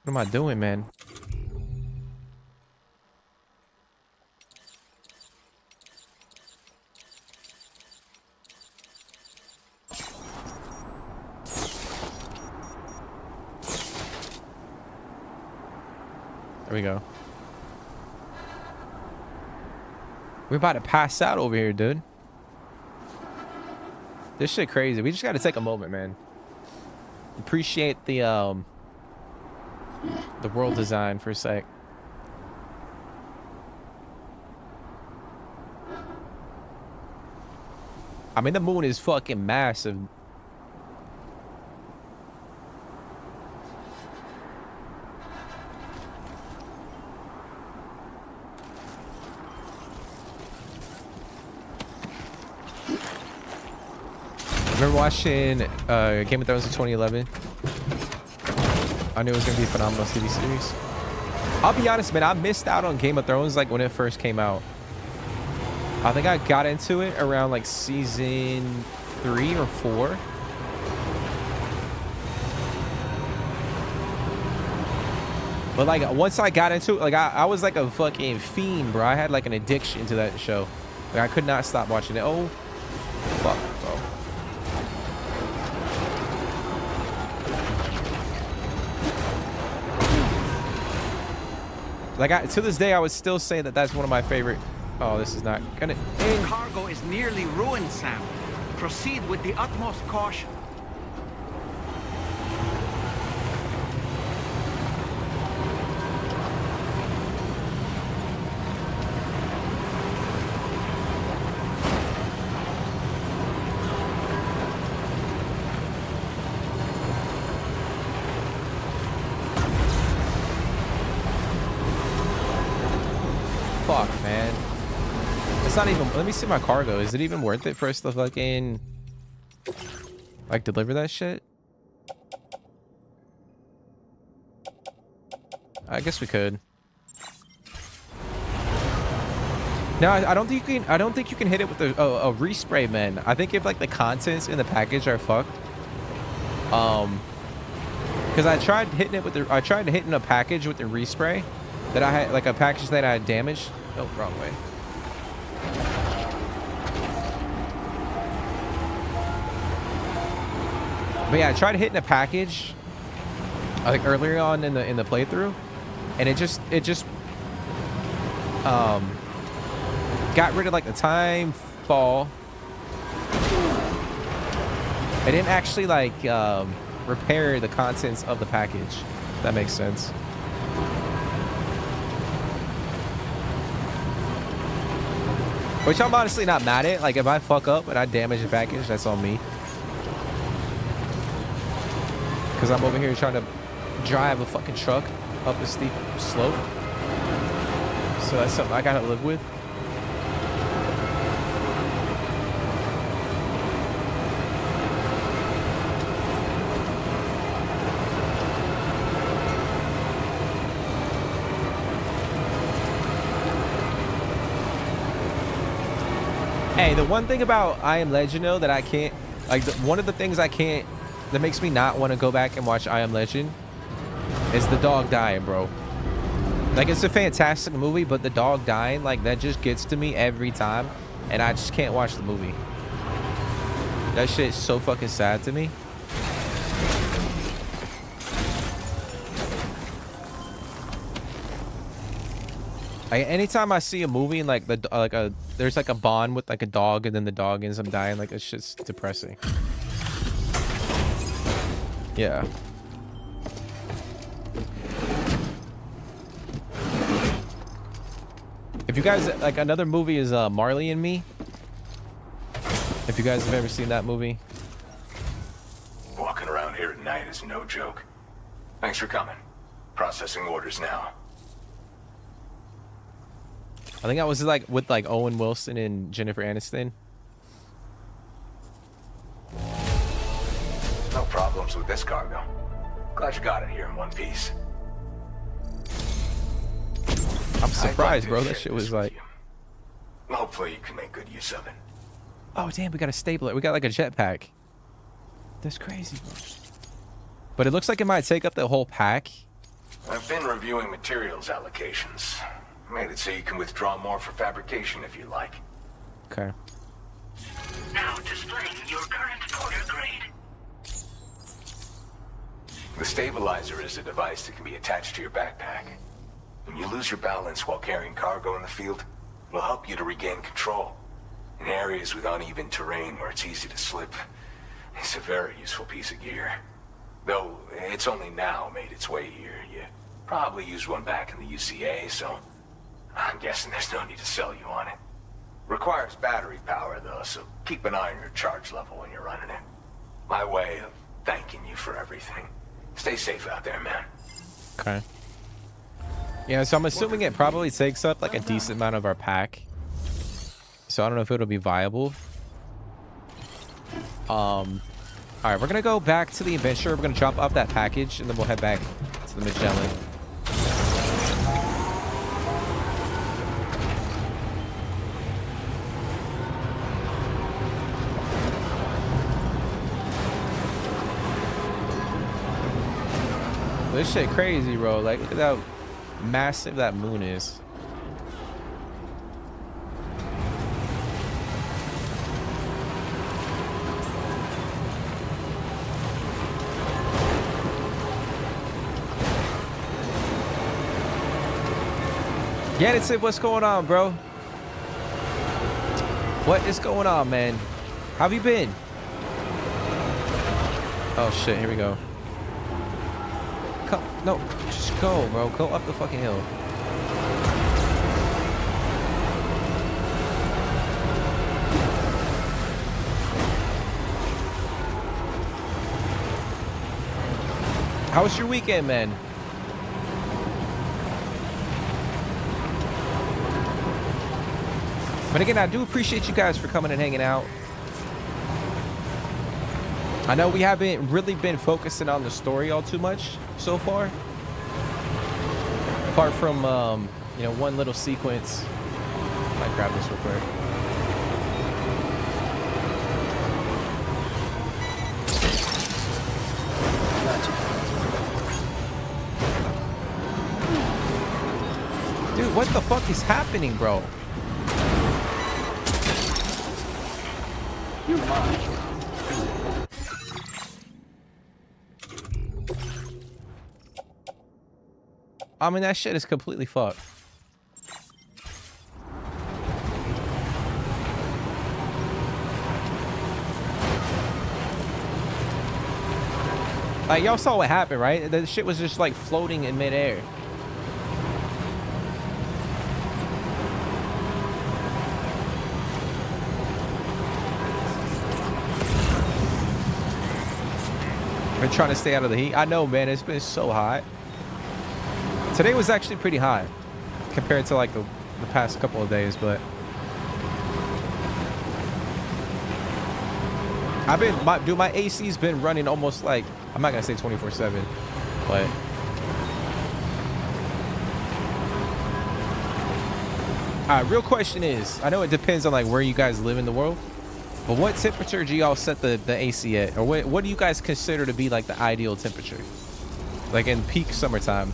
What am I doing, man? There we go. We're about to pass out over here, dude. This shit crazy. We just gotta take a moment, man. Appreciate the world design for a sec. I mean, the moon is fucking massive. Remember watching Game of Thrones in 2011? I knew it was gonna be a phenomenal TV series. I'll be honest, man, I missed out on Game of Thrones like when it first came out. I think I got into it around like season 3 or 4. But like once I got into it, like I was like a fucking fiend, bro. I had like an addiction to that show. Like I could not stop watching it. Oh, fuck, bro. Like to this day, I would still say that that's one of my favorite. Oh, this is not gonna. The cargo is nearly ruined, Sam. Proceed with the utmost caution. Fuck, man. It's not even. Let me see my cargo. Is it even worth it for us to fucking like deliver that shit? I guess we could. No, I don't think you can. I don't think you can hit it with a respray, man. I think if like the contents in the package are fucked. Because I tried hitting it with the. I tried hitting a package with the respray that I had, like a package that I had damaged. Oh, wrong way. But yeah, I tried hitting a package like earlier on in the playthrough, and it just got rid of like the time fall. It didn't actually like repair the contents of the package. If that makes sense. Which I'm honestly not mad at. Like if I fuck up and I damage the package, that's on me. Because I'm over here trying to drive a fucking truck up a steep slope. So that's something I gotta live with. Hey, the one thing about I Am Legend though that I can't, like one of the things I can't, that makes me not want to go back and watch I Am Legend is the dog dying, bro. Like it's a fantastic movie, but the dog dying, like that just gets to me every time, and I just can't watch the movie. That shit is so fucking sad to me. Like anytime I see a movie and like there's like a bond with like a dog and then the dog ends up dying, like it's just depressing. Yeah. If you guys like, another movie is Marley and Me. If you guys have ever seen that movie. Walking around here at night is no joke. Thanks for coming. Processing orders now. I think I was like with like Owen Wilson and Jennifer Aniston. No problems with this cargo. Glad you got it here in one piece. I'm surprised, bro. That shit was like. Hopefully you can make good use of it. Oh damn, we got a stapler. We got like a jetpack. That's crazy, bro. But it looks like it might take up the whole pack. I've been reviewing materials allocations. Made it so you can withdraw more for fabrication if you like. Okay. Now displaying your current porter grade. The stabilizer is a device that can be attached to your backpack. When you lose your balance while carrying cargo in the field, it'll help you to regain control. In areas with uneven terrain where it's easy to slip, it's a very useful piece of gear. Though it's only now made its way here. You probably used one back in the UCA, so I'm guessing there's no need to sell you on it. Requires battery power though, so keep an eye on your charge level when you're running it. My way of thanking you for everything. Stay safe out there, man. Okay. Yeah, so I'm assuming it probably takes up like a decent amount of our pack. So I don't know if it'll be viable. All right, we're gonna go back to the adventure. We're gonna drop off that package, and then we'll head back to the Magellan. This shit crazy, bro. Like, look at how massive that moon is. Yeah, that's it. What's going on, bro? What is going on, man? How have you been? Oh shit, here we go. Come, no, just go, bro. Go up the fucking hill. How was your weekend, man? But again, I do appreciate you guys for coming and hanging out. I know we haven't really been focusing on the story all too much so far. Apart from, you know, one little sequence. Might grab this real quick. Dude, what the fuck is happening, bro? You're mine. I mean, that shit is completely fucked. Like, y'all saw what happened, right? The shit was just like floating in midair. We're trying to stay out of the heat. I know, man. It's been so hot. Today was actually pretty hot compared to like the past couple of days, but I've been, my AC's been running almost like, I'm not gonna say 24/7, but all right, real question is, I know it depends on like where you guys live in the world, but what temperature do y'all set the AC at? Or what do you guys consider to be like the ideal temperature? Like in peak summertime?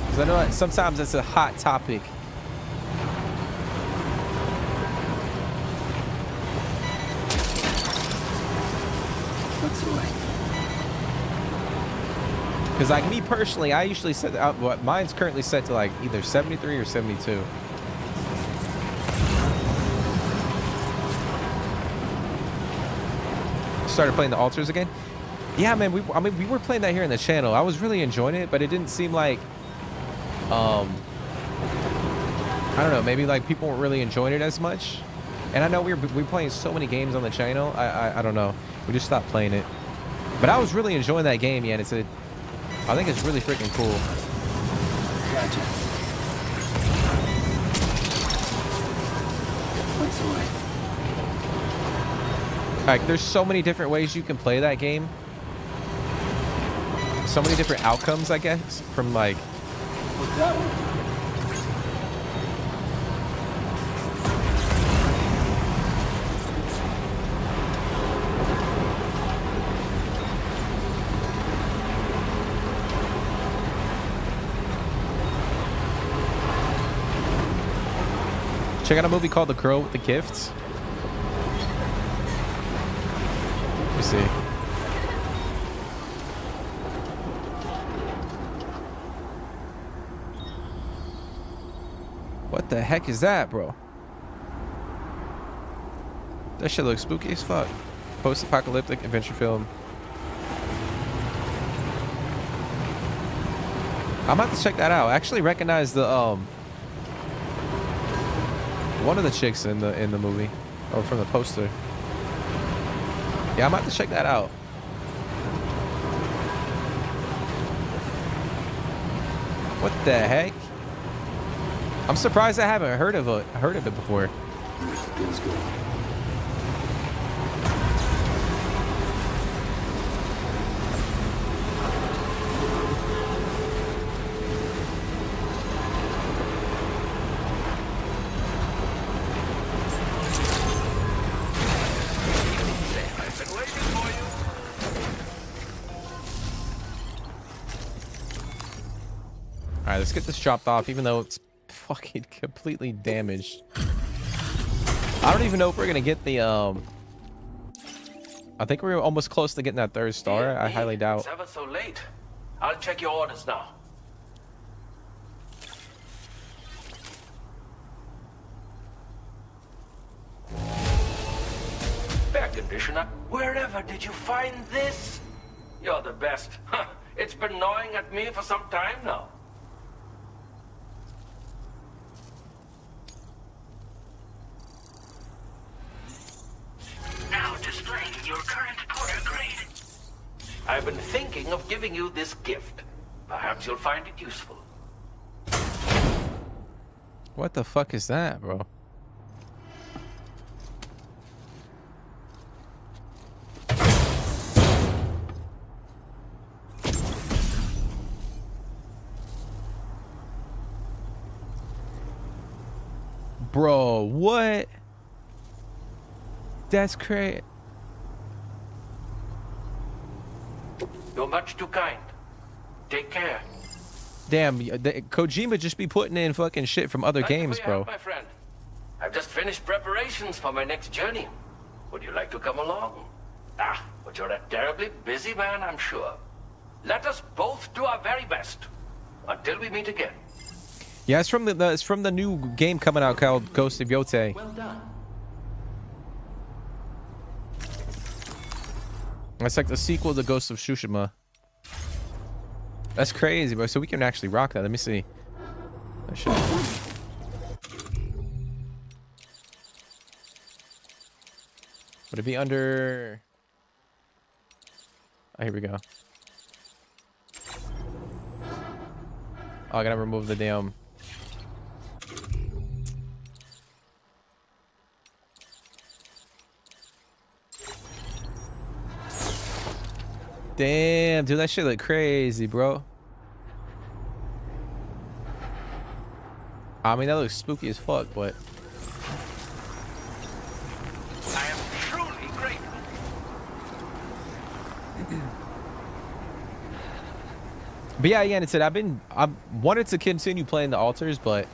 Because I know that sometimes it's a hot topic. What's the way? Because like me personally, I usually set mine's currently set to like either 73 or 72. Started playing the altars again. Yeah, man. I mean, we were playing that here in the channel. I was really enjoying it, but it didn't seem like, I don't know. Maybe like people weren't really enjoying it as much. And I know we were playing so many games on the channel. I don't know. We just stopped playing it. But I was really enjoying that game. Yeah, and I think it's really freaking cool. Gotcha. What's the way? Like, there's so many different ways you can play that game. So many different outcomes, I guess, from like. What's that one? Check out a movie called The Girl with the Gifts. Let me see. What the heck is that, bro? That shit looks spooky as fuck. Post-apocalyptic adventure film. I'm about to check that out. I actually recognize the one of the chicks in the movie, or from the poster. Yeah, I'm about to check that out. What the heck? I'm surprised I haven't heard of it before. Let's go. All right, let's get this dropped off, even though it's fucking completely damaged. I don't even know if we're gonna get the I think we're almost close to getting that 3rd star. I highly doubt. It's ever so late. I'll check your orders now. Air conditioner? Wherever did you find this? You're the best. It's been gnawing at me for some time now. Now displaying your current porter grade. I've been thinking of giving you this gift. Perhaps you'll find it useful. What the fuck is that, bro? Bro, what? That's crazy. You're much too kind. Take care. Damn, Kojima just be putting in fucking shit from other games, bro. My friend, I've just finished preparations for my next journey. Would you like to come along? But you're a terribly busy man, I'm sure. Let us both do our very best. Until we meet again. Yeah, it's from the new game coming out called Ghost of Yote. Well done. It's like the sequel to Ghost of Tsushima. That's crazy, bro. So we can actually rock that. Let me see. That shit. Would it be under? Oh, here we go. Oh, I gotta remove the damn. Damn, dude, that shit look crazy, bro. I mean, that looks spooky as fuck, but I am truly grateful. But yeah, again, it said I wanted to continue playing the altars, but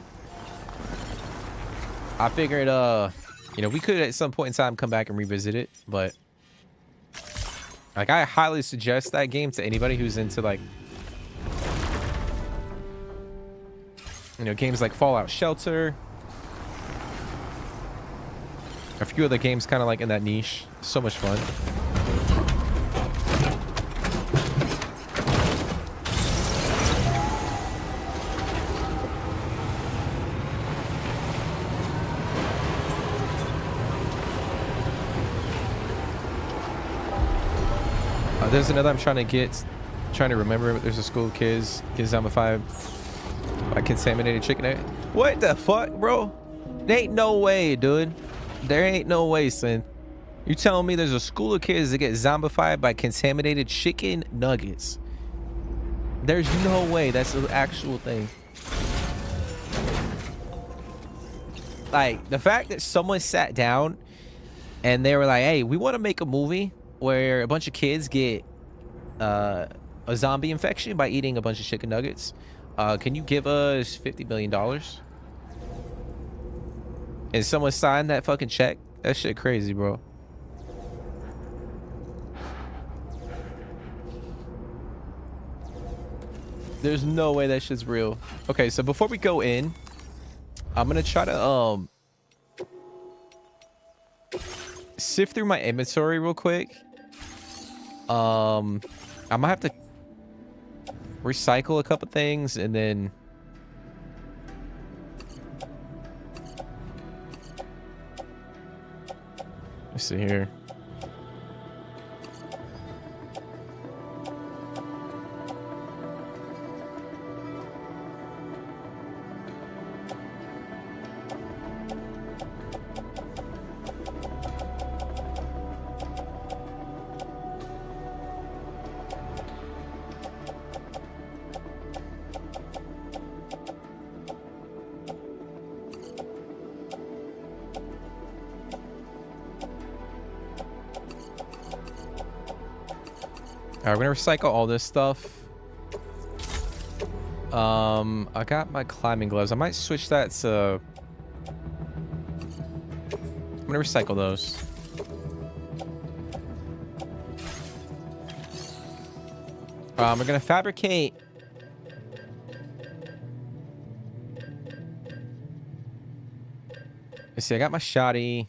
I figured you know, we could at some point in time come back and revisit it, but like I highly suggest that game to anybody who's into like, you know, games like Fallout Shelter. A few other games kind of like in that niche. So much fun. There's another I'm trying to remember. There's a school of kids get zombified by contaminated chicken egg. What the fuck, bro? There ain't no way, dude. There ain't no way, son. You telling me there's a school of kids that get zombified by contaminated chicken nuggets? There's no way that's an actual thing. Like, the fact that someone sat down and they were like, hey, we want to make a movie where a bunch of kids get a zombie infection by eating a bunch of chicken nuggets. Can you give us $50 million? And someone signed that fucking check? That shit crazy, bro. There's no way that shit's real. Okay, so before we go in, I'm gonna try to sift through my inventory real quick. I might have to recycle a couple things and then let's see here. Alright, we're gonna recycle all this stuff. I got my climbing gloves. I might switch that to... I'm gonna recycle those. We're gonna fabricate... Let's see, I got my shoddy.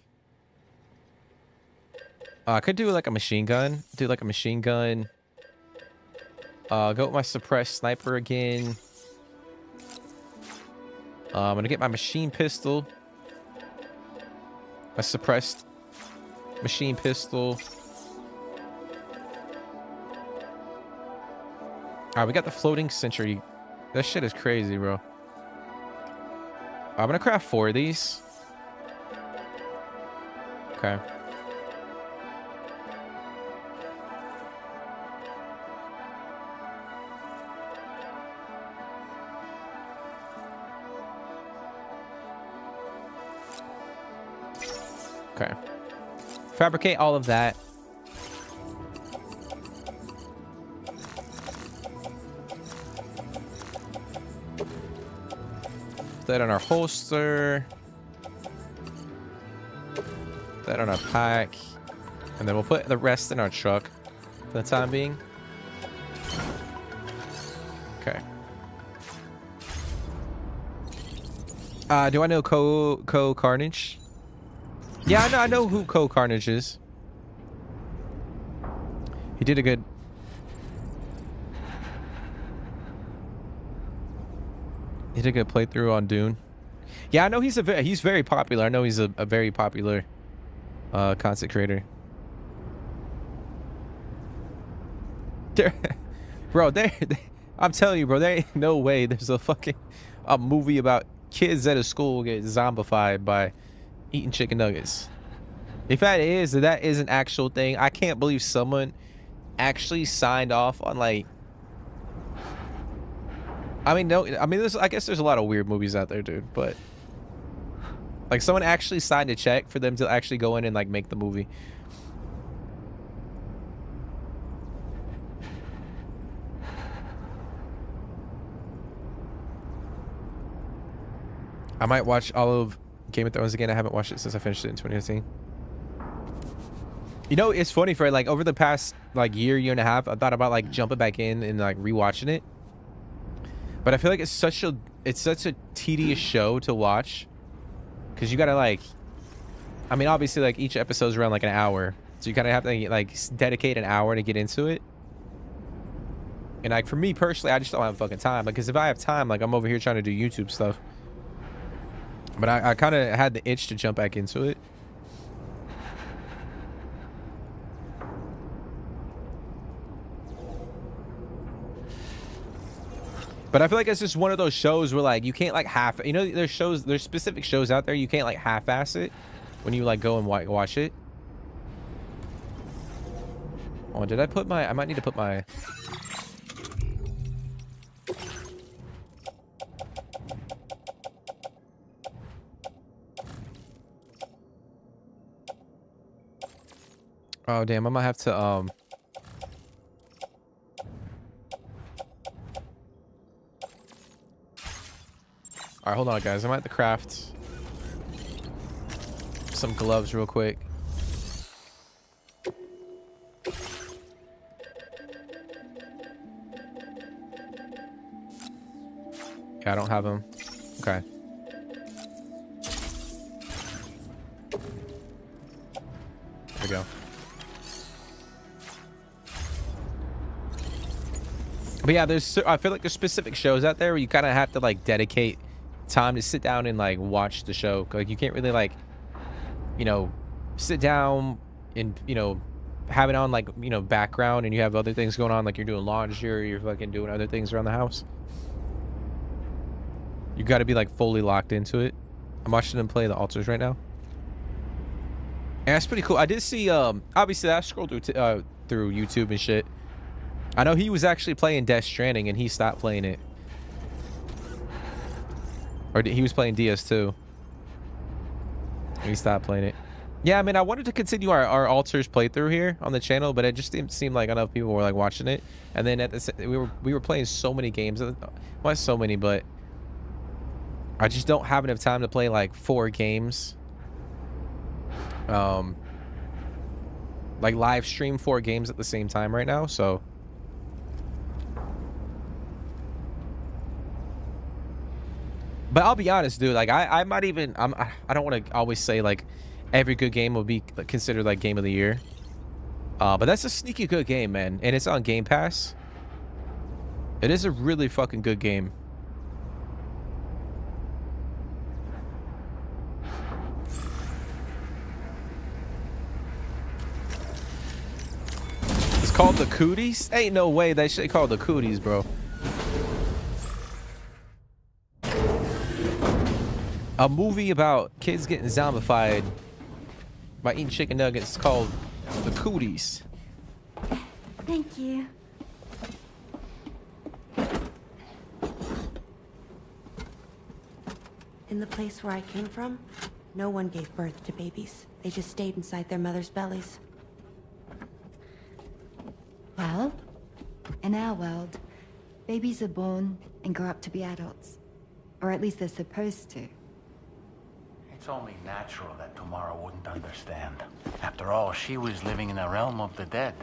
I could do like a machine gun. Do like a machine gun. Go with my suppressed sniper again. I'm gonna get my machine pistol. My suppressed machine pistol. Alright, we got the floating sentry. That shit is crazy, bro. I'm gonna craft 4 of these. Okay. Okay. Fabricate all of that. Put that on our holster. Put that on our pack. And then we'll put the rest in our truck for the time being. Okay. Do I know Carnage? Yeah, I know who Carnage is. He did a good... He did a good playthrough on Dune. Yeah, I know he's very popular. I know he's a very popular content creator. Bro, I'm telling you, bro, there ain't no way there's a movie about kids at a school get zombified by eating chicken nuggets. If that is an actual thing, I can't believe someone actually signed off on like... I mean, no, I mean, I guess there's a lot of weird movies out there, dude, but like someone actually signed a check for them to actually go in and like make the movie. I might watch all of Game of Thrones again. I haven't watched it since I finished it in 2018. You know, it's funny, for like over the past like year and a half, I thought about like jumping back in and like rewatching it. But I feel like it's such a tedious show to watch, because you gotta like, I mean, obviously like each episode's around like an hour, so you kind of have to like dedicate an hour to get into it. And like for me personally, I just don't have fucking time. Because if I have time, like I'm over here trying to do YouTube stuff. But I kind of had the itch to jump back into it. But I feel like it's just one of those shows where like you can't like there's specific shows out there you can't like half-ass it when you like go and watch it. Oh, did I put my... I might need to put my... Oh, damn. I might have to, All right, hold on, guys. I might have to craft... some gloves real quick. Yeah, I don't have them. Okay. There we go. But yeah, I feel like there's specific shows out there where you kind of have to like dedicate time to sit down and like watch the show. Like you can't really like, you know, sit down and, you know, have it on like, you know, background and you have other things going on, like you're doing laundry or you're fucking doing other things around the house. You got to be like fully locked into it. I'm watching them play the altars right now. And that's pretty cool. I did see obviously I scrolled through YouTube and shit. I know he was actually playing Death Stranding and he stopped playing it. Or he was playing DS2. And he stopped playing it. Yeah, I mean, I wanted to continue our altars playthrough here on the channel, but it just didn't seem like enough people were like watching it. And then at the we were playing so many games. Well, not so many, but I just don't have enough time to play like 4 games. Like live stream 4 games at the same time right now, so but I'll be honest, dude, like I might even I don't want to always say like every good game will be considered like game of the year. But that's a sneaky good game, man, and it's on Game Pass. It is a really fucking good game. It's called The Cooties? Ain't no way that shit called The Cooties, bro. A movie about kids getting zombified by eating chicken nuggets called The Cooties. Thank you. In the place where I came from, no one gave birth to babies. They just stayed inside their mother's bellies. Well, in our world, babies are born and grow up to be adults. Or at least they're supposed to. It's only natural that Tomorrow wouldn't understand. After all, she was living in a realm of the dead.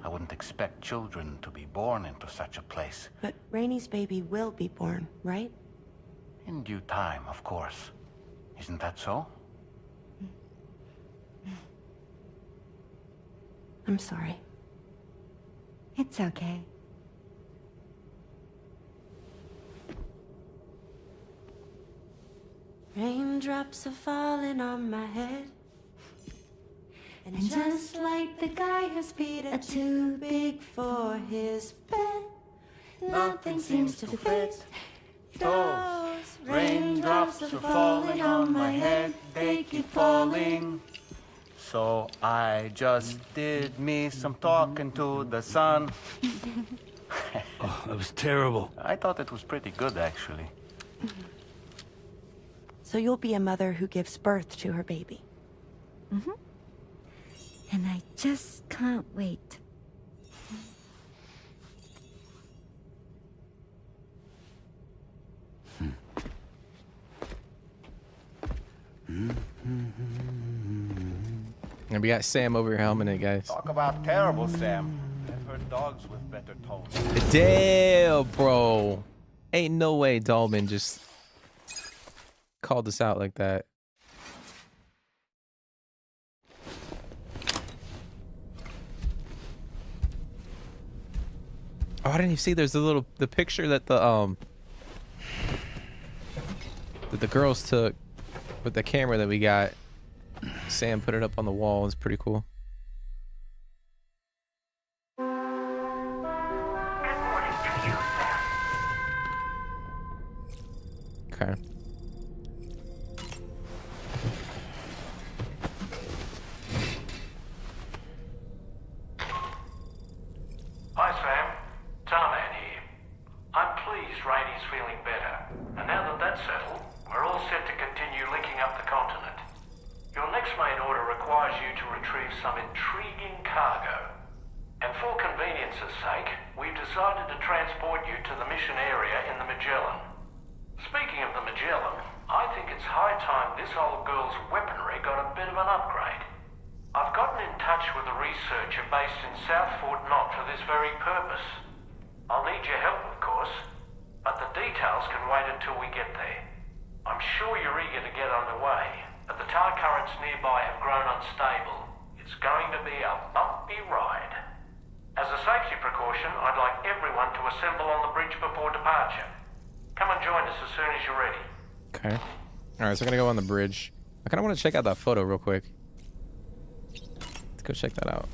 I wouldn't expect children to be born into such a place. But Rainey's baby will be born, right? In due time, of course. Isn't that so? I'm sorry. It's okay. Raindrops are falling on my head. And just like the guy whose feet are too big for his bed, nothing seems to fit. Those raindrops are falling on my head, they keep falling. So I just did me some talking to the sun. Oh, that was terrible. I thought it was pretty good, actually. So you'll be a mother who gives birth to her baby. Mm-hmm. And I just can't wait. And we got Sam over here helming it, guys. Talk about terrible, Sam. I've heard dogs with better tones. Damn, bro. Ain't no way Dahlman just called us out like that. Oh, I didn't even see there's the picture that the girls took with the camera that we got. Sam put it up on the wall. It's pretty cool. Okay. Hi, Sam. Tarman here. I'm pleased Rainey's feeling better. And now that that's settled, we're all set to continue linking up the continent. Your next main order requires you to retrieve some intriguing cargo. And for convenience's sake, we've decided to transport you to the mission area in the Magellan. Speaking of the Magellan, I think it's high time this old girl's weaponry got a bit of an upgrade. I've gotten in touch with a researcher based in South Fort Knott for this very purpose. I'll need your help, of course, but the details can wait until we get there. I'm sure you're eager to get underway, but the tower currents nearby have grown unstable. It's going to be a bumpy ride. As a safety precaution, I'd like everyone to assemble on the bridge before departure. Come and join us as soon as you're ready. Okay. Alright, so I'm gonna go on the bridge. I kinda wanna check out that photo real quick. Let's go check that out.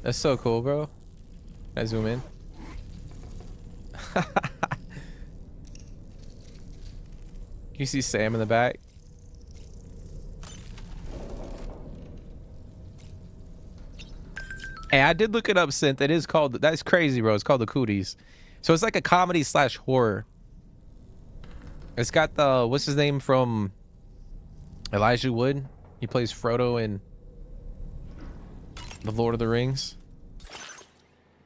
That's so cool, bro. Can I zoom in? You see Sam in the back? Hey, I did look it up, Synth. It is called, that's crazy, bro. It's called The Cooties. So it's like a comedy slash horror. It's got the, what's his name from Elijah Wood? He plays Frodo in The Lord of the Rings.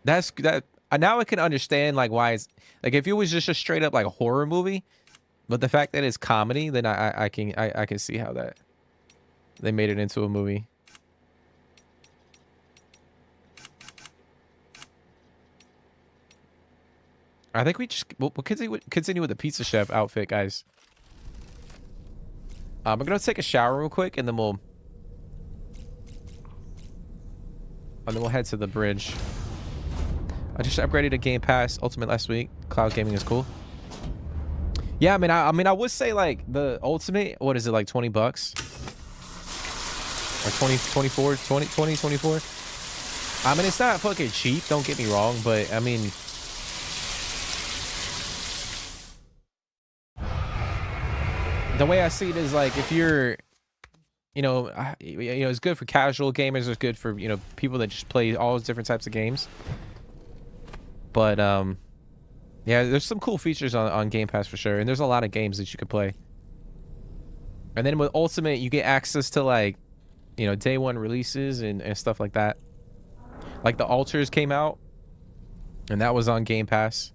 That's that. Now I can understand like why it's like if it was just a straight up like horror movie, but the fact that it's comedy, then I can see how that they made it into a movie. I think we'll continue with the pizza chef outfit, guys. I'm gonna take a shower real quick, and then we'll head to the bridge. I just upgraded a Game Pass Ultimate last week. Cloud gaming is cool. Yeah, I mean, I would say like the Ultimate. What is it, like $20? Or 24? I mean, it's not fucking cheap. Don't get me wrong, but I mean, the way I see it is like if you're, it's good for casual gamers. It's good for people that just play all those different types of games. But yeah, there's some cool features on Game Pass for sure, and there's a lot of games that you could play. And then with Ultimate, you get access to like, day one releases and stuff like that. Like the Alters came out, and that was on Game Pass.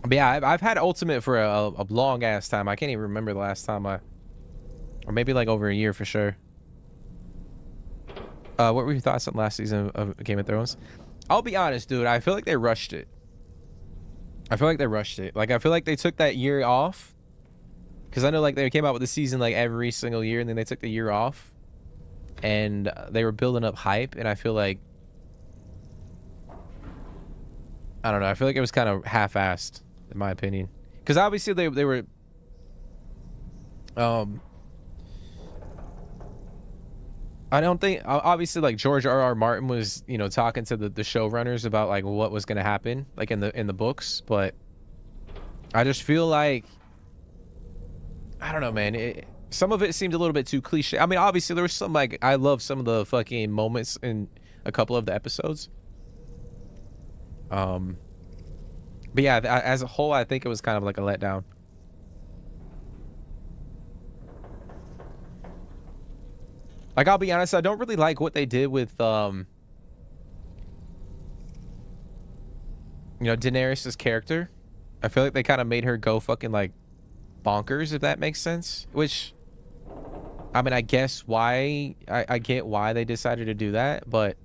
But yeah, I've had Ultimate for a long ass time. I can't even remember the last time or maybe like over a year for sure. What were your thoughts on last season of Game of Thrones? I'll be honest, dude. I feel like they rushed it. Like, I feel like they took that year off. Because I know like they came out with the season like every single year, and then they took the year off. And they were building up hype, and I feel like, I don't know. I feel like it was kind of half-assed, in my opinion. Because obviously they were... I don't think... Obviously, like, George R.R. Martin was, talking to the showrunners about, like, what was going to happen, like, in the books. But I just feel like... I don't know, man. Some of it seemed a little bit too cliche. I mean, obviously, there was some, like... I love some of the fucking moments in a couple of the episodes. But yeah, as a whole, I think it was kind of like a letdown. Like, I'll be honest, I don't really like what they did with, Daenerys' character. I feel like they kind of made her go fucking, like, bonkers, if that makes sense. Which, I mean, I guess why, I get why they decided to do that, but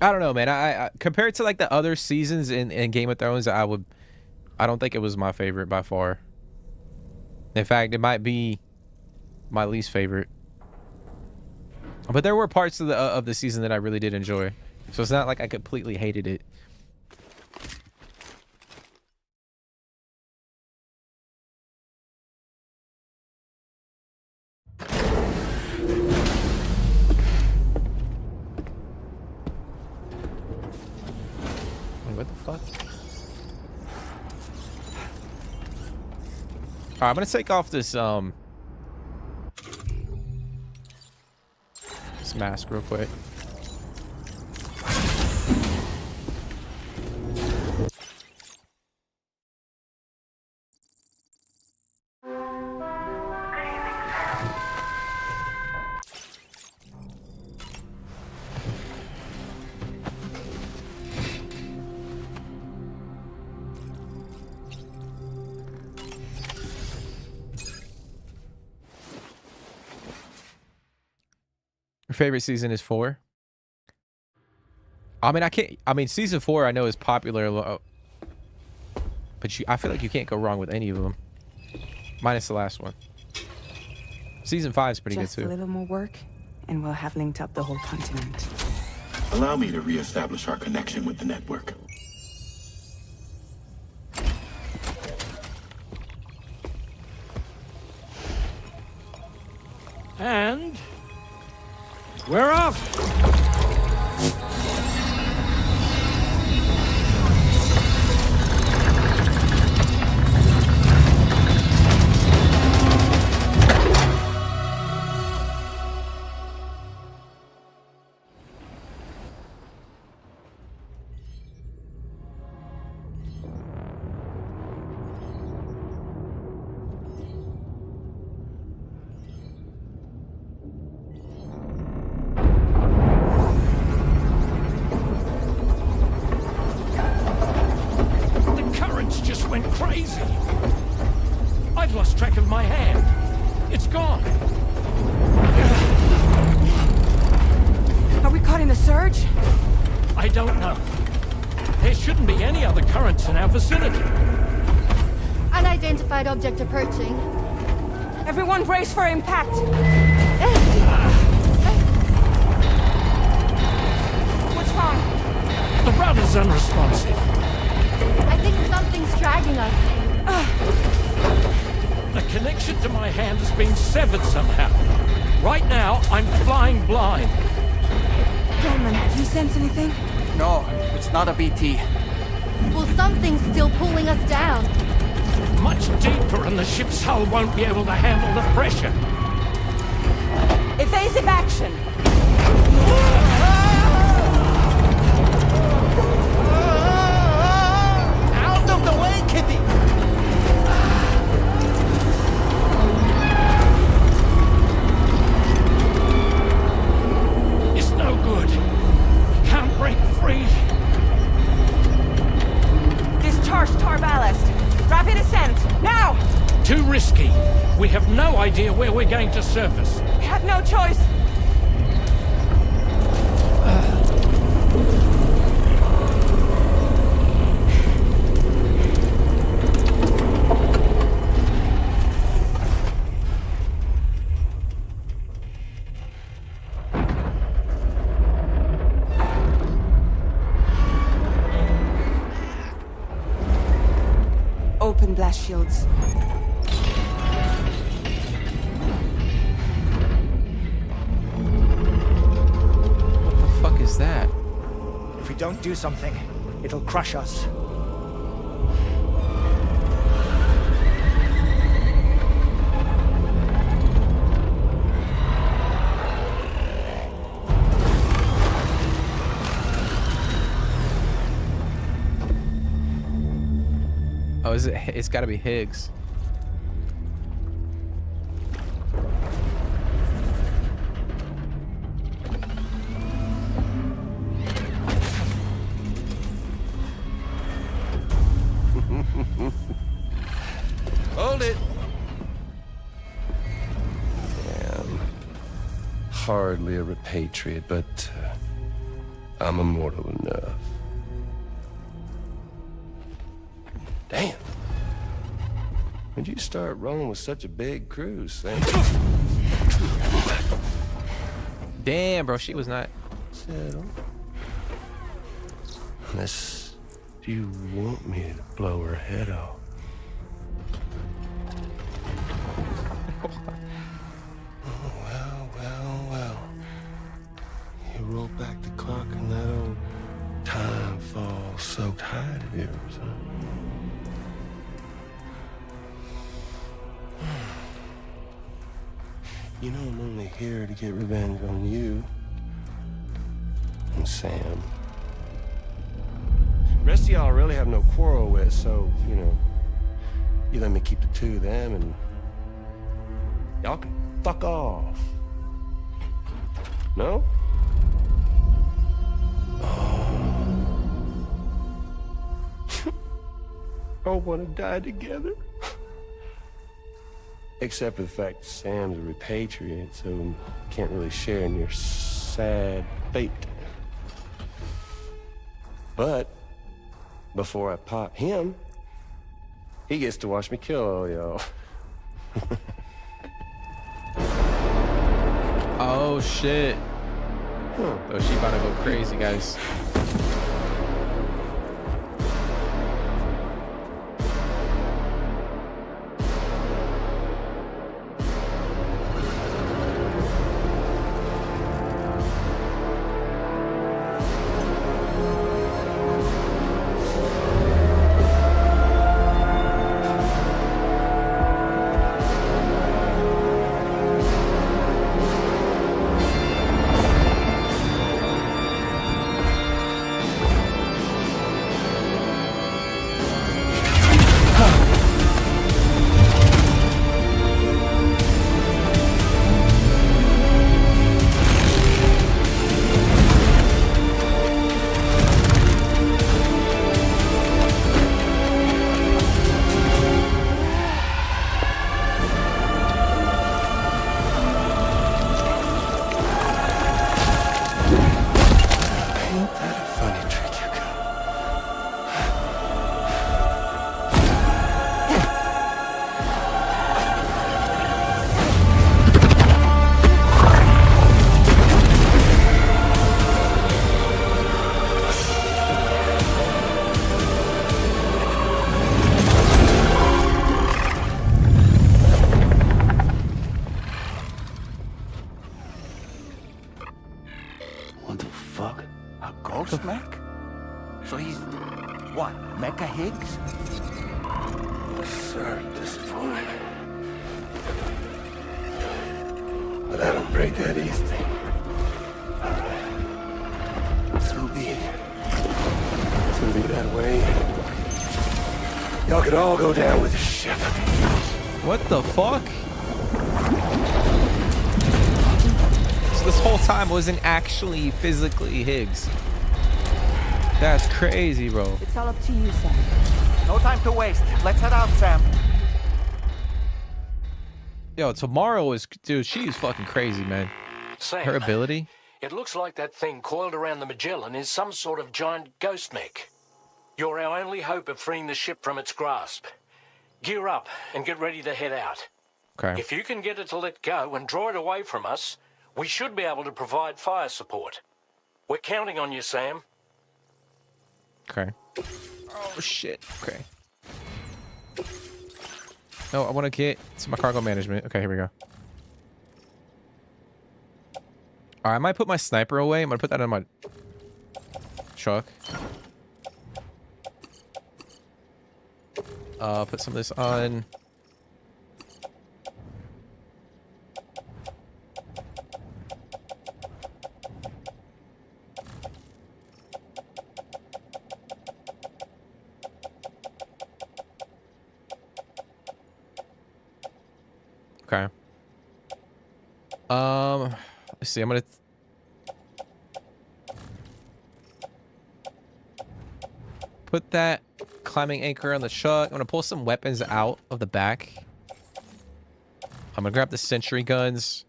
I don't know, man. I compared to like the other seasons in Game of Thrones, I don't think it was my favorite by far. In fact, it might be my least favorite. But there were parts of the season that I really did enjoy, so it's not like I completely hated it. What the fuck? Alright, I'm gonna take off this mask real quick. Good evening, Your favorite season is 4? I mean, season 4 I know is popular, but I feel like you can't go wrong with any of them, minus the last one. Season 5 is pretty Just good too. a little more work, and we'll have linked up the whole continent. Allow me to reestablish our connection with the network. And we're off. Crazy. I've lost track of my hand. It's gone. Are we caught in a surge? I don't know. There shouldn't be any other currents in our vicinity. Unidentified object approaching. Everyone brace for impact. What's wrong? The rudder's unresponsive. I think something's dragging us. The connection to my hand has been severed somehow. Right now, I'm flying blind. Dolman, do you sense anything? No, it's not a BT. Well, something's still pulling us down. Much deeper and the ship's hull won't be able to handle the pressure. Evasive action! Out of the way, Kitty! It's no good. Can't break free. Discharge tar ballast. Rapid ascent, now! Too risky. We have no idea where we're going to surface. We have no choice. Open blast shields. What the fuck is that? If we don't do something, it'll crush us. Oh, is it? It's got to be Higgs. Hold it. Damn. Hardly a repatriate, but I'm immortal enough. Damn. When'd you start rolling with such a big crew, Sam? Damn, bro, she was not. Settle. Unless you want me to blow her head off. Well. You roll back the clock and that old time fall soaked hide of yours, huh? You know I'm only here to get revenge on you and Sam. The rest of y'all I really have no quarrel with, so, you know, you let me keep the two of them and y'all can fuck off. No? Oh, wanna die together? Except for the fact Sam's a repatriate, so can't really share in your sad fate. But before I pop him, he gets to watch me kill all y'all. Oh shit. Oh, she about to go crazy, guys. What the fuck? A ghost mech? So he's, what, Mecha Higgs? Sir, disappointed. But I don't break that easy. So be it. It's gonna be that way. Y'all could all go down with the ship. What the fuck? So this whole time wasn't actually physically Higgs. That's crazy, bro. It's all up to you, Sam. No time to waste. Let's head out, Sam. Yo, tomorrow is, dude, she's fucking crazy, man. Sam, Her ability. it looks like that thing coiled around the Magellan is some sort of giant ghost mech. You're our only hope of freeing the ship from its grasp. Gear up and get ready to head out. Okay. If you can get it to let go and draw it away from us, we should be able to provide fire support. We're counting on you, Sam. Okay. Oh shit. Okay. No, I want to get to my cargo management. Okay, here we go. All right, I might put my sniper away. I'm gonna put that in my truck. Put some of this on. Okay. Let's see. I'm gonna put that climbing anchor on the truck. I'm gonna pull some weapons out of the back. I'm gonna grab the sentry guns.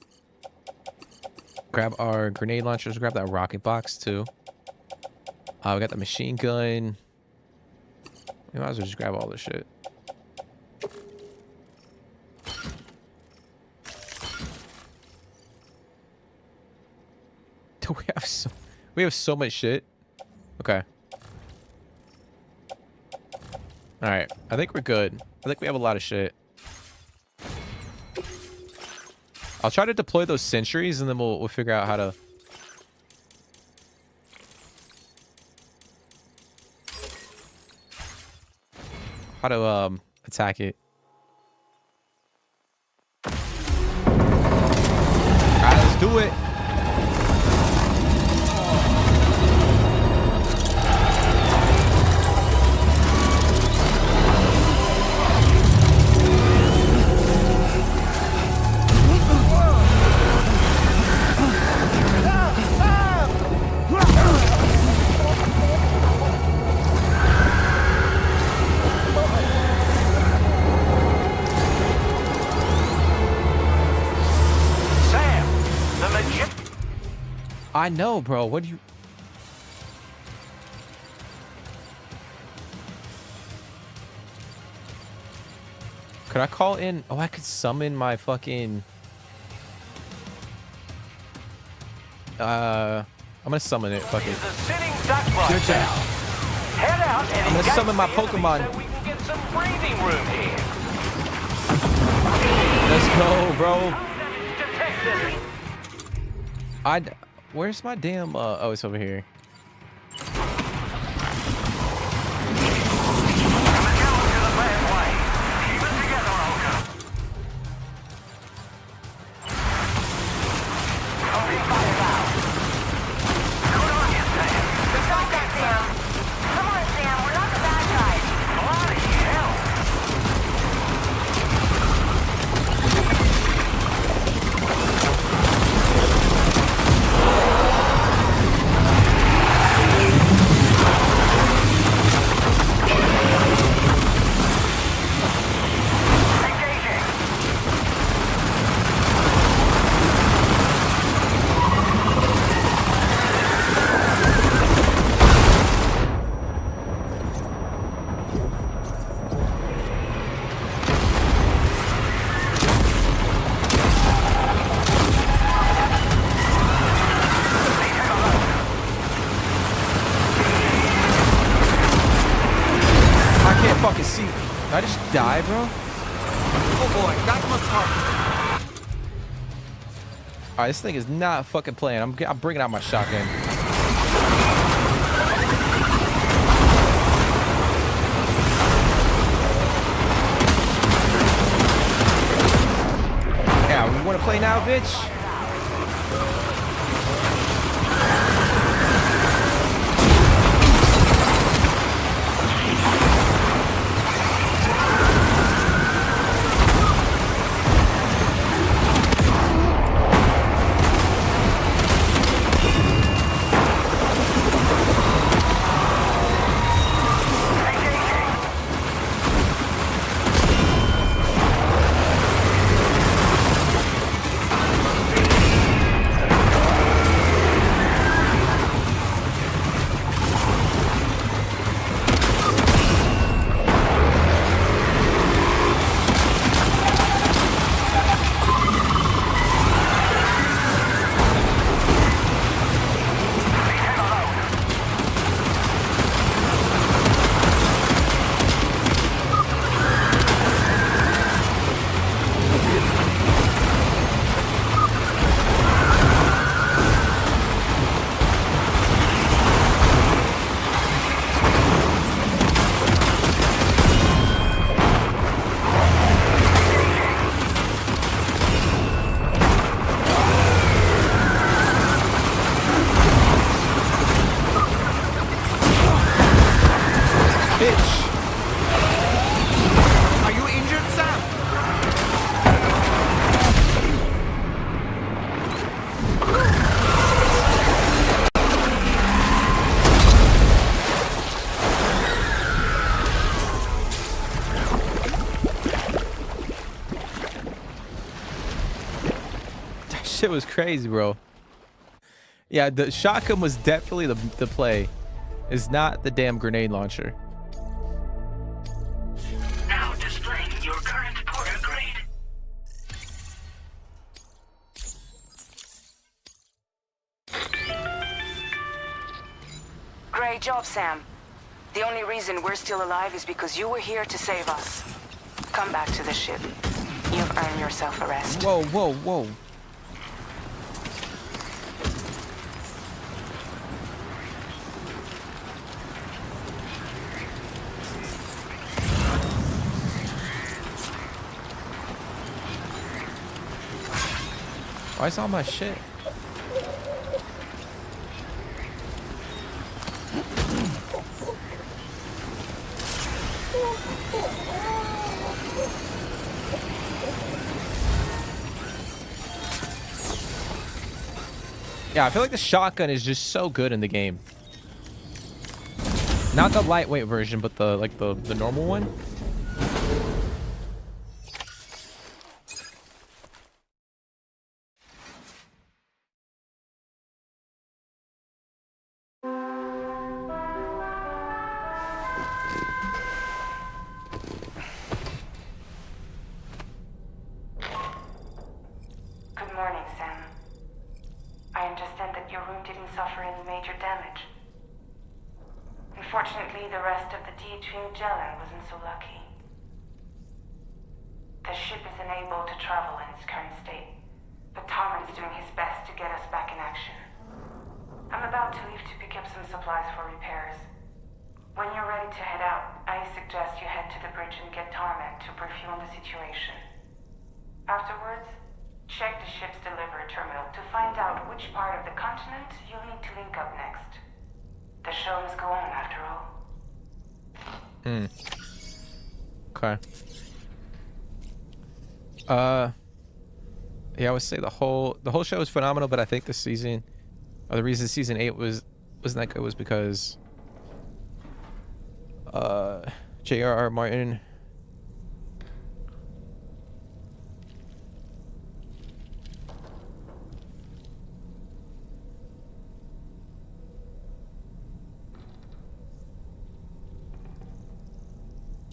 Grab our grenade launchers. Grab that rocket box too. We got the machine gun. We might as well just grab all this shit. We have so much shit. Okay. All right. I think we're good. I think we have a lot of shit. I'll try to deploy those sentries and then we'll figure out how to attack it. All right, let's do it. I know, bro. What do you... Could I call in? Oh, I could summon my fucking... I'm gonna summon it. Fuck it. Good job. Head out and I'm gonna summon my Pokemon. so we can get some breathing room here. Let's go, bro. Where's my damn... oh, it's over here. Fucking see. Did I just die, bro? Oh boy, that was hard. Alright, this thing is not fucking playing. I'm bringing out my shotgun. Yeah, we want to play now, bitch? Shit was crazy, bro. Yeah, the shotgun was definitely the play. It's not the damn grenade launcher. Now displaying your current porter grade. Great job, Sam. The only reason we're still alive is because you were here to save us. Come back to the ship. You've earned yourself a rest. Whoa, whoa, whoa. Why is all my shit? Yeah, I feel like the shotgun is just so good in the game. Not the lightweight version, but the normal one. morning, Sam. I understand that your room didn't suffer any major damage. Unfortunately, the rest of the DH Magellan wasn't so lucky. The ship is unable to travel in its current state, but Tommen's doing his best to get us back in action. I'm about to leave to pick up some supplies for repairs. When you're ready to head out, I suggest you head to the bridge and get Tommen to brief you on the situation. Afterwards, check the ship's delivery terminal to find out which part of the continent you'll need to link up next. The show must go on after all. Okay. Yeah, I would say the whole show is phenomenal, but I think this season, or the reason season 8 wasn't that good was because J.R.R. Martin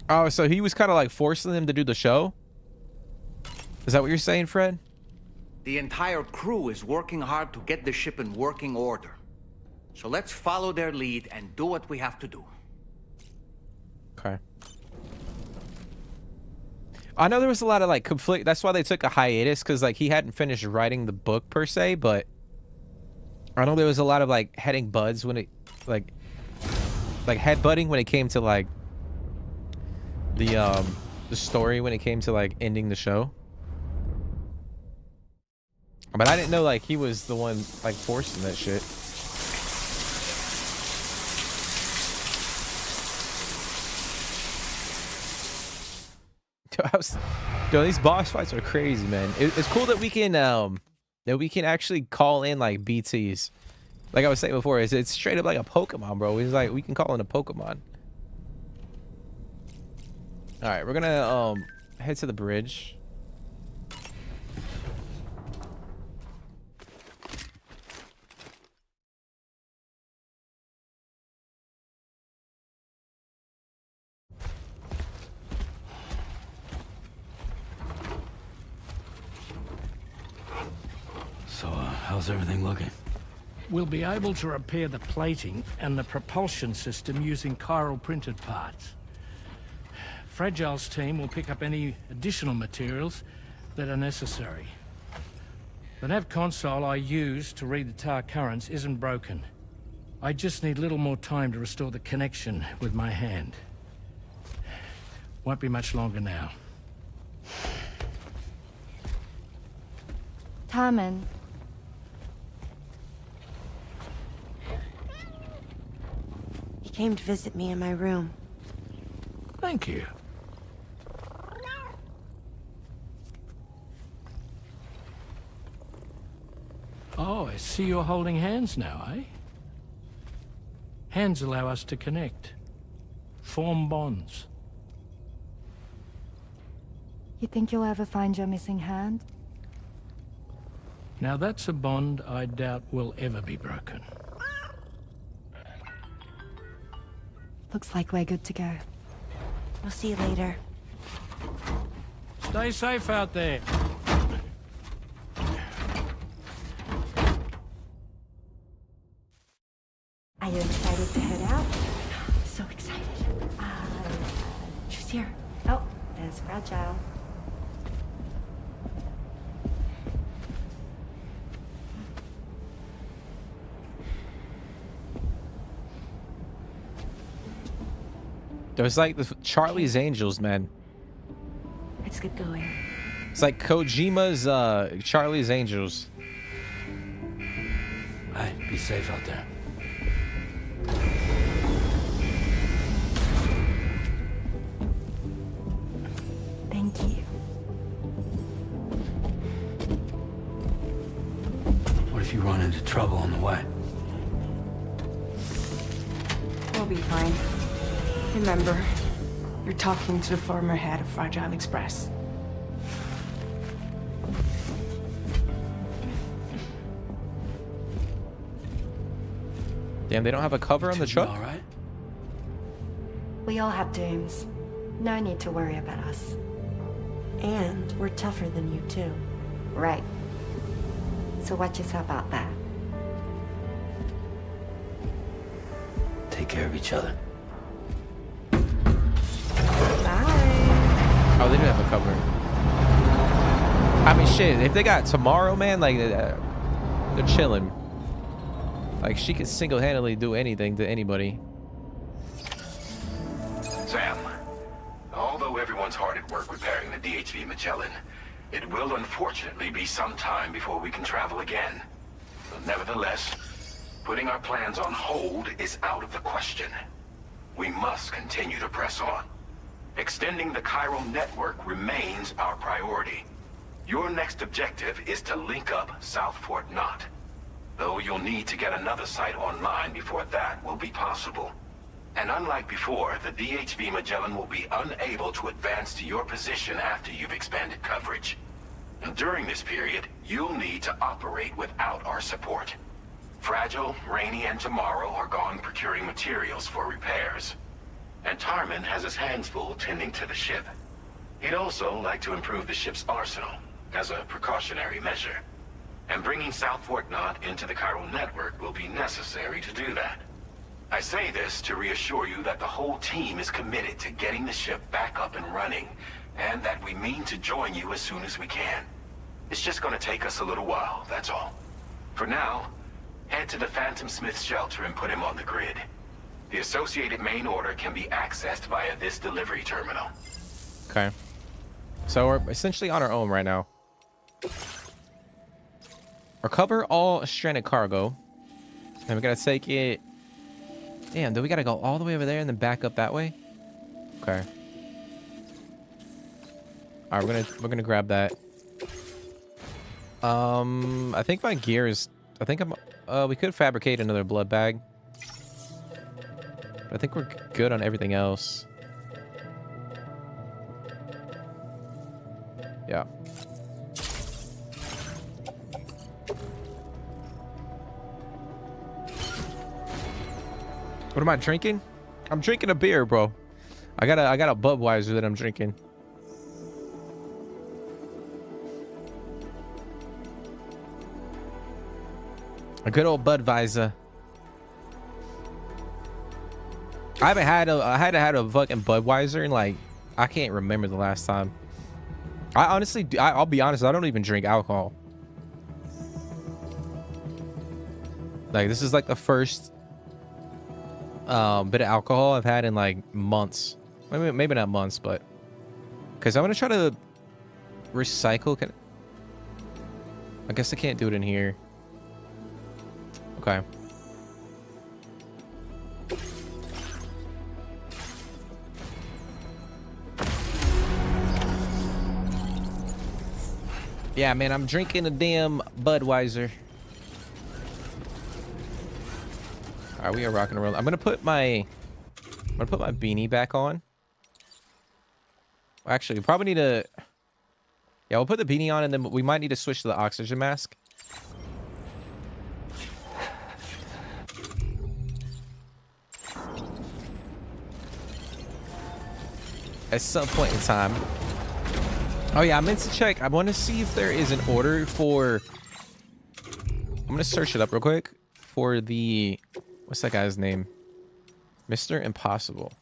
Oh, so he was kind of like forcing them to do the show? Is that what you're saying, Fred? The entire crew is working hard to get the ship in working order. So let's follow their lead and do what we have to do. Okay. I know there was a lot of like conflict. That's why they took a hiatus, because like he hadn't finished writing the book per se, but I know there was a lot of like heading buds when it like headbutting when it came to like the story, when it came to like ending the show. But I didn't know like he was the one like forcing that shit. Dude, these boss fights are crazy, man. It's cool that we can actually call in like BTs. Like I was saying before, it's straight up like a Pokemon, bro. It's like we can call in a Pokemon. All right, we're gonna head to the bridge. So, how's everything looking? We'll be able to repair the plating and the propulsion system using chiral printed parts. Fragile's team will pick up any additional materials that are necessary. The nav console I use to read the tower currents isn't broken. I just need a little more time to restore the connection with my hand. Won't be much longer now. Tommen. He came to visit me in my room. Thank you. Oh, I see you're holding hands now, eh? Hands allow us to connect. Form bonds. You think you'll ever find your missing hand? Now that's a bond I doubt will ever be broken. Looks like we're good to go. We'll see you later. Stay safe out there. Are you excited to head out? So excited. She's here. Oh, there's Fragile. There's like the Charlie's Angels, man. Let's get going. It's like Kojima's Charlie's Angels. Hey, be safe out there. Thank you. What if you run into trouble on the way? We'll be fine. Remember, you're talking to the former head of Fragile Express. Damn, they don't have a cover on the truck? All right. We all have dooms. No need to worry about us. And we're tougher than you, too. Right. So watch yourself out there. Take care of each other. Oh, they didn't have a cover. I mean, shit, if they got tomorrow, man, like, they're chilling. Like, she could single-handedly do anything to anybody. Sam, although everyone's hard at work repairing the DHV Magellan, it will unfortunately be some time before we can travel again. But nevertheless, putting our plans on hold is out of the question. We must continue to press on. Extending the chiral network remains our priority. Your next objective is to link up South Fort Knot. Though you'll need to get another site online before that will be possible. And unlike before, the DHV Magellan will be unable to advance to your position after you've expanded coverage. And during this period, you'll need to operate without our support. Fragile, Rainy, and Tomorrow are gone procuring materials for repairs. And Tarman has his hands full tending to the ship. He'd also like to improve the ship's arsenal, as a precautionary measure. And bringing South Fort Knot into the chiral network will be necessary to do that. I say this to reassure you that the whole team is committed to getting the ship back up and running, and that we mean to join you as soon as we can. It's just gonna take us a little while, that's all. For now, head to the Phantom Smith shelter and put him on the grid. The associated main order can be accessed via this delivery terminal. Okay. So we're essentially on our own right now. Recover all stranded cargo. And we gotta take it. Damn, do we gotta go all the way over there and then back up that way? Okay. Alright, we're gonna grab that. I think my gear is. I think we could fabricate another blood bag. But I think we're good on everything else. Yeah. What am I drinking? I'm drinking a beer, bro. I got a Budweiser that I'm drinking. A good old Budweiser. I haven't had a fucking Budweiser in like I can't remember the last time. I honestly, I'll be honest, I don't even drink alcohol. Like this is like the first bit of alcohol I've had in like months. Maybe not months, but because I want to try to recycle. I guess I can't do it in here. Okay. Yeah, man, I'm drinking a damn Budweiser. All right, we are rocking and rolling. I'm gonna put my beanie back on. Actually, we probably need to. Yeah, we'll put the beanie on, and then we might need to switch to the oxygen mask. At some point in time. Oh yeah, I meant to check. I want to see if there is an order for. I'm gonna search it up real quick for the. What's that guy's name? Mr. Impossible.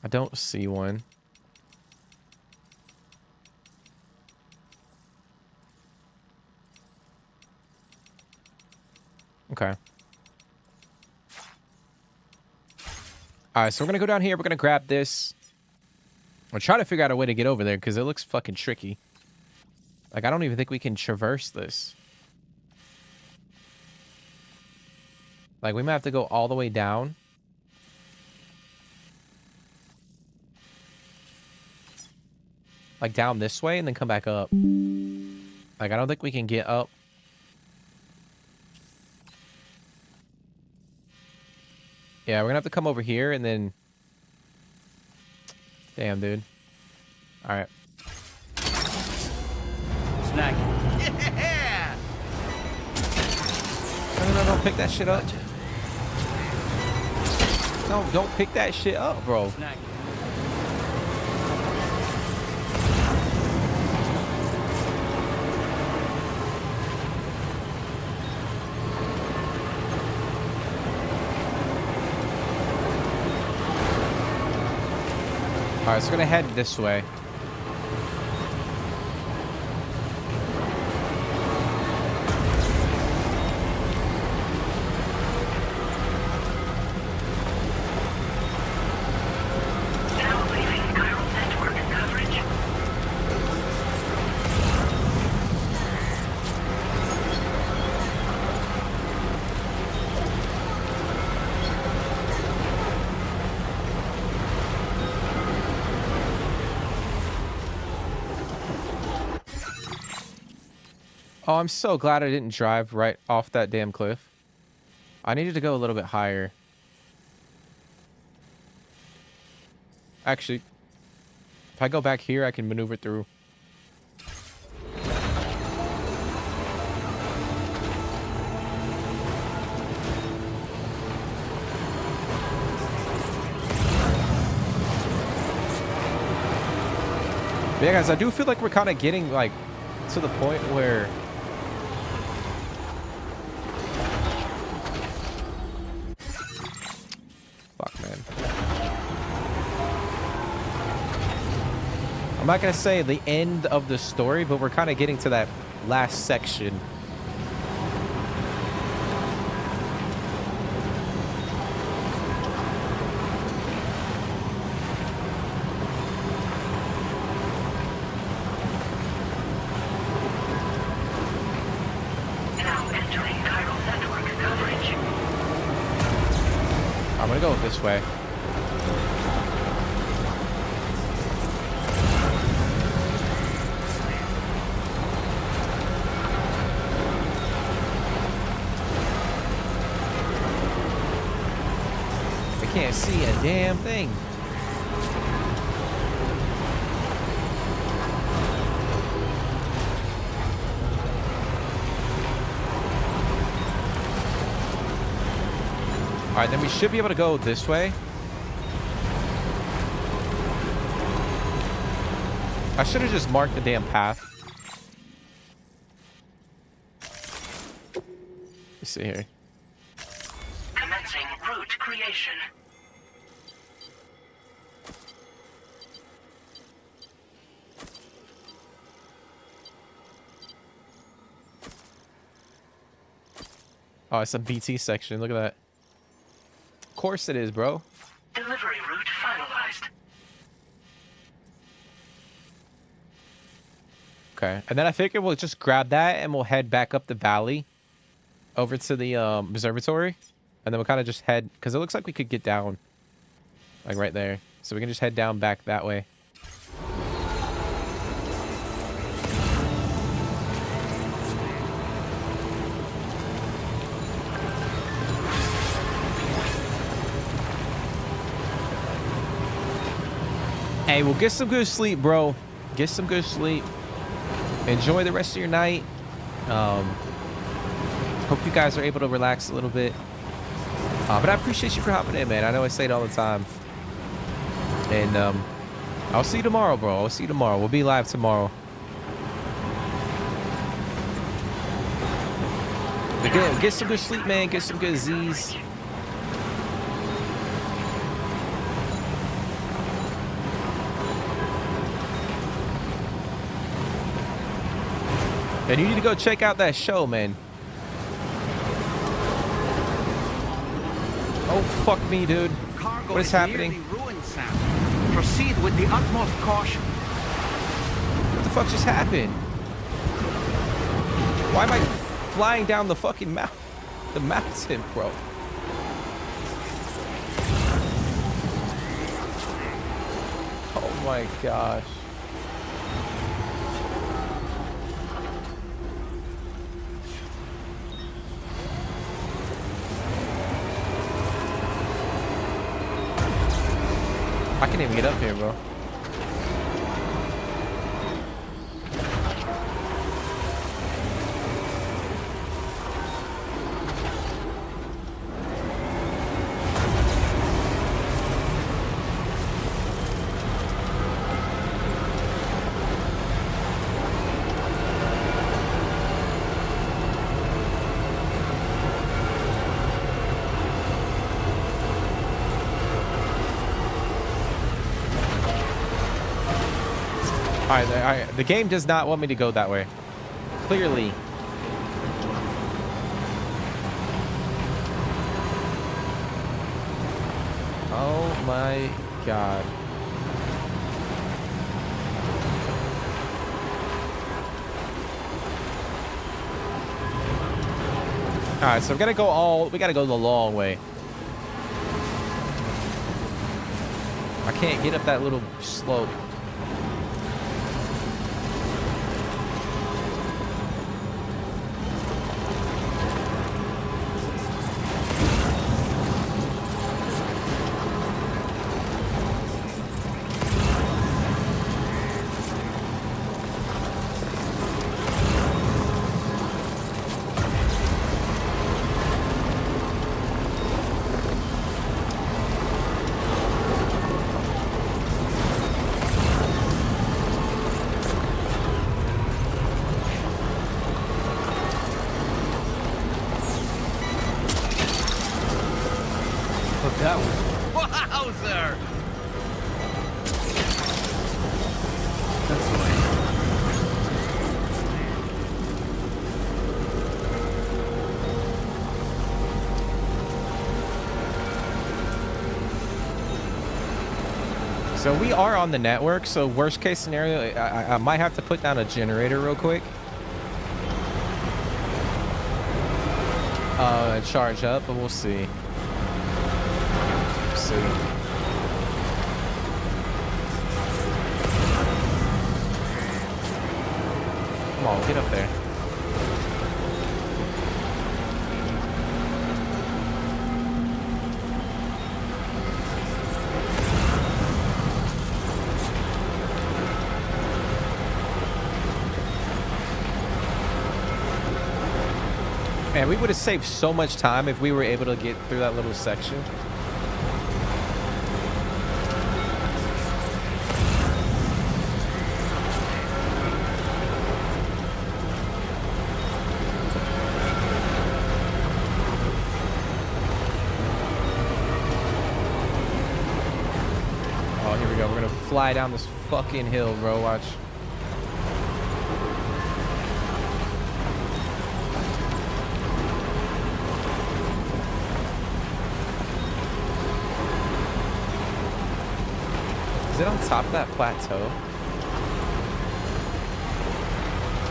I don't see one. Okay. All right, so we're gonna go down here. We're gonna grab this. We're trying to figure out a way to get over there because it looks fucking tricky. Like I don't even think we can traverse this. Like we might have to go all the way down. Like down this way and then come back up. Like I don't think we can get up. Yeah, we're gonna have to come over here and then. Damn, dude. All right. Snack. Yeah. No, pick that shit up. No, don't pick that shit up, bro. Snack. Alright, so we're gonna head this way. Oh, I'm so glad I didn't drive right off that damn cliff. I needed to go a little bit higher. Actually, if I go back here, I can maneuver through. But yeah, guys, I do feel like we're kind of getting, like, to the point where... Fuck, man. I'm not gonna say the end of the story, but we're kind of getting to that last section. I'm gonna go this way. I can't see a damn thing. All right, then we should be able to go this way. I should have just marked the damn path. Let's see here. Commencing route creation. Oh, it's a BT section. Look at that. Of course it is, bro. Delivery route finalized. Okay, and then I figure we'll just grab that and we'll head back up the valley over to the observatory, and then we'll kind of just head, because it looks like we could get down like right there, so we can just head down back that way. Hey, well, get some good sleep, bro. Get some good sleep. Enjoy the rest of your night. Hope you guys are able to relax a little bit. But I appreciate you for hopping in, man. I know I say it all the time. And I'll see you tomorrow, bro. I'll see you tomorrow. We'll be live tomorrow. But get some good sleep, man. Get some good Z's. And you need to go check out that show, man. Oh, fuck me, dude. What is happening? Proceed with the utmost caution. What the fuck just happened? Why am I flying down the fucking mountain, bro? Oh my gosh. I can't even get up here, bro. All right, the game does not want me to go that way. Clearly. Oh my god. All right, so we gotta go the long way. I can't get up that little slope. That was... Wowzer! That's the way. So we are on the network, so worst case scenario, I might have to put down a generator real quick. Charge up, but we'll see. Come on, get up there. Man, we would have saved so much time if we were able to get through that little section. Oh, here we go. We're gonna fly down this fucking hill, bro. Watch. Is it on top of that plateau?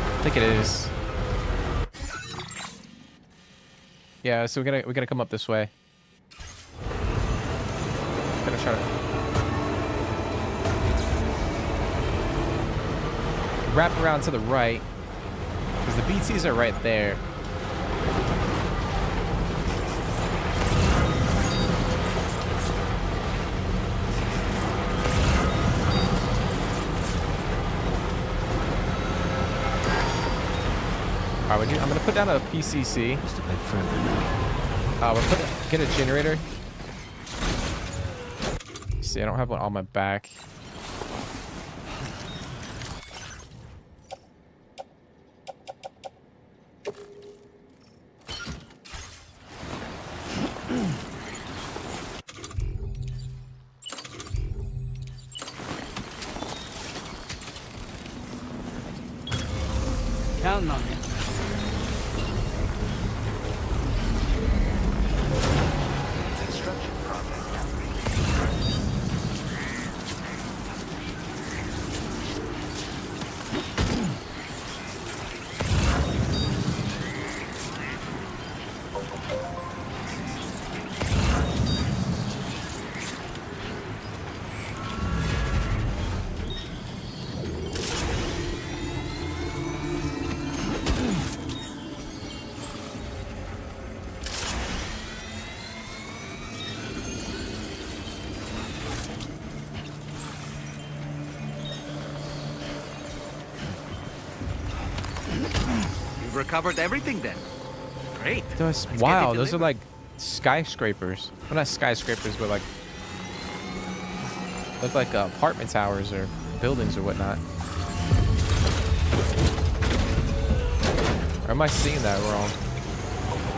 I think it is. Yeah, so we gotta come up this way. Gonna try to wrap around to the right, because the BTs are right there. Alright, I'm gonna put down a PCC. Just a bit further now. We'll get a generator. See, I don't have one on my back. Counting on you. Recovered everything then. Great. That's wow, those are like skyscrapers. Well, not skyscrapers, but like look like apartment towers or buildings or whatnot. Or am I seeing that wrong?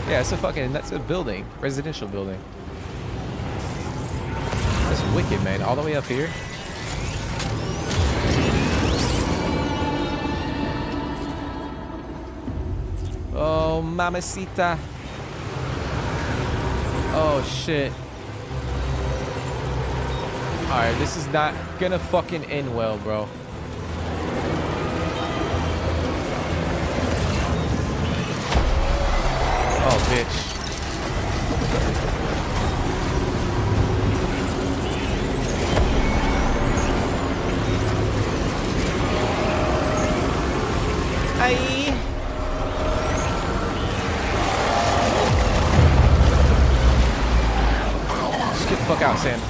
Yeah, that's a building, residential building. That's wicked, man. All the way up here. Oh, mamacita. Oh, shit. Alright, this is not gonna fucking end well, bro. Oh, bitch. Aye. Just get the fuck out, Sam.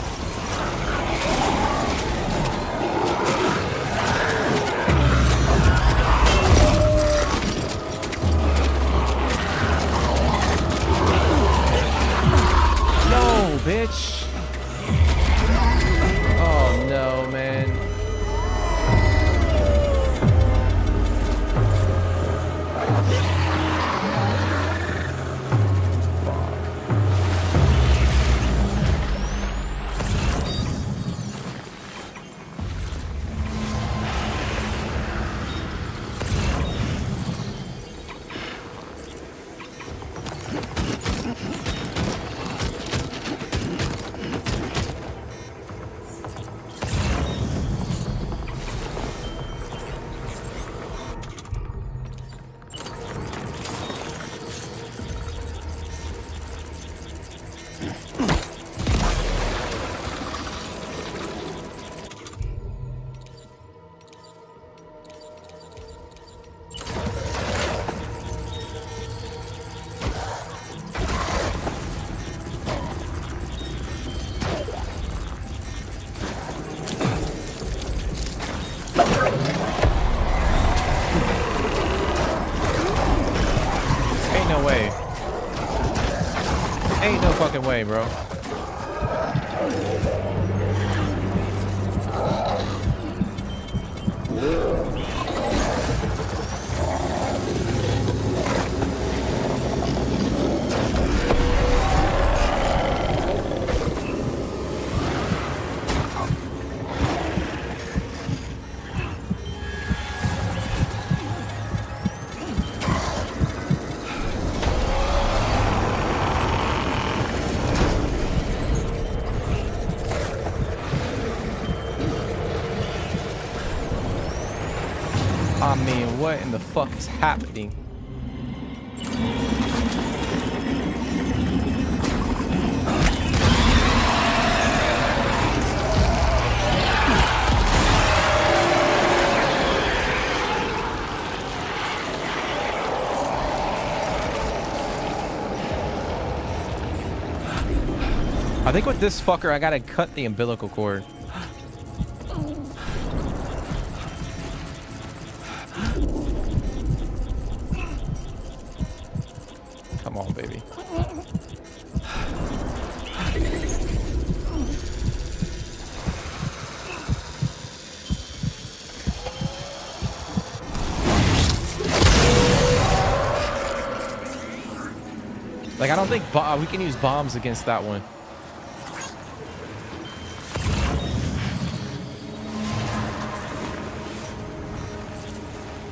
No, bitch. Oh no, man. Ain't no way. Ain't no fucking way, bro. I mean, what in the fuck is happening? I think with this fucker, I gotta cut the umbilical cord. Come on, baby. Like, I don't think we can use bombs against that one.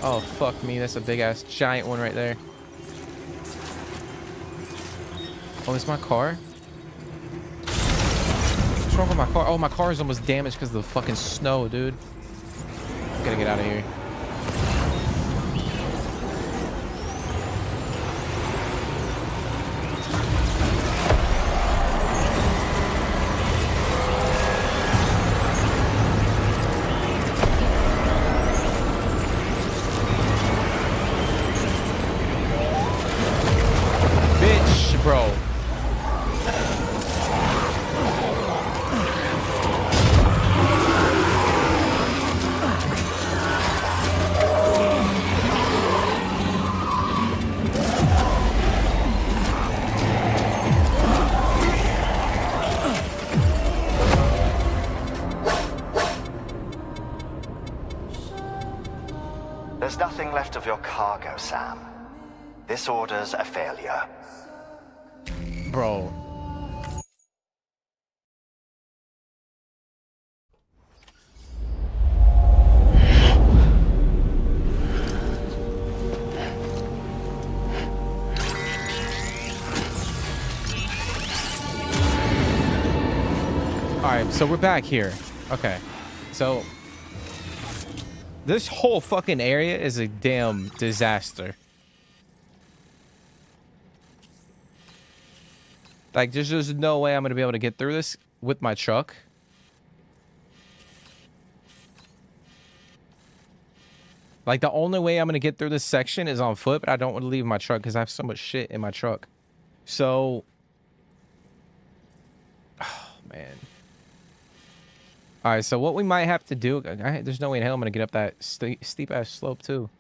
Oh, fuck me. That's a big-ass giant one right there. Oh, it's my car? What's wrong with my car? Oh, my car is almost damaged because of the fucking snow, dude. Gotta get out of here. Bitch, bro. There's nothing left of your cargo, Sam. This order's a failure. Bro. So we're back here. Okay. So this whole fucking area is a damn disaster. Like, there's just no way I'm gonna be able to get through this with my truck. Like, the only way I'm gonna get through this section is on foot, but I don't want to leave my truck because I have so much shit in my truck. So, oh man. All right, so what we might have to do, there's no way in hell I'm gonna get up that steep ass slope too.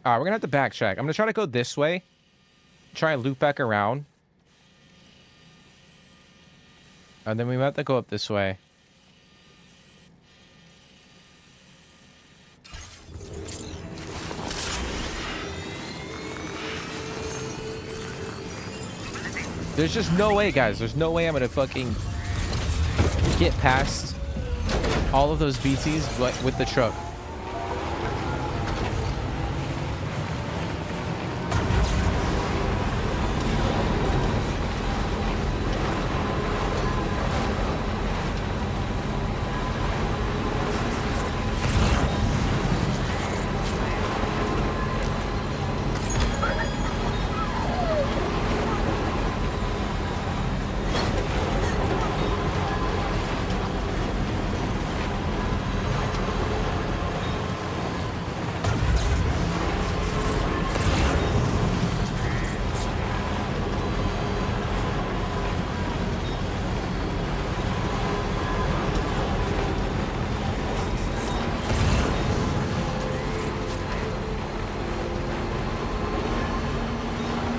All right, we're gonna have to backtrack. I'm gonna try to go this way, try and loop back around, and then we might have to go up this way. There's just no way, guys. There's no way I'm gonna fucking get past all of those BTs with the truck.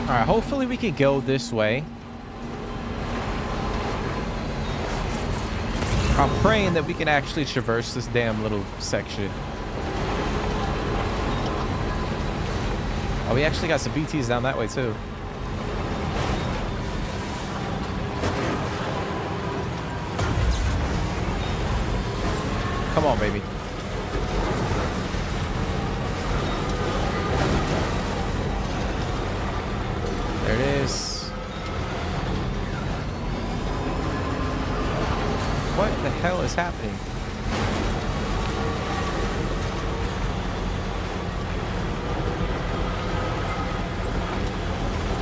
Alright, hopefully we can go this way. I'm praying that we can actually traverse this damn little section. Oh, we actually got some BTs down that way too. Come on, baby. There it is. What the hell is happening?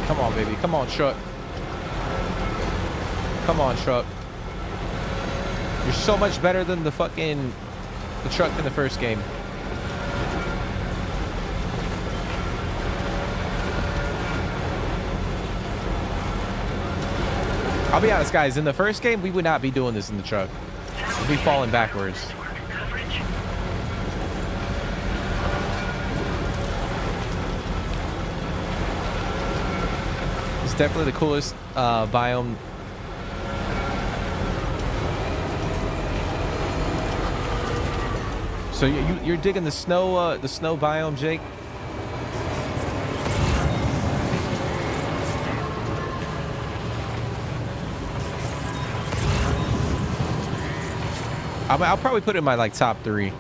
Come on, baby. Come on, truck. Come on, truck. You're so much better than the truck in the first game. I'll be honest, guys. In the first game, we would not be doing this in the truck. We'd be falling backwards. It's definitely the coolest biome. So you're digging the snow biome, Jake? I'll probably put it in my like top 3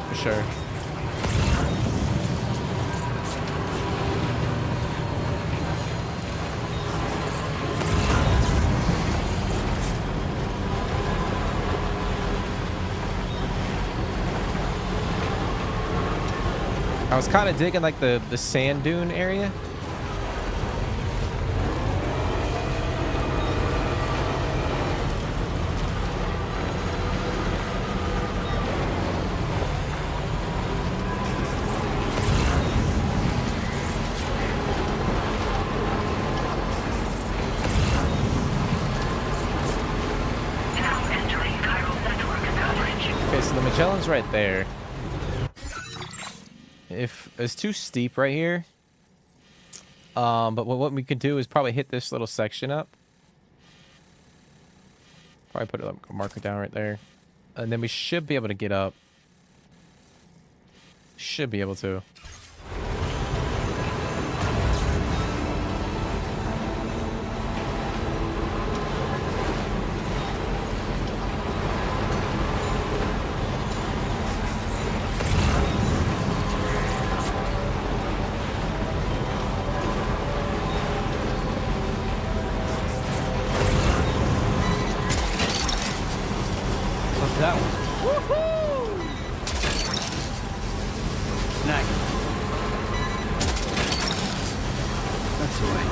for sure. I was kind of digging like the sand dune area. Magellan's right there. If it's too steep right here, but what we could do is probably hit this little section up. Probably put a marker down right there, and then we should be able to get up. Should be able to. that one. Woohoo! Snack. That's the way.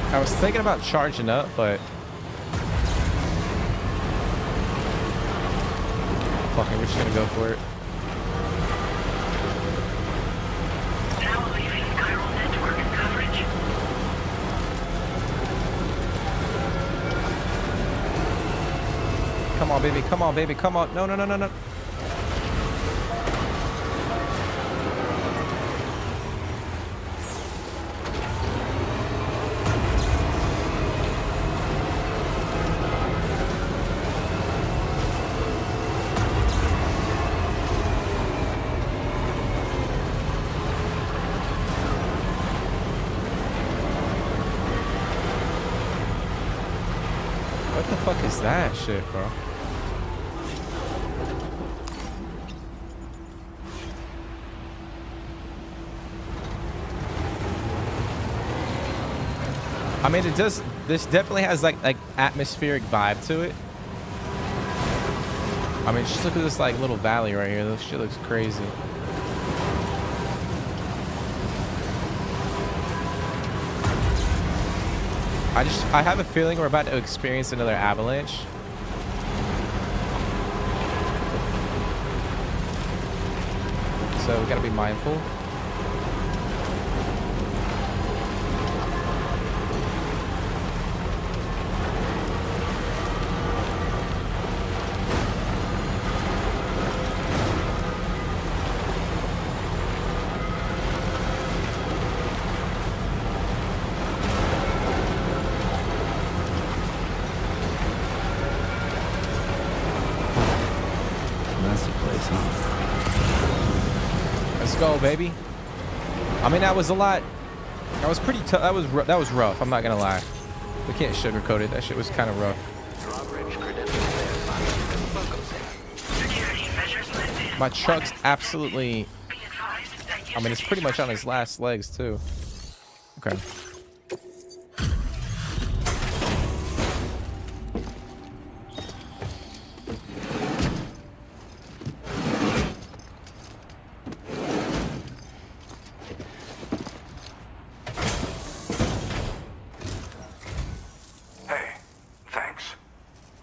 I was thinking about charging up, but fuck it, we're just gonna go for it. Now leaving chiral network coverage. Come on, baby. Come on, baby. Come on. No, no, no, no, no. What the fuck is that shit, bro? I mean, it does. This definitely has like atmospheric vibe to it. I mean, just look at this like little valley right here. This shit looks crazy. I have a feeling we're about to experience another avalanche. So we gotta be mindful. Let's go, baby. I mean, that was a lot. That was pretty tough. That was rough. I'm not gonna lie. We can't sugarcoat it. That shit was kind of rough. My truck's absolutely. I mean, it's pretty much on his last legs too. Okay.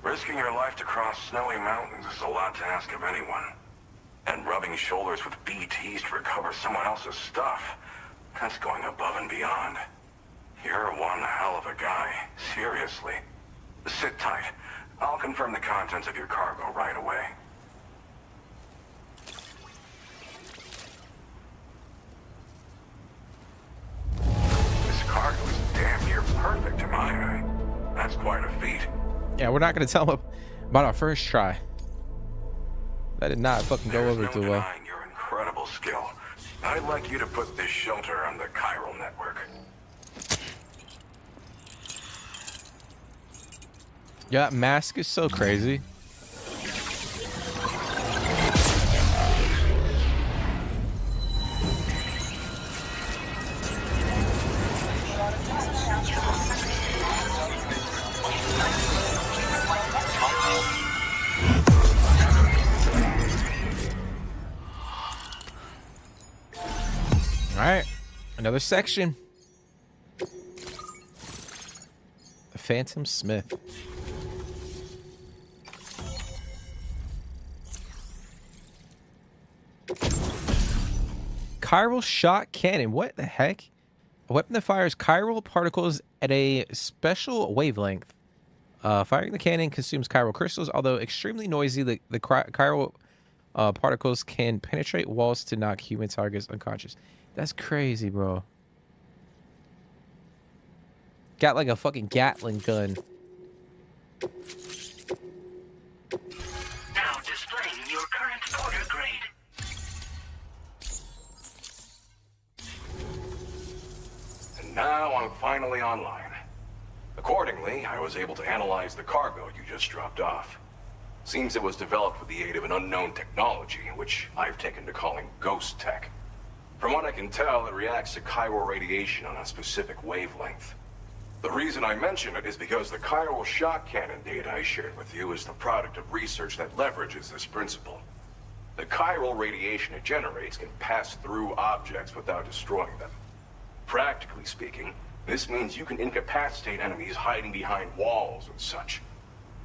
Risking your life to cross snowy mountains is a lot to ask of anyone. And rubbing shoulders with BTs to recover someone else's stuff, that's going above and beyond. You're one hell of a guy, seriously. Sit tight. I'll confirm the contents of your cargo right away. This cargo is damn near perfect to my eye. That's quite a feat. Yeah, we're not gonna tell him about our first try. That did not fucking go over too well. Your incredible skill. I'd like you to put this shelter on the chiral network. Yeah, that mask is so crazy. All right, another section. The Phantom Smith. Chiral shot cannon. What the heck? A weapon that fires chiral particles at a special wavelength. Firing the cannon consumes chiral crystals. Although extremely noisy, the chiral particles can penetrate walls to knock human targets unconscious. That's crazy, bro. Got like a fucking Gatling gun. Now displaying your current porter grade. And now I'm finally online. Accordingly, I was able to analyze the cargo you just dropped off. Seems it was developed with the aid of an unknown technology, which I've taken to calling ghost tech. From what I can tell, it reacts to chiral radiation on a specific wavelength. The reason I mention it is because the chiral shock cannon data I shared with you is the product of research that leverages this principle. The chiral radiation it generates can pass through objects without destroying them. Practically speaking, this means you can incapacitate enemies hiding behind walls and such.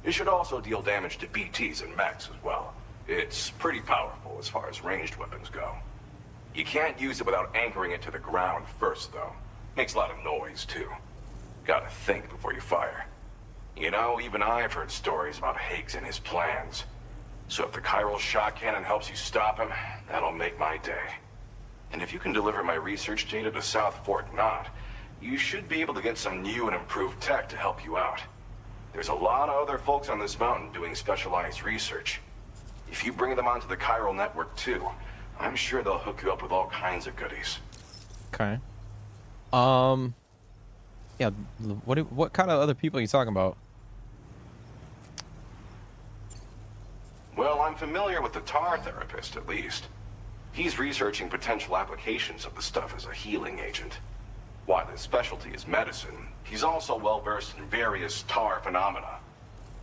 It should also deal damage to BTs and mechs as well. It's pretty powerful as far as ranged weapons go. You can't use it without anchoring it to the ground first, though. Makes a lot of noise, too. Gotta think before you fire. You know, even I've heard stories about Higgs and his plans. So if the chiral shock cannon helps you stop him, that'll make my day. And if you can deliver my research data to South Fort Knott, you should be able to get some new and improved tech to help you out. There's a lot of other folks on this mountain doing specialized research. If you bring them onto the chiral network too, I'm sure they'll hook you up with all kinds of goodies. Okay. Yeah, what kind of other people are you talking about? Well, I'm familiar with the tar therapist, at least. He's researching potential applications of the stuff as a healing agent. While his specialty is medicine, he's also well-versed in various tar phenomena.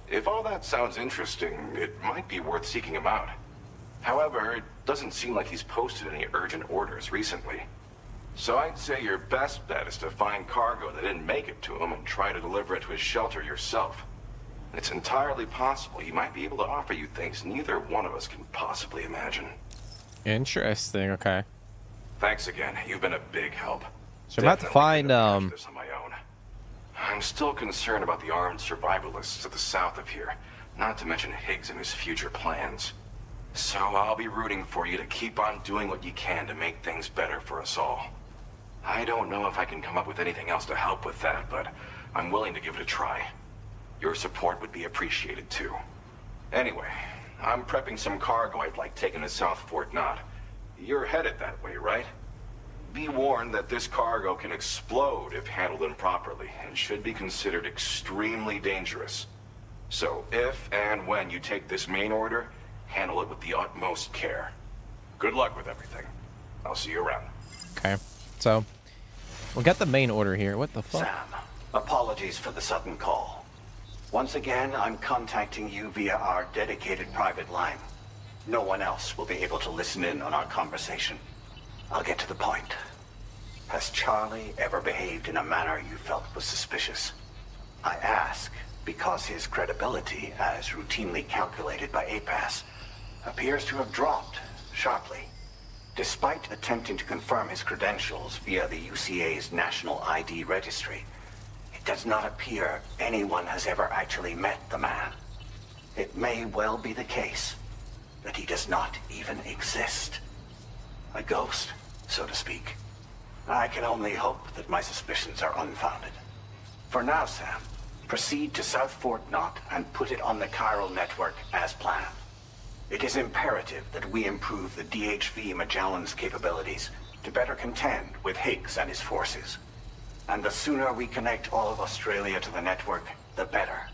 If all that sounds interesting, it might be worth seeking him out. However, it doesn't seem like he's posted any urgent orders recently. So I'd say your best bet is to find cargo that didn't make it to him and try to deliver it to his shelter yourself. It's entirely possible he might be able to offer you things neither one of us can possibly imagine. Interesting, okay. Thanks again. You've been a big help. So I'm about to find, this on my own. I'm still concerned about the armed survivalists to the south of here, not to mention Higgs and his future plans. So I'll be rooting for you to keep on doing what you can to make things better for us all. I don't know if I can come up with anything else to help with that, but I'm willing to give it a try. Your support would be appreciated too. Anyway, I'm prepping some cargo I'd like taken to South Fort Knott. You're headed that way, right? Be warned that this cargo can explode if handled improperly, and should be considered extremely dangerous. So if and when you take this main order, handle it with the utmost care. Good luck with everything. I'll see you around. Okay, so we'll get the main order here. What the fuck? Sam, apologies for the sudden call. Once again, I'm contacting you via our dedicated private line. No one else will be able to listen in on our conversation. I'll get to the point. Has Charlie ever behaved in a manner you felt was suspicious? I ask because his credibility, as routinely calculated by APAS, appears to have dropped sharply. Despite attempting to confirm his credentials via the UCA's National ID Registry, it does not appear anyone has ever actually met the man. It may well be the case that he does not even exist. A ghost, so to speak. I can only hope that my suspicions are unfounded. For now, Sam, proceed to South Fort Knott and put it on the chiral network as planned. It is imperative that we improve the DHV Magellan's capabilities to better contend with Higgs and his forces. And the sooner we connect all of Australia to the network, the better.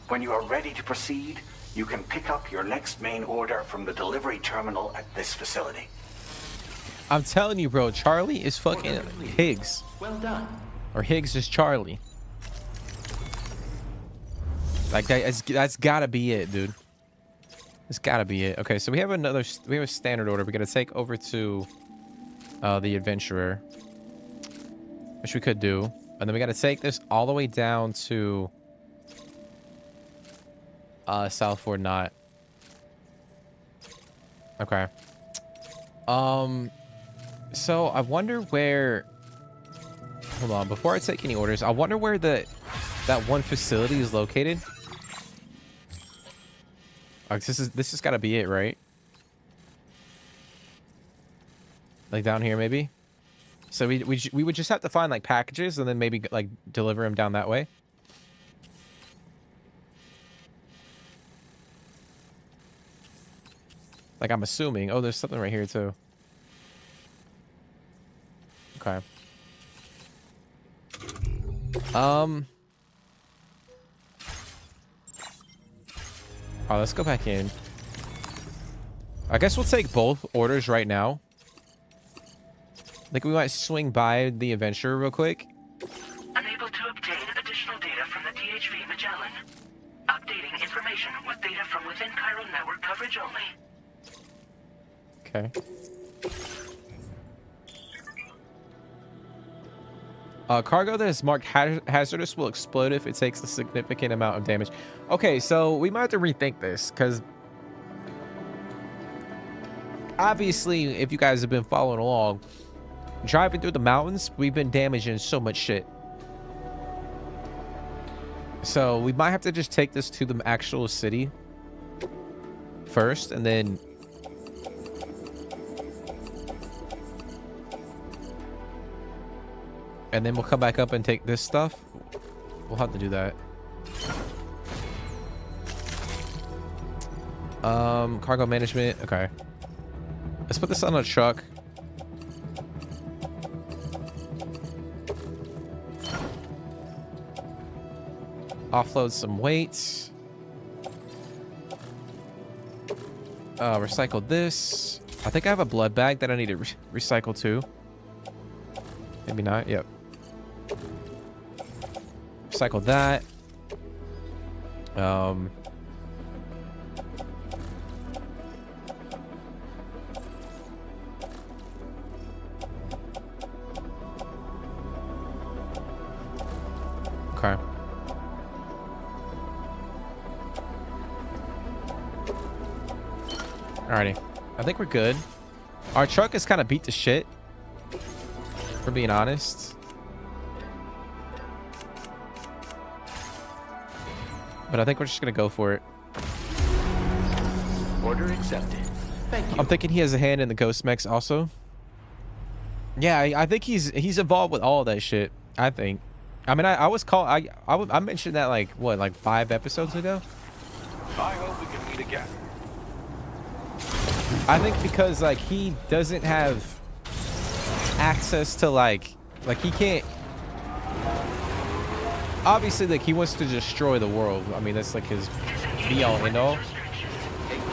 When you are ready to proceed, you can pick up your next main order from the delivery terminal at this facility. I'm telling you, bro, Charlie is fucking Higgs. Well done. Or Higgs is Charlie. Like, that's gotta be it, dude. It's gotta be it. Okay, so we have a standard order. We gotta take over to the adventurer, which we could do, and then we gotta take this all the way down to South Fort Knott. Okay. So I wonder where. Hold on, before I take any orders, I wonder where that one facility is located. This has got to be it, right? Like down here, maybe. So we would just have to find like packages and then maybe like deliver them down that way. Like I'm assuming. Oh, there's something right here too. Okay. Oh, let's go back in. I guess we'll take both orders right now. think we might swing by the adventure real quick. Unable to obtain additional data from the THV Magellan. Updating information with data from within chiral network coverage only. Okay. Cargo that is marked hazardous will explode if it takes a significant amount of damage. Okay, so we might have to rethink this, because obviously, if you guys have been following along, driving through the mountains, we've been damaging so much shit. So we might have to just take this to the actual city first, and then we'll come back up and take this stuff. We'll have to do that. Cargo management. Okay. Let's put this on a truck. Offload some weights. Recycle this. I think I have a blood bag that I need to recycle too. Maybe not. Yep. Recycle that. Okay. Alrighty. I think we're good. Our truck is kind of beat to shit, for being honest. But I think we're just gonna go for it. Order accepted. Thank you. I'm thinking he has a hand in the ghost mechs also. Yeah, I think he's involved with all of that shit. I think. I mean, I mentioned that like what, like 5 episodes ago. I hope we can meet again. I think because like he doesn't have access to like he can't. Obviously, like he wants to destroy the world. I mean, that's like his be all end all.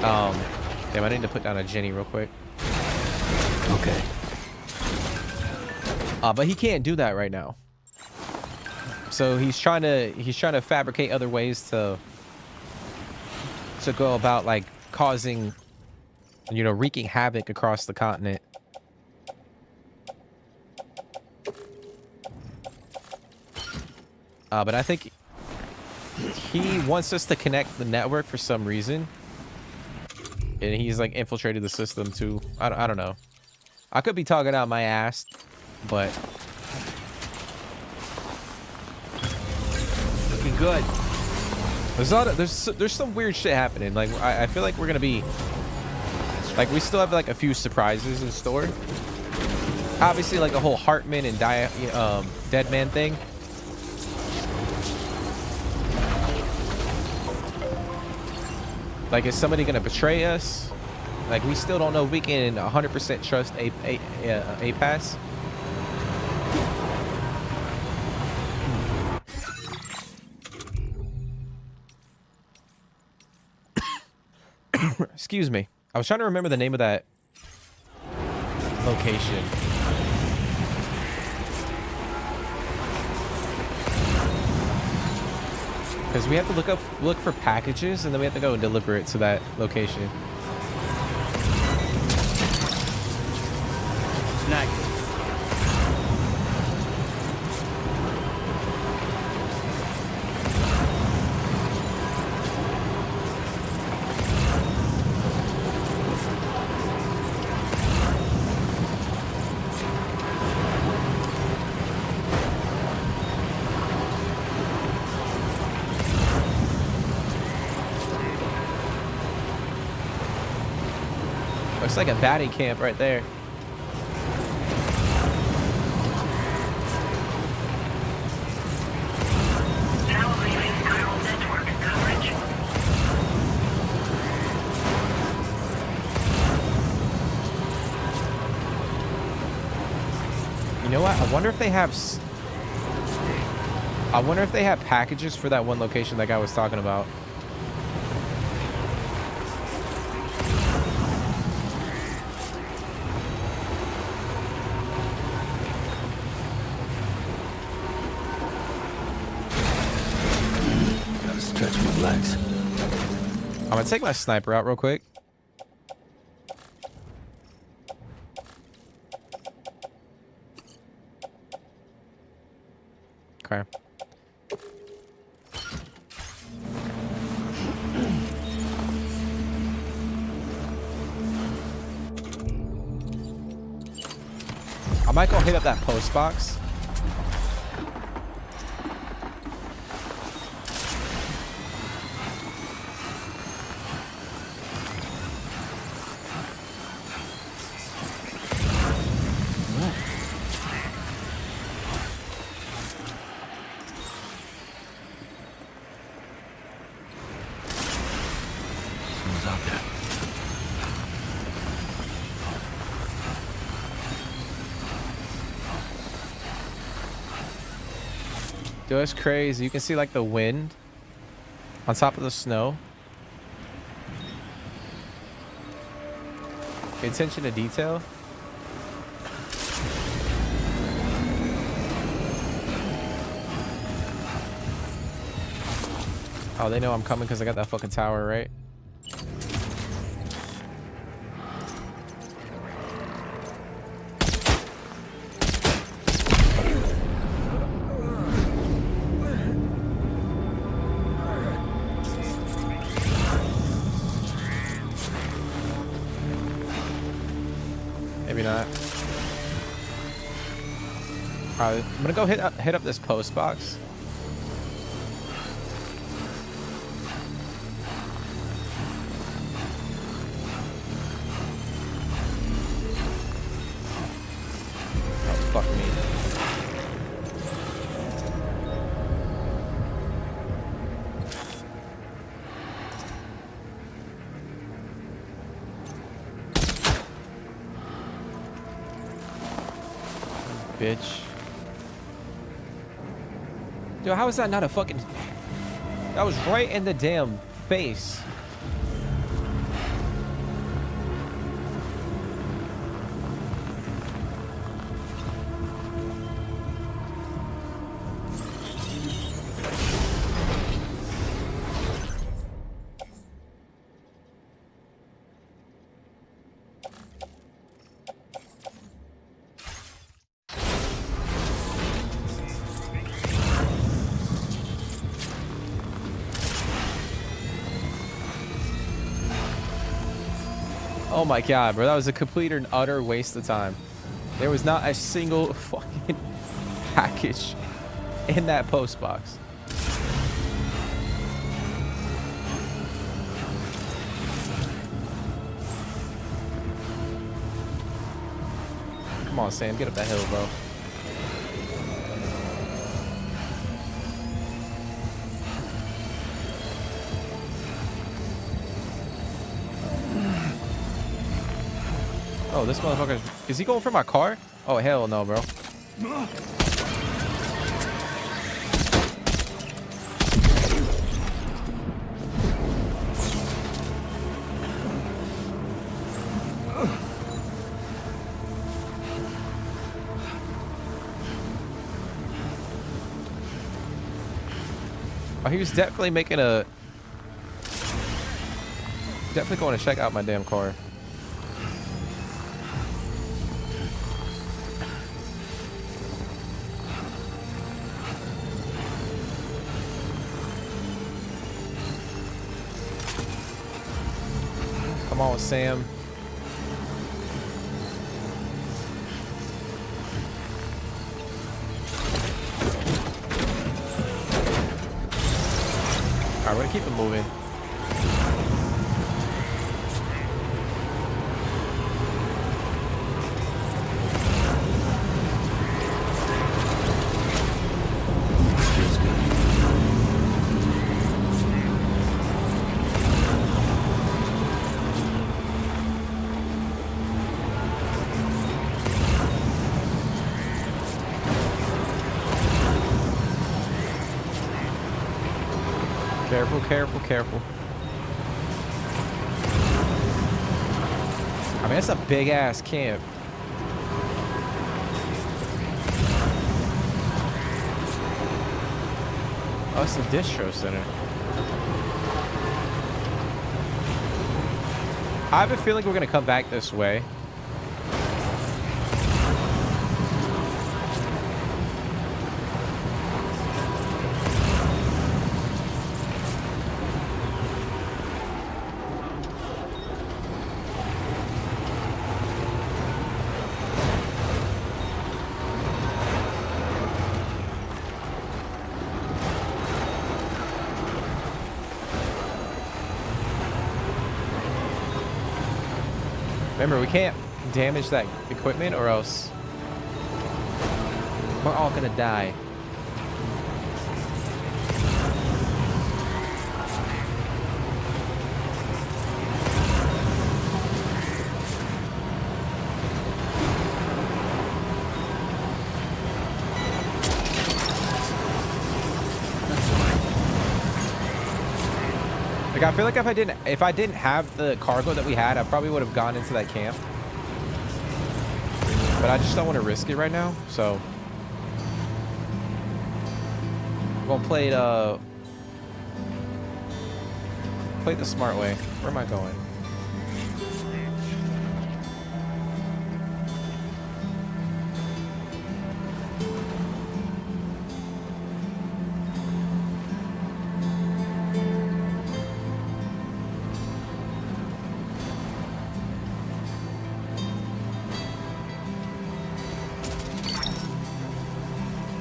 Damn, I need to put down a Jenny real quick. Okay. But he can't do that right now. So he's trying to fabricate other ways to go about like causing, you know, wreaking havoc across the continent. But I think he wants us to connect the network for some reason, and he's like infiltrated the system too. I don't know. I could be talking out my ass, but looking good. There's some weird shit happening. Like I feel like we're gonna be like, we still have like a few surprises in store. Obviously, like the whole Hartman and Dead Man thing. Like, is somebody gonna betray us? Like, we still don't know if we can 100% trust a pass. Excuse me. I was trying to remember the name of that location. Because we have to look for packages, and then we have to go and deliver it to that location. Snag. Looks like a baddie camp right there. Now leaving chiral network coverage. You know what? I wonder if they have packages for that one location that guy was talking about. I'm gonna take my sniper out real quick. Okay. I might go hit up that post box. Someone's out there. Dude, that's crazy. You can see like the wind on top of the snow. Pay attention to detail. Oh, they know I'm coming because I got that fucking tower, right? Maybe not. Alright, I'm gonna go hit up this post box. Oh, fuck me. Bitch. Dude, how is that not a fucking... That was right in the damn face. Oh my god, bro. That was a complete and utter waste of time. There was not a single fucking package in that post box. Come on, Sam. Get up that hill, bro. Oh, this motherfucker. Is he going for my car? Oh, hell no, bro. Oh, he was definitely making a... Definitely going to check out my damn car. Come on, Sam. Alright, we're gonna keep it moving. Careful, careful, careful. I mean, that's a big ass camp. Oh, it's the distro center. I have a feeling we're gonna come back this way. Remember, we can't damage that equipment or else we're all gonna die. Like, I feel like if I didn't have the cargo that we had, I probably would have gone into that camp. But I just don't want to risk it right now, so I'm gonna play it play the smart way. Where am I going?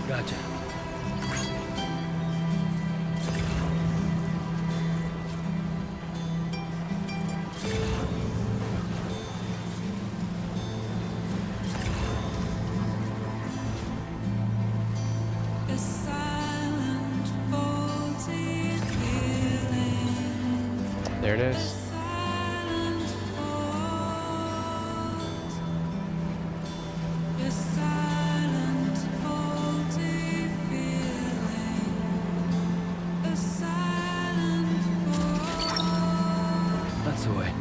Gotcha. There it is. That's the way.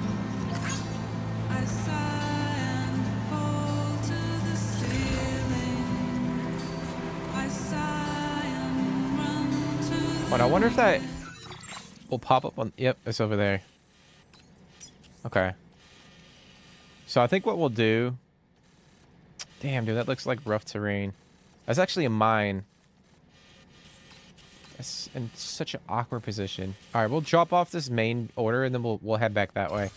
But I wonder if that will pop up on... Yep, it's over there. Okay. So I think what we'll do... Damn, dude, that looks like rough terrain. That's actually a mine. It's in such an awkward position. All right, we'll drop off this main order and then we'll head back that way.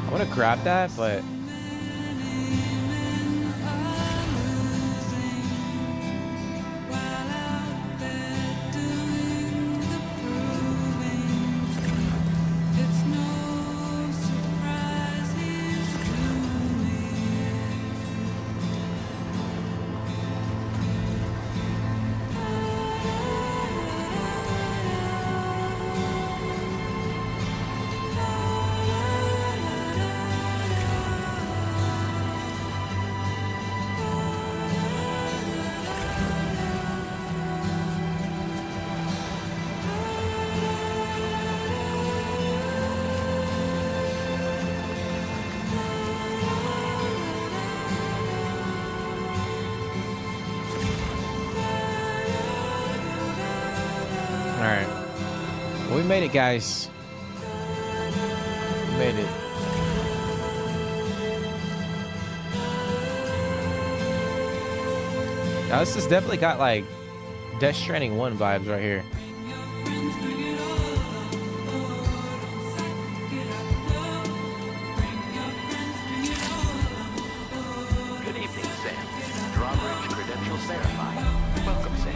I want to grab that, but all right. Well, we made it, guys. We made it. Now, this has definitely got like Death Stranding 1 vibes right here. Good evening, Sam. Drawbridge credentials verified. Welcome, Sam.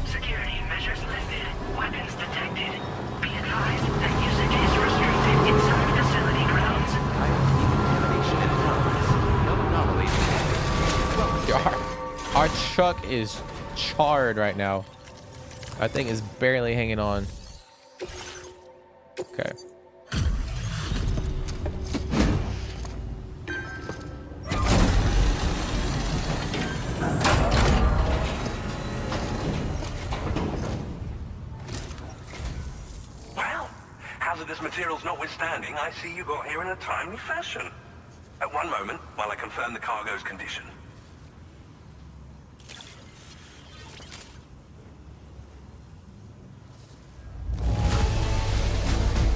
Security measures lifted. Weapons detected. Be advised that usage is restricted inside facility grounds. Our truck is charred right now. I think is barely hanging on. Okay. Well, hazardous materials notwithstanding, I see you got here in a timely fashion. At one moment, while I confirm the cargo's condition.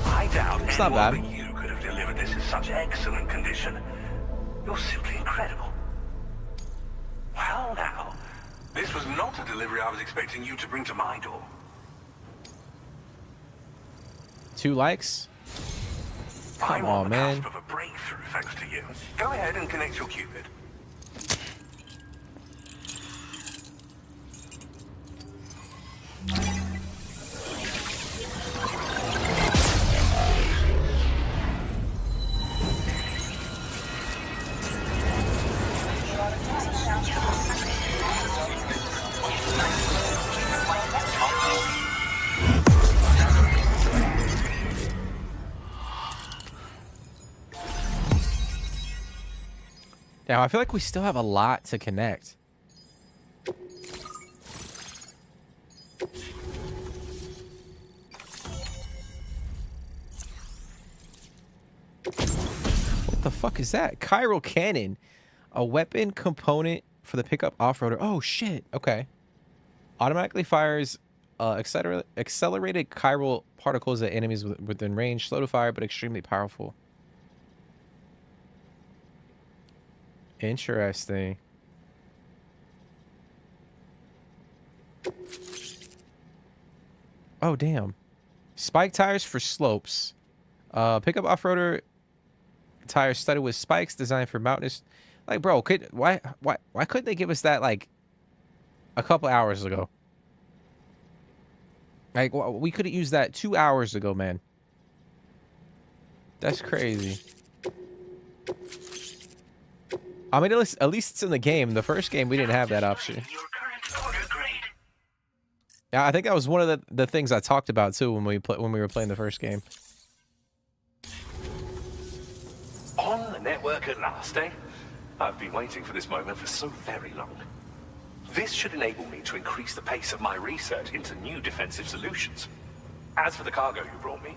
I doubt it's not bad. But you could have delivered this in such excellent condition. You're simply incredible. Well now, this was not a delivery I was expecting you to bring to my door. 2 likes? Come I'm on, man. the cusp of a breakthrough thanks to you. Go ahead and connect your Cupid. Now, I feel like we still have a lot to connect. What the fuck is that? Chiral cannon. A weapon component for the pickup off-roader. Oh, shit. Okay. Automatically fires accelerated chiral particles at enemies within range. Slow to fire, but extremely powerful. Interesting. Oh, damn. Spike tires for slopes. Pickup off-roader tires studded with spikes designed for mountainous. Like, bro, why couldn't they give us that like a couple hours ago? Like, we could have used that 2 hours ago, man. That's crazy. I mean, at least it's in the game. The first game, we didn't have that option. Yeah, I think that was one of the things I talked about too when we were playing the first game. On the network at last, eh? I've been waiting for this moment for so very long. This should enable me to increase the pace of my research into new defensive solutions. As for the cargo you brought me,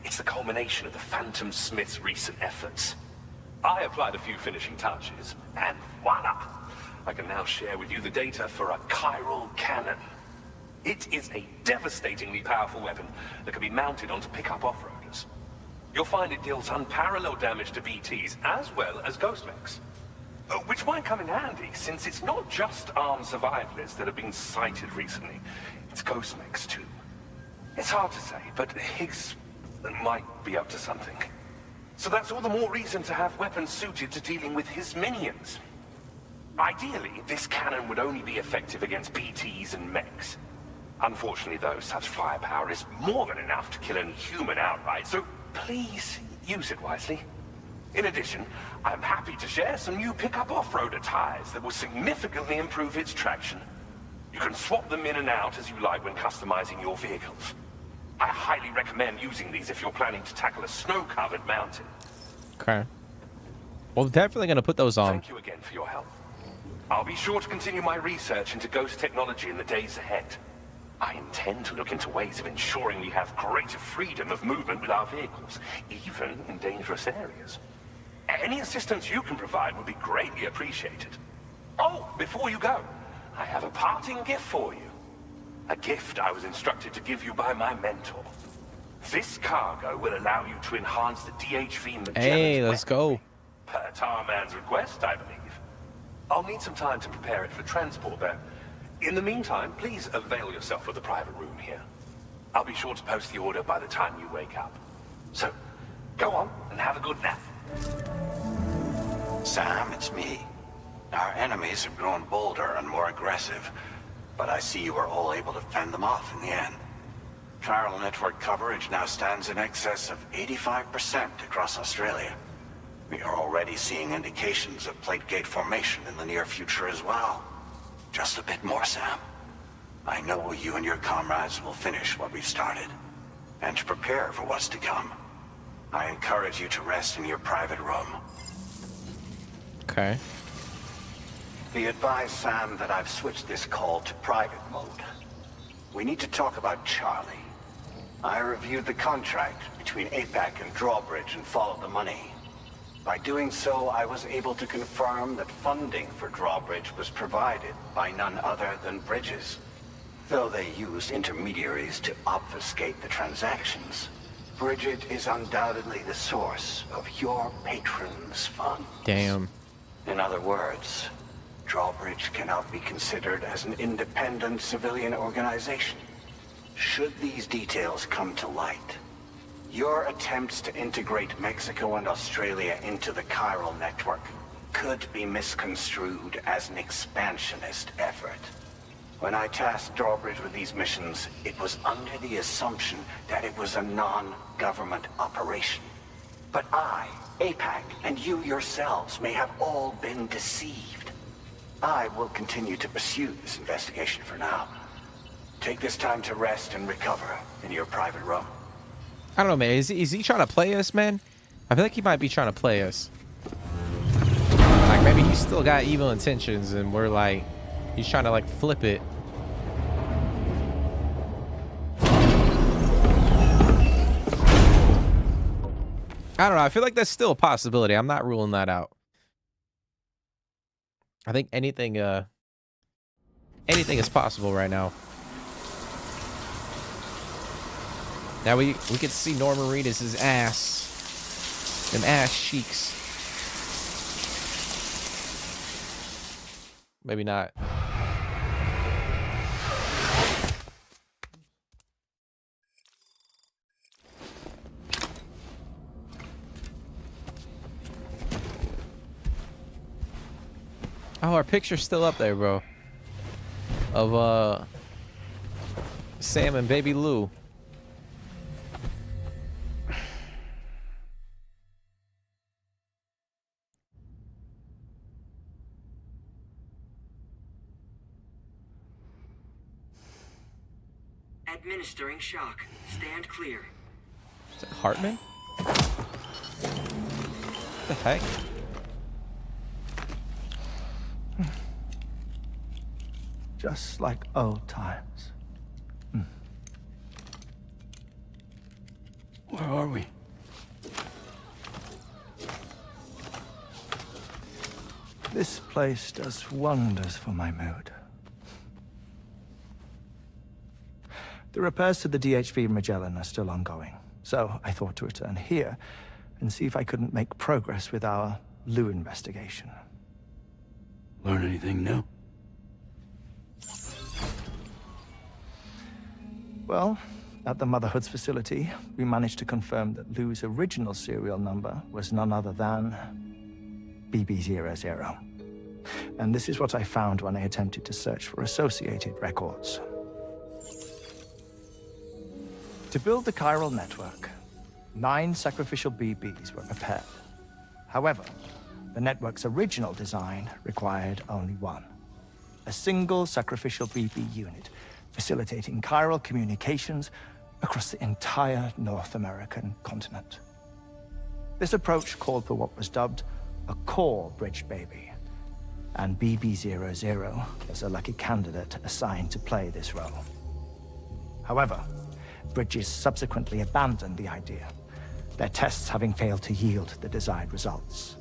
it's the culmination of the Phantom Smith's recent efforts. I applied a few finishing touches, and voila! I can now share with you the data for a chiral cannon. It is a devastatingly powerful weapon that can be mounted onto pickup off-roaders. You'll find it deals unparalleled damage to BTs as well as ghost mechs. Which might come in handy, since it's not just armed survivalists that have been sighted recently. It's ghost mechs too. It's hard to say, but Higgs might be up to something. So that's all the more reason to have weapons suited to dealing with his minions. Ideally, this cannon would only be effective against BTs and mechs. Unfortunately, though, such firepower is more than enough to kill any human outright, so please use it wisely. In addition, I'm happy to share some new pickup off-roader tires that will significantly improve its traction. You can swap them in and out as you like when customizing your vehicles. I highly recommend using these if you're planning to tackle a snow-covered mountain. Okay. Well, definitely going to put those on. Thank you again for your help. I'll be sure to continue my research into ghost technology in the days ahead. I intend to look into ways of ensuring we have greater freedom of movement with our vehicles, even in dangerous areas. Any assistance you can provide would be greatly appreciated. Oh, before you go, I have a parting gift for you. A gift I was instructed to give you by my mentor. This cargo will allow you to enhance the DHV Magellan's Hey, let's go. Per Tarman's request, I believe. I'll need some time to prepare it for transport, though. In the meantime, please avail yourself of the private room here. I'll be sure to post the order by the time you wake up. So, go on and have a good nap. Sam, it's me. Our enemies have grown bolder and more aggressive, but I see you were all able to fend them off in the end. Chiral network coverage now stands in excess of 85% across Australia. We are already seeing indications of plate gate formation in the near future as well. Just a bit more, Sam. I know you and your comrades will finish what we've started, and to prepare for what's to come. I encourage you to rest in your private room. Okay. Be advised, Sam, that I've switched this call to private mode. We need to talk about Charlie. I reviewed the contract between APAC and Drawbridge and followed the money. By doing so, I was able to confirm that funding for Drawbridge was provided by none other than Bridges. Though they used intermediaries to obfuscate the transactions, Bridget is undoubtedly the source of your patrons' funds. Damn. In other words, Drawbridge cannot be considered as an independent civilian organization. Should these details come to light, your attempts to integrate Mexico and Australia into the chiral network could be misconstrued as an expansionist effort. When I tasked Drawbridge with these missions, it was under the assumption that it was a non-government operation. But I, APAC, and you yourselves may have all been deceived. I will continue to pursue this investigation for now. Take this time to rest and recover in your private room. I don't know, man. Is he trying to play us, man? I feel like he might be trying to play us. Like, maybe he's still got evil intentions and we're like, he's trying to like flip it. I don't know. I feel like that's still a possibility. I'm not ruling that out. I think anything is possible right now. Now we get to see Norman Reedus' ass. Them ass cheeks. Maybe not. Oh, our picture's still up there, bro. Of Sam and baby Lou. Administering shock. Stand clear. Is it Hartman? What the heck? Just like old times. Where are we? This place does wonders for my mood. The repairs to the DHV Magellan are still ongoing, so I thought to return here and see if I couldn't make progress with our Lou investigation. Learn anything new? Well, at the Motherhood's facility, we managed to confirm that Lou's original serial number was none other than BB00. And this is what I found when I attempted to search for associated records. To build the chiral network, 9 sacrificial BBs were prepared. However, the network's original design required only 1. A single sacrificial BB unit, facilitating chiral communications across the entire North American continent. This approach called for what was dubbed a core bridge baby, and BB00 was a lucky candidate assigned to play this role. However, Bridges subsequently abandoned the idea, their tests having failed to yield the desired results.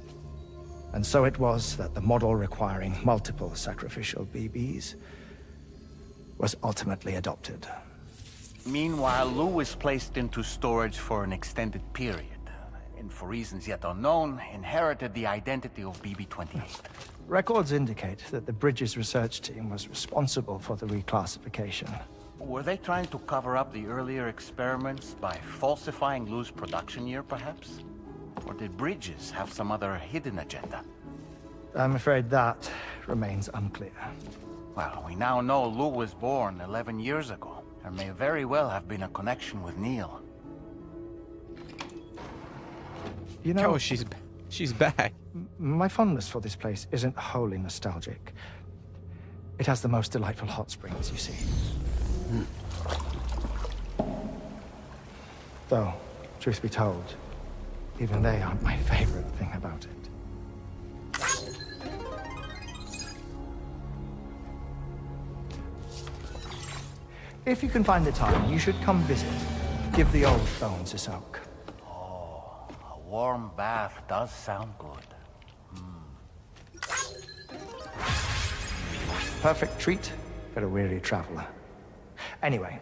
And so it was that the model requiring multiple sacrificial BBs was ultimately adopted. Meanwhile, Lou was placed into storage for an extended period, and for reasons yet unknown, inherited the identity of BB-28. Records indicate that the Bridges research team was responsible for the reclassification. Were they trying to cover up the earlier experiments by falsifying Lou's production year, perhaps? Or did Bridges have some other hidden agenda? I'm afraid that remains unclear. Well, we now know Lou was born 11 years ago. There may very well have been a connection with Neil. You know, oh, she's back. My fondness for this place isn't wholly nostalgic. It has the most delightful hot springs, you see. Though, truth be told, even they aren't my favorite thing about it. If you can find the time, you should come visit. Give the old bones a soak. Oh, a warm bath does sound good. Perfect treat for a weary traveler. Anyway,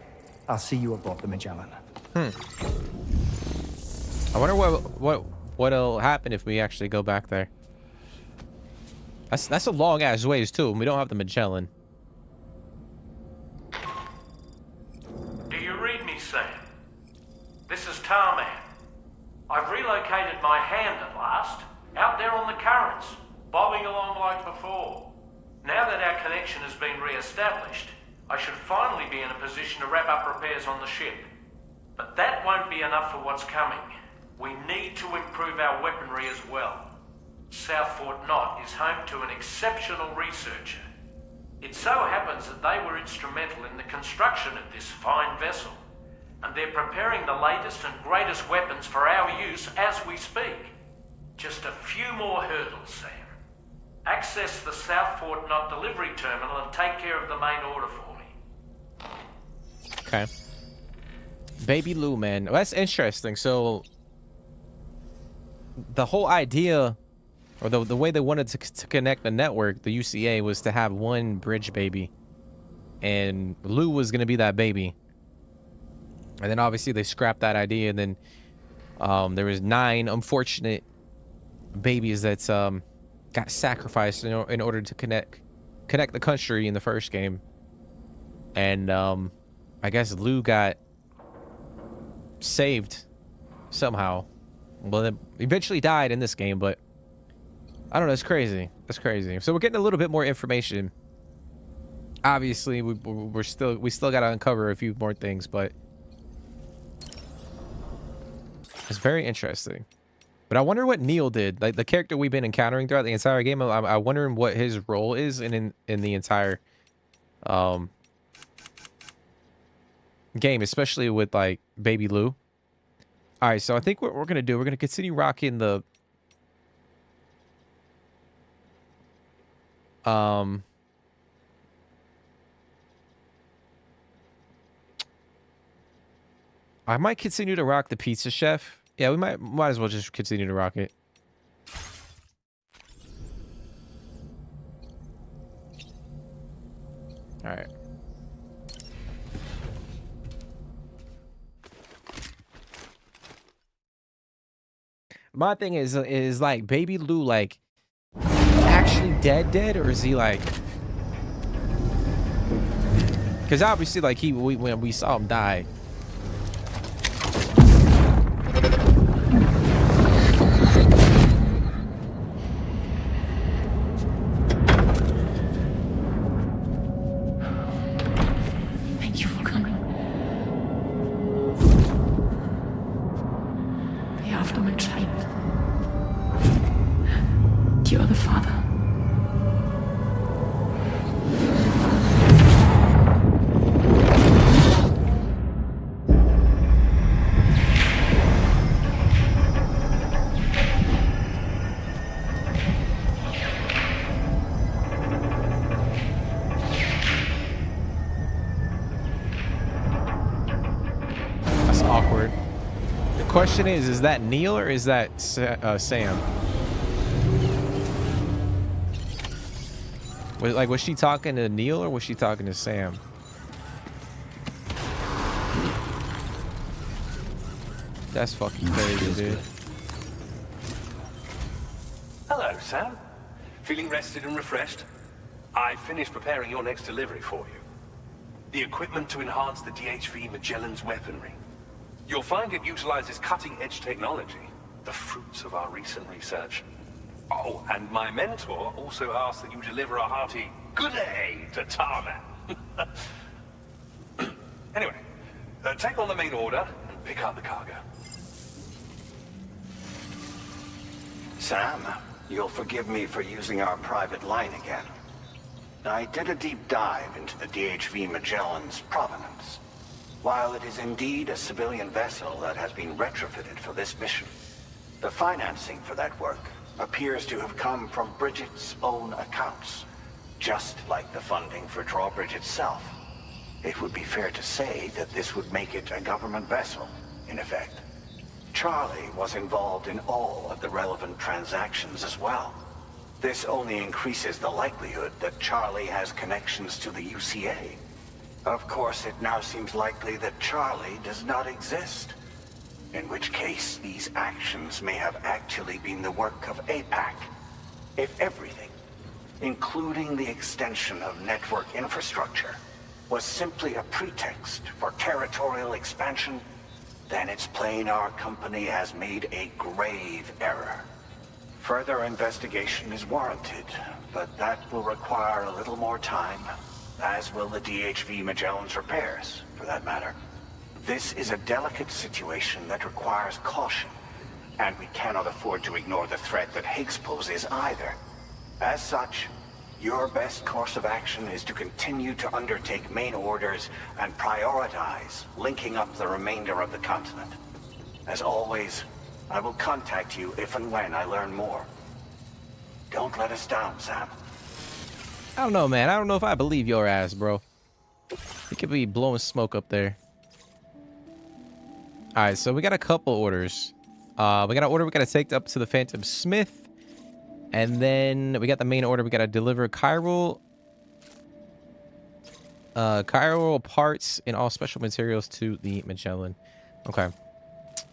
I'll see you aboard the Magellan. I wonder what'll happen if we actually go back there. That's a long ass ways too, and we don't have the Magellan. Do you read me, Sam? This is Tarman. I've relocated my hand at last, out there on the currents, bobbing along like before. Now that our connection has been re-established, I should finally be in a position to wrap up repairs on the ship. But that won't be enough for what's coming. We need to improve our weaponry as well. South Fort Knot is home to an exceptional researcher. It so happens that they were instrumental in the construction of this fine vessel, and they're preparing the latest and greatest weapons for our use as we speak. Just a few more hurdles, Sam. Access the South Fort Knot delivery terminal and take care of the main order for me. Okay. Baby Lou, man. Well, that's interesting. So the whole idea, or the way they wanted to connect the network, the UCA, was to have one bridge baby, and Lou was going to be that baby. And then obviously they scrapped that idea, and then there was 9 unfortunate babies that got sacrificed in order to connect the country in the first game. And I guess Lou got saved somehow. Well, it eventually died in this game, but I don't know. It's crazy. That's crazy. So we're getting a little bit more information. Obviously, we still got to uncover a few more things, but it's very interesting. But I wonder what Neil did. Like the character we've been encountering throughout the entire game. I'm wondering what his role is in the entire game, especially with like Baby Lou. All right, so I think what we're gonna do, we're gonna continue rocking the I might continue to rock the Pizza Chef. Yeah, we might as well just continue to rock it. All right. My thing is like Baby Lou like actually dead, or is he like? Because obviously, like when we saw him die. Thank you for coming. Be after my child. You are the father. That's awkward. The question is that Neil or is that Sam? Was she talking to Neil or was she talking to Sam? That's fucking crazy, dude. Hello, Sam. Feeling rested and refreshed? I finished preparing your next delivery for you. The equipment to enhance the DHV Magellan's weaponry. You'll find it utilizes cutting-edge technology, the fruits of our recent research. Oh, and my mentor also asked that you deliver a hearty good day to Tarman. Anyway, take on the main order and pick up the cargo. Sam, you'll forgive me for using our private line again. I did a deep dive into the DHV Magellan's provenance. While it is indeed a civilian vessel that has been retrofitted for this mission, the financing for that work appears to have come from Bridget's own accounts, just like the funding for Drawbridge itself. It would be fair to say that this would make it a government vessel, in effect. Charlie was involved in all of the relevant transactions as well. This only increases the likelihood that Charlie has connections to the UCA. Of course, it now seems likely that Charlie does not exist. In which case, these actions may have actually been the work of APAC. If everything, including the extension of network infrastructure, was simply a pretext for territorial expansion, then it's plain our company has made a grave error. Further investigation is warranted, but that will require a little more time, as will the DHV Magellan's repairs, for that matter. This is a delicate situation that requires caution, and we cannot afford to ignore the threat that Higgs poses either. As such, your best course of action is to continue to undertake main orders and prioritize linking up the remainder of the continent. As always, I will contact you if and when I learn more. Don't let us down, Sam. I don't know, man. I don't know if I believe your ass, bro. You could be blowing smoke up there. All right, so we got a couple orders. We got an order we got to take up to the Phantom Smith. And then we got the main order. We got to deliver chiral parts and all special materials to the Magellan. Okay.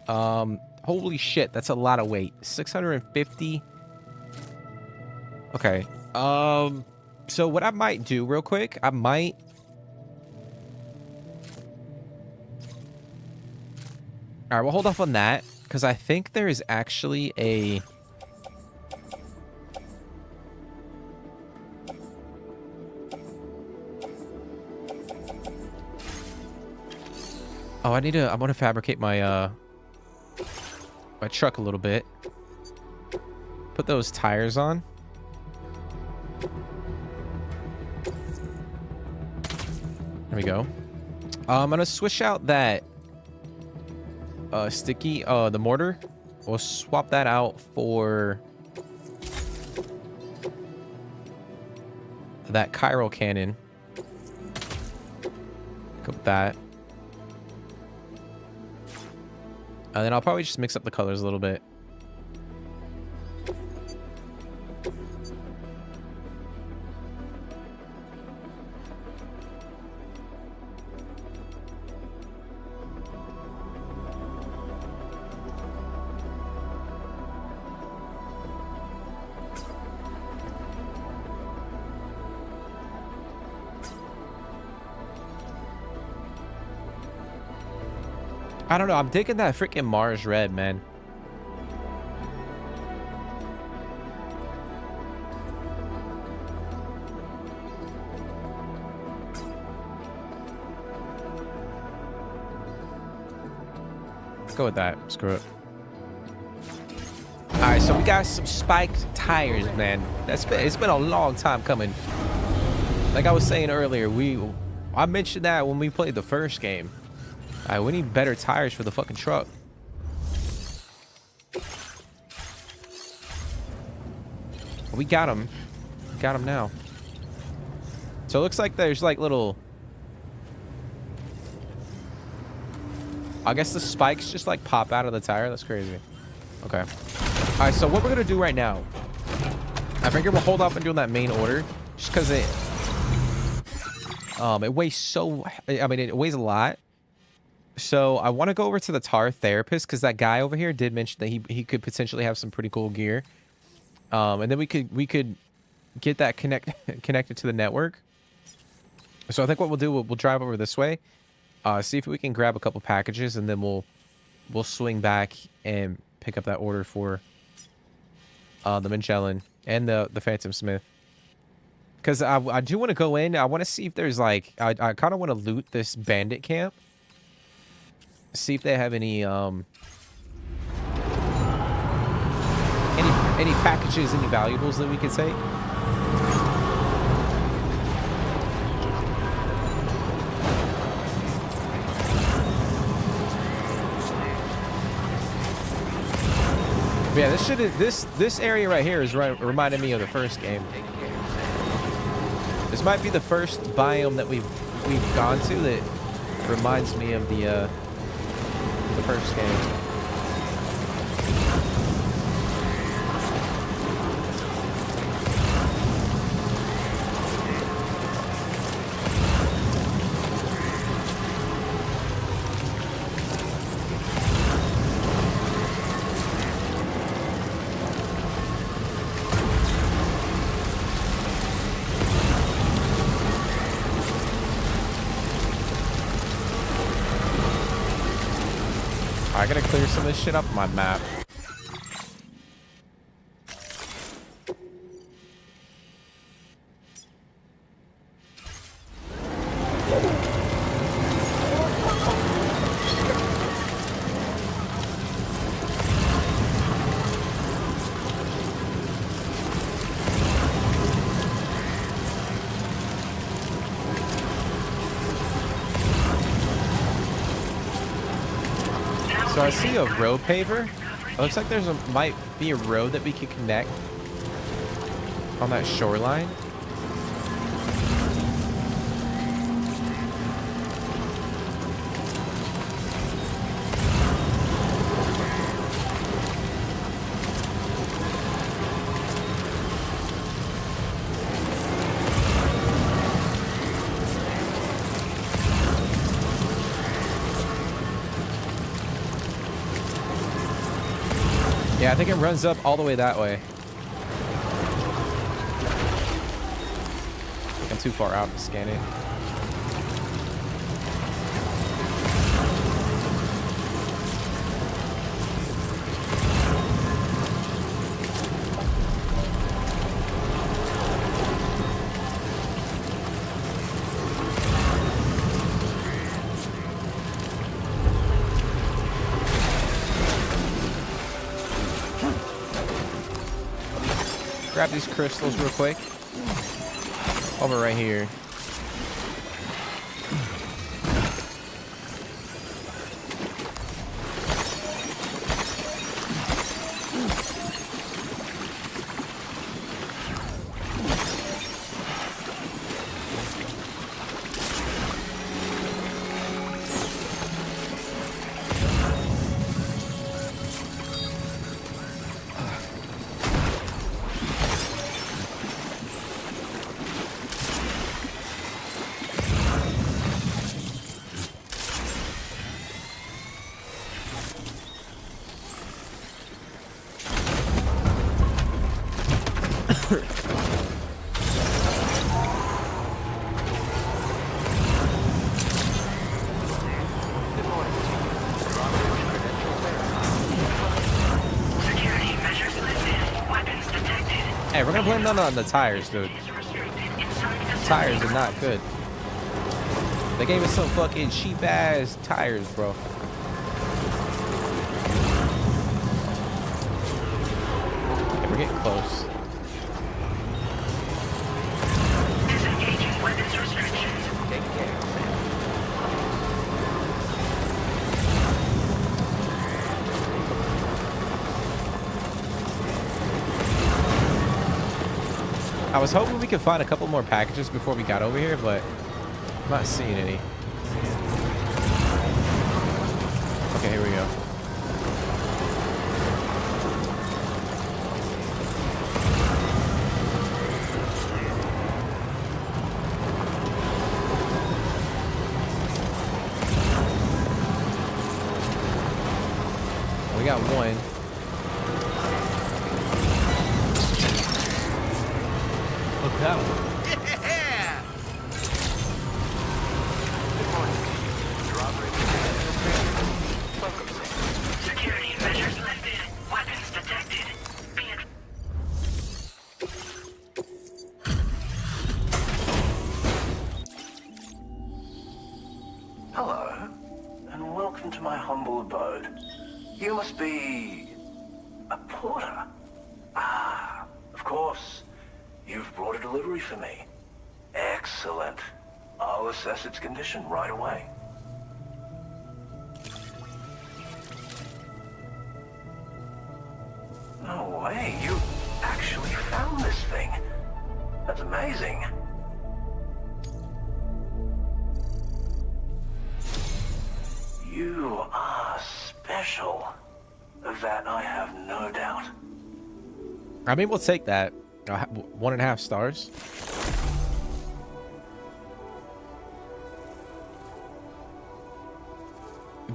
Holy shit, that's a lot of weight. 650. Okay. So what I might do real quick, I might all right, we'll hold off on that because I think there is actually a I want to fabricate my my truck a little bit. Put those tires on. There we go. I'm gonna switch out that sticky the mortar. We'll swap that out for that chiral cannon. Go with that. And then I'll probably just mix up the colors a little bit. I don't know. I'm digging that freaking Mars red, man. Let's go with that. Screw it. All right, so we got some spiked tires, man. It's been a long time coming. Like I was saying earlier, I mentioned that when we played the first game. All right, we need better tires for the fucking truck. We got them. Got them now. So it looks like there's like little... I guess the spikes just like pop out of the tire. That's crazy. Okay. All right, so what we're going to do right now... I figure we'll hold off on doing that main order. Just because it weighs so... I mean, it weighs a lot. So I want to go over to the tar therapist because that guy over here did mention that he could potentially have some pretty cool gear. And then we could get that connected to the network. So I think what we'll do, we'll drive over this way, see if we can grab a couple packages, and then we'll swing back and pick up that order for the Magellan and the Phantom Smith. Because I do want to go in. I want to see if there's like I kind of want to loot this bandit camp. See if they have any packages, any valuables that we could take. Yeah, this area right here is reminding me of the first game. This might be the first biome that we've gone to that reminds me of the first game. I gotta clear some of this shit up on my map. So I see a road paver. It looks like might be a road that we could connect on that shoreline. Yeah, I think it runs up all the way that way. I'm too far out to scan it. Grab these crystals real quick. Over right here. Hey, we're gonna blame that on the tires, dude. Tires are not good. They gave us some fucking cheap ass tires, bro. Okay, we're getting close. Disengaging weapons restrictions. Take care. I was hoping we could find a couple more packages before we got over here, but I'm not seeing any. Okay, here we go. We got one. Look that one. Yeah! Security measures lifted. Weapons detected. Hello, and welcome to my humble abode. You must be a porter. Ah, of course. You've brought a delivery for me. Excellent. I'll assess its condition right away. way, you actually found this thing. That's amazing. You are special. Of that I have no doubt. I mean, we'll take that. 1.5 stars.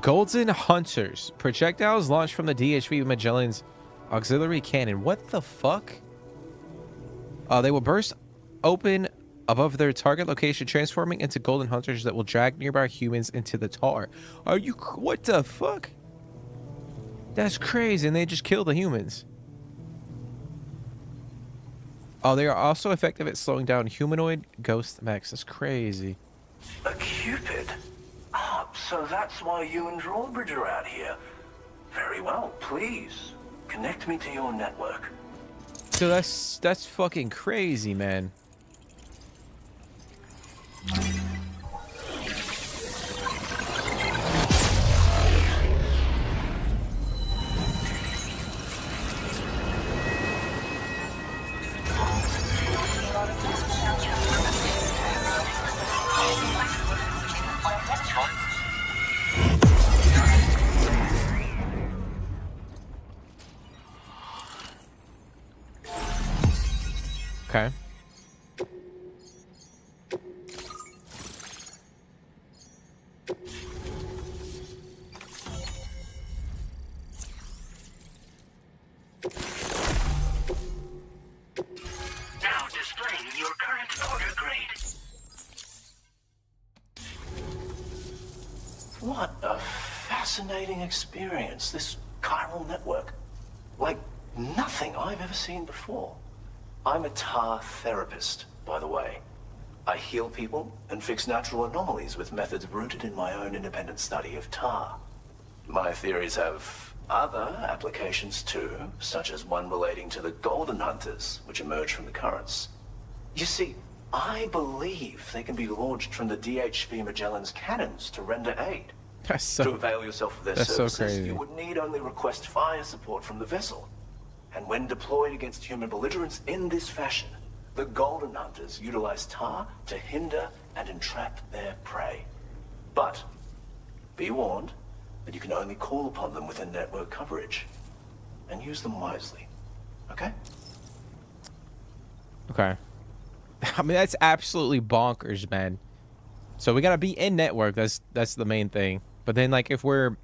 Golden Hunters. Projectiles launched from the DHV Magellan's auxiliary cannon. What the fuck? They will burst open above their target location, transforming into golden hunters that will drag nearby humans into the tar. Are you... What the fuck? That's crazy, and they just kill the humans. Oh, they are also effective at slowing down humanoid ghost mechs. That's crazy. A Cupid? Ah, so that's why you and Drawbridge are out here. Very well, please. Connect me to your network. So that's fucking crazy, man. Okay. Now displaying your current order grade. What a fascinating experience, this chiral network. Like nothing I've ever seen before. I'm a tar therapist, by the way. I heal people and fix natural anomalies with methods rooted in my own independent study of tar. My theories have other applications too, such as one relating to the golden hunters, which emerge from the currents. You see, I believe they can be launched from the DHV Magellan's cannons to render aid. To avail yourself of their services, so crazy. you would need only request fire support from the vessel. And when deployed against human belligerents in this fashion, the golden hunters utilize tar to hinder and entrap their prey. But be warned that you can only call upon them within network coverage, and use them wisely. Okay? Okay. I mean, that's absolutely bonkers, man. So we gotta be in network. That's the main thing. But then, like, if we're...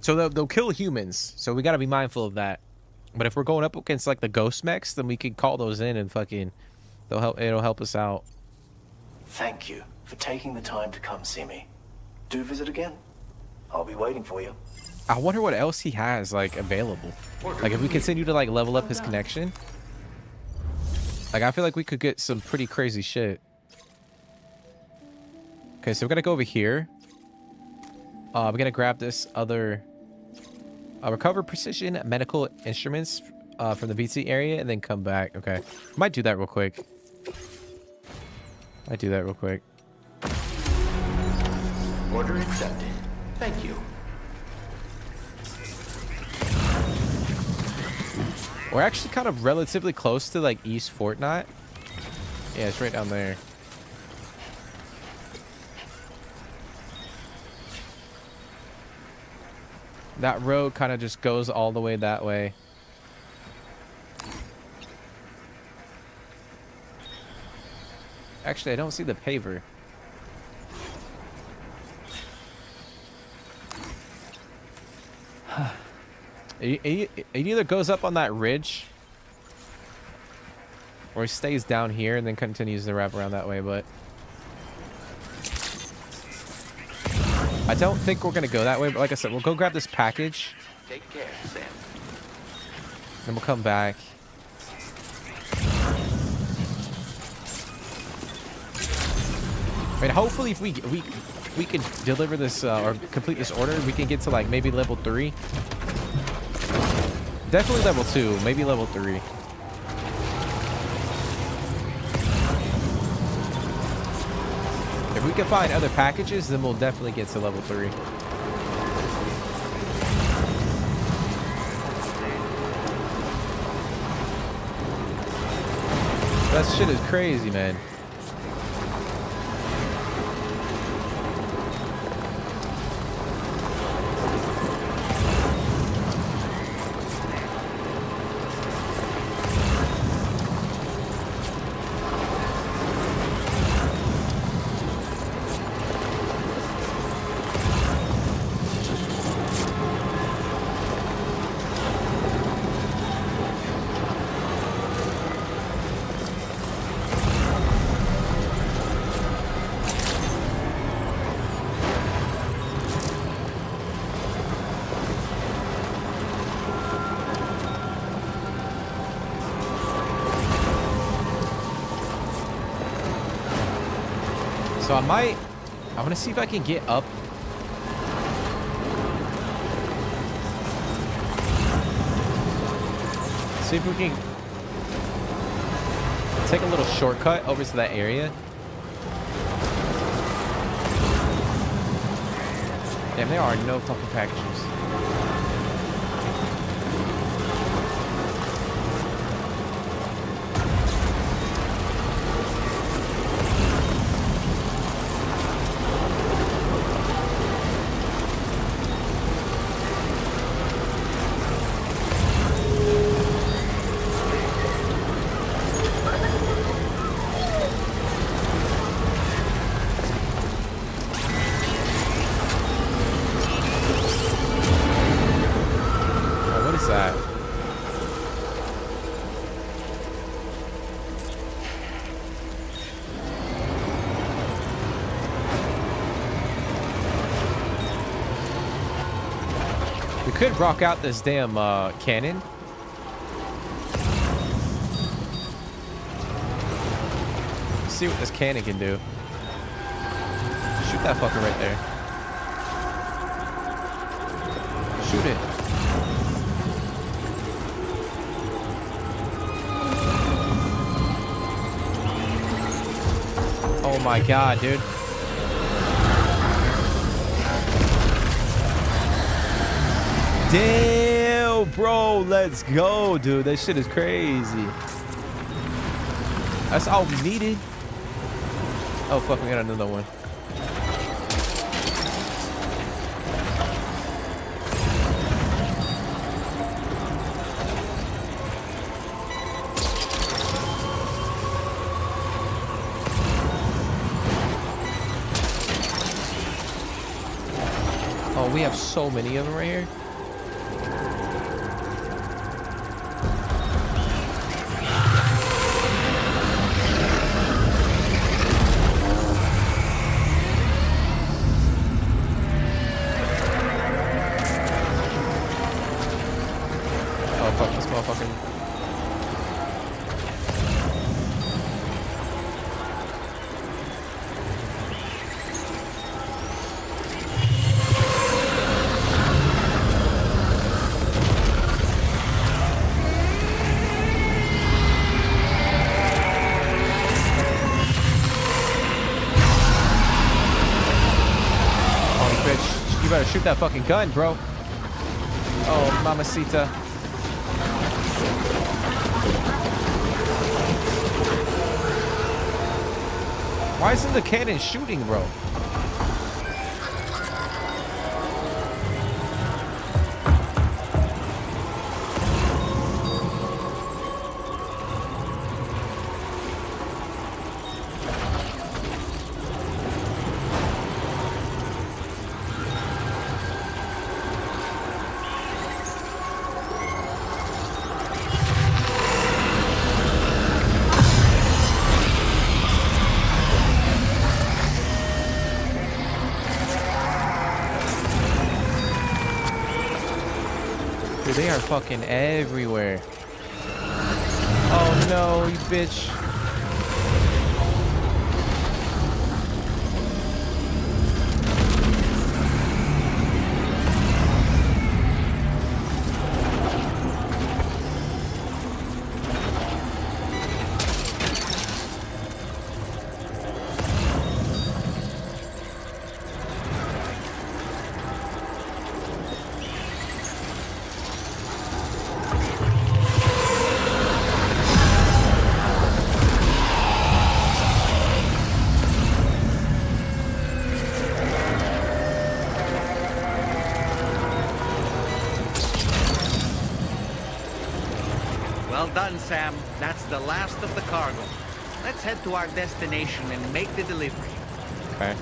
So they'll kill humans. So we gotta be mindful of that. But if we're going up against, like, the ghost mechs, then we can call those in and fucking... It'll help us out. Thank you for taking the time to come see me. Do visit again. I'll be waiting for you. I wonder what else he has, like, available. Like, if we continue to, like, level up his connection... Like, I feel like we could get some pretty crazy shit. Okay, so we're gonna go over here. We're gonna grab this other... recover precision medical instruments from the BT area and then come back. Okay. Might do that real quick. Order accepted. Thank you. We're actually kind of relatively close to, like, East Fortnite. Yeah, it's right down there. That road kind of just goes all the way that way. Actually, I don't see the paver. It either goes up on that ridge or it stays down here and then continues to wrap around that way, but I don't think we're gonna go that way. But like I said, we'll go grab this package. Take care, Sam. Then we'll come back. I mean, hopefully if we can deliver this or complete this order, we can get to, like, maybe level 3. Definitely level 2, maybe level 3. If we can find other packages, then we'll definitely get to level 3. That shit is crazy, man. So I want to see if I can get up. See if we can take a little shortcut over to that area. Damn, there are no fucking packages. We could rock out this damn cannon. See what this cannon can do. Shoot that fucker right there. Shoot it. Oh my god, dude. Damn, bro, let's go, dude. That shit is crazy. That's all we needed. Oh, fuck, we got another one. Oh, we have so many of them right here. Better shoot that fucking gun, bro. Oh, mamacita. Why isn't the cannon shooting, bro? They are fucking everywhere. Oh no, you bitch. done, Sam. That's the last of the cargo. Let's head to our destination and make the delivery. Okay.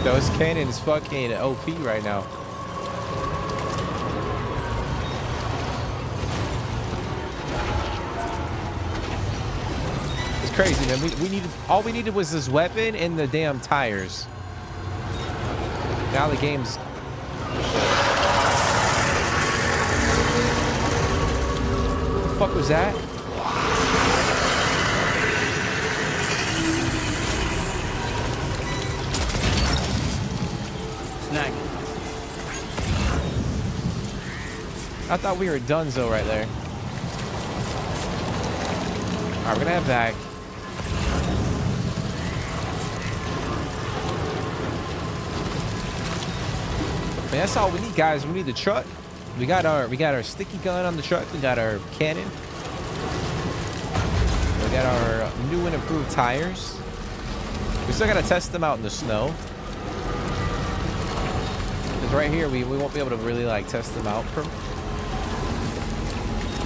Those cannons fucking OP right now. It's crazy, man. We needed, all we needed was this weapon and the damn tires. Now the game's... What the fuck was that? Snag. I thought we were donezo right there. Alright, we're gonna have that. Man, that's all we need, guys. We need the truck. We got our sticky gun on the truck. We got our cannon. We got our new and improved tires. We still gotta test them out in the snow. Because right here, we won't be able to really like test them out.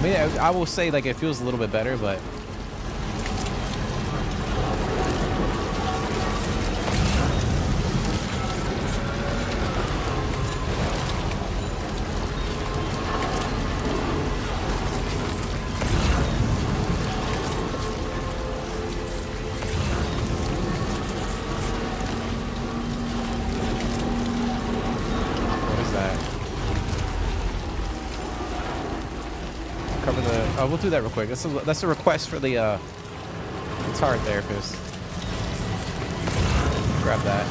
I mean, I will say like it feels a little bit better, but. We'll do that real quick. That's a request for the guitar therapist. Grab that.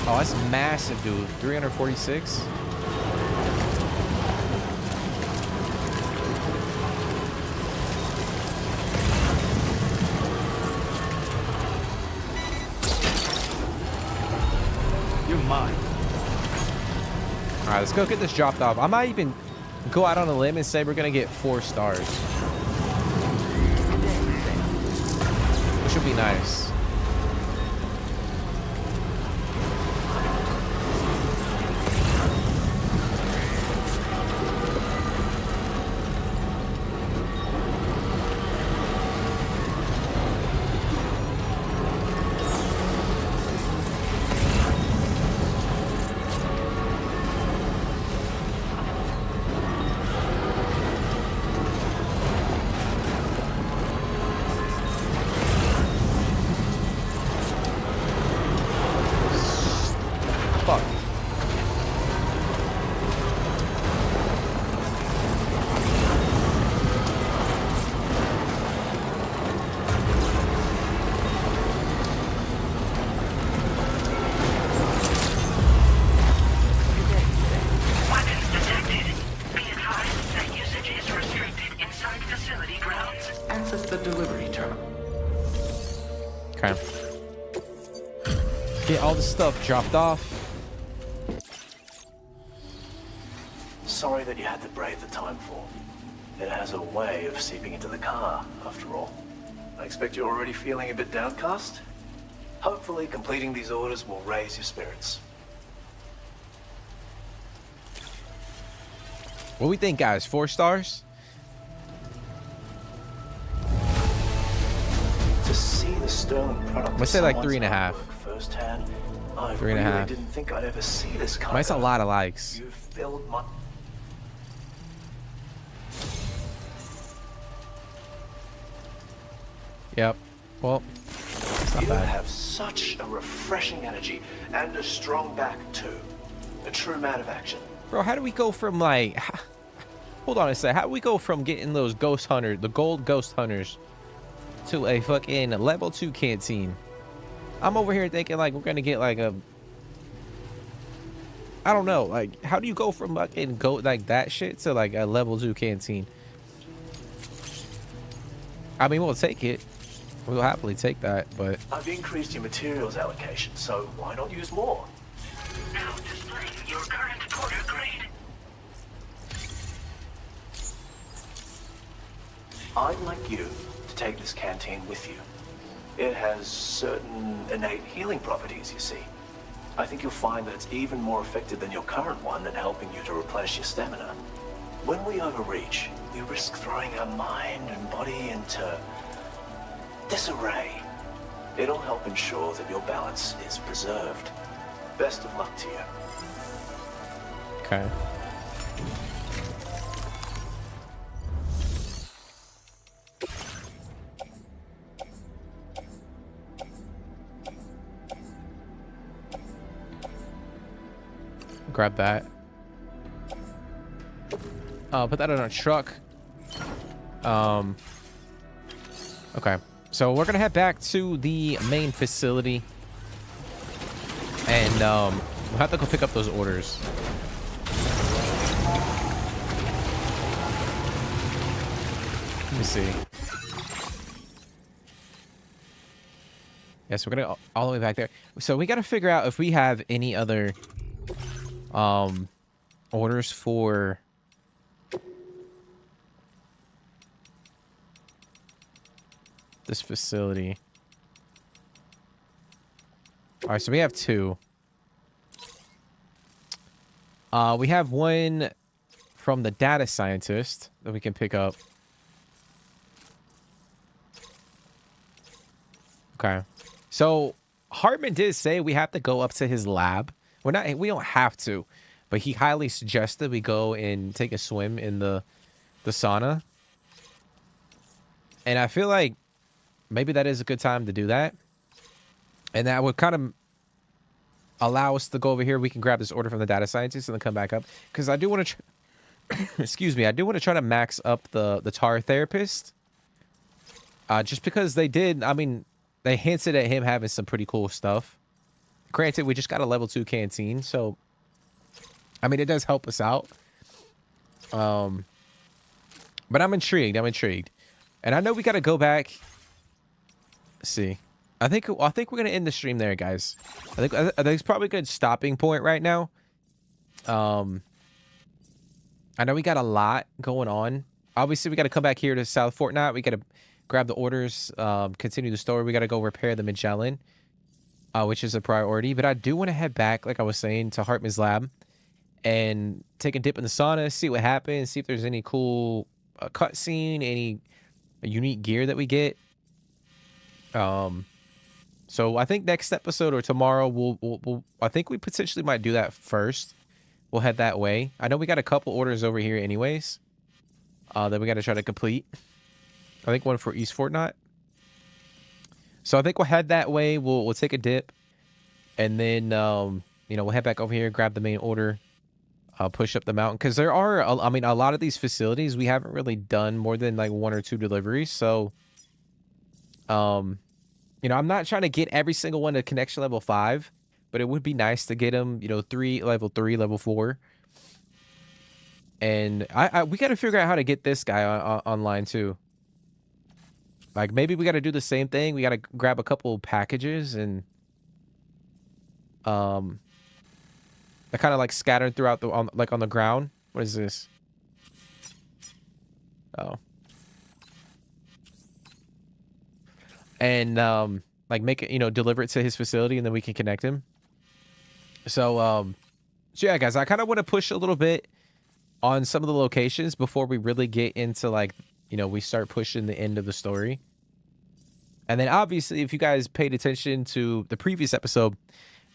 Oh, that's massive, dude. 346. You're mine. All right, let's go get this dropped off. I might even go out on a limb and say we're gonna get 4 stars, which would be nice. Stuff dropped off. Sorry that you had to brave the timefall. It has a way of seeping into the car, after all. I expect you're already feeling a bit downcast. Hopefully, completing these orders will raise your spirits. What do we think, guys? 4 stars? To see the sterling product. Let's say like 3.5. Firsthand. I 3.5. really didn't think I'd ever see this kind. That's a lot of likes. You filled my... Yep. Well, it's not you bad. have such a refreshing energy and a strong back too. A true man of action. Bro, how do we go from like... Hold on a sec. How do we go from getting those ghost hunters, the gold ghost hunters, to a fucking level 2 canteen? I'm over here thinking like we're gonna get like a, I don't know, like how do you go from fucking go like that shit to like a level 2 canteen? I mean, we'll take it. We'll happily take that, but I've increased your materials allocation, so why not use more? Now displaying your current porter grade. I'd like you to take this canteen with you. It has certain innate healing properties, you see. I think you'll find that it's even more effective than your current one at helping you to replenish your stamina. When we overreach, we risk throwing our mind and body into disarray. It'll help ensure that your balance is preserved. Best of luck to you. Okay. Grab that. Put that on our truck. Okay. So we're gonna head back to the main facility. And we'll have to go pick up those orders. Let me see. Yes, we're gonna go all the way back there. So we gotta figure out if we have any other orders for this facility. All right, so we have 2. We have one from the data scientist that we can pick up. Okay. So Hartman did say we have to go up to his lab. We don't have to, but he highly suggested we go and take a swim in the sauna. And I feel like maybe that is a good time to do that. And that would kind of allow us to go over here. We can grab this order from the data scientist and then come back up. Because I do want to, excuse me, I do want to try to max up the tar therapist. Just because they did, I mean, they hinted at him having some pretty cool stuff. Granted, we just got a level 2 canteen, so I mean, it does help us out. But I'm intrigued. And I know we got to go back. Let's see. I think we're going to end the stream there, guys. I think it's probably a good stopping point right now. I know we got a lot going on. Obviously, we got to come back here to South Fortnite. We got to grab the orders, continue the story. We got to go repair the Magellan, which is a priority. But I do want to head back, like I was saying, to Hartman's lab and take a dip in the sauna, see what happens, see if there's any cool cutscene, any unique gear that we get. So I think next episode or tomorrow, we'll I think we potentially might do that first. We'll head that way. I know we got a couple orders over here anyways, that we got to try to complete. I think one for East Fortnite. So I think we'll head that way. We'll take a dip, and then we'll head back over here, grab the main order, push up the mountain, because there are a lot of these facilities we haven't really done more than like 1 or 2 deliveries. So I'm not trying to get every single one to connection level 5, but it would be nice to get them, level 3, level 4. And we got to figure out how to get this guy online too. Like, maybe we got to do the same thing. We got to grab a couple packages and they're kind of like scattered throughout on the ground. What is this? Oh. And like make it, deliver it to his facility, and then we can connect him. So yeah, guys, I kind of want to push a little bit on some of the locations before we really get into like, we start pushing the end of the story. And then obviously, if you guys paid attention to the previous episode,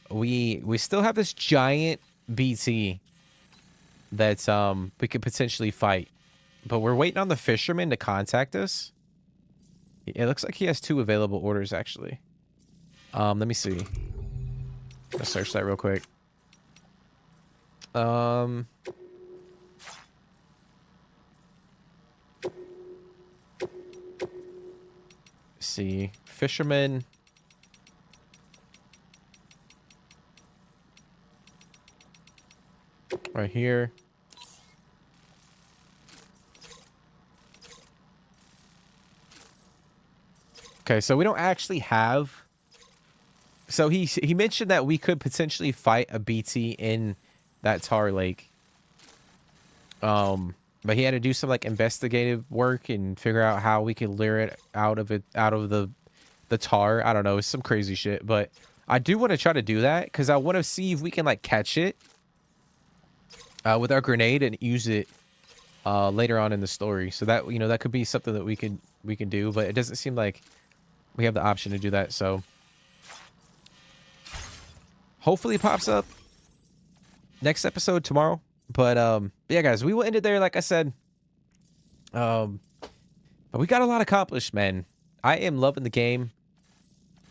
we still have this giant BT that we could potentially fight, but we're waiting on the fisherman to contact us. It looks like he has 2 available orders, actually. Let me see. Let's search that real quick. See. Fisherman. Right here. Okay, so we don't actually have... So he mentioned that we could potentially fight a BT in that tar lake. But he had to do some like investigative work and figure out how we could lure it out of the tar. I don't know, it's some crazy shit. But I do want to try to do that because I want to see if we can like catch it with our grenade and use it later on in the story. So that, you know, that could be something that we can do, but it doesn't seem like we have the option to do that. So hopefully it pops up next episode tomorrow. But yeah, guys, we will end it there. Like I said, but we got a lot accomplished, man. I am loving the game.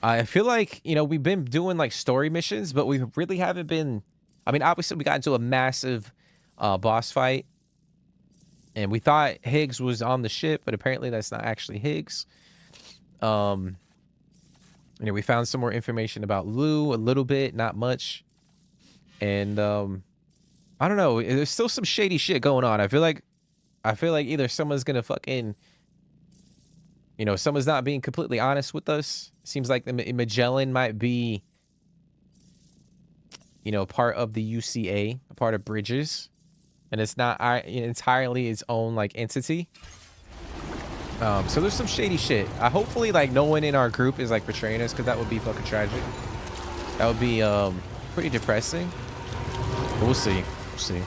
I feel like, you know, we've been doing like story missions, but we really haven't been. I mean, obviously we got into a massive boss fight, and we thought Higgs was on the ship, but apparently that's not actually Higgs. You know, we found some more information about Lou, a little bit, not much. And I don't know, there's still some shady shit going on. I feel like either someone's gonna fucking, you know, someone's not being completely honest with us. Seems like the Magellan might be, you know, part of the UCA, a part of Bridges, and it's not entirely its own like entity. So there's some shady shit. Hopefully like no one in our group is like betraying us, because that would be fucking tragic. That would be pretty depressing. But we'll see. We'll see.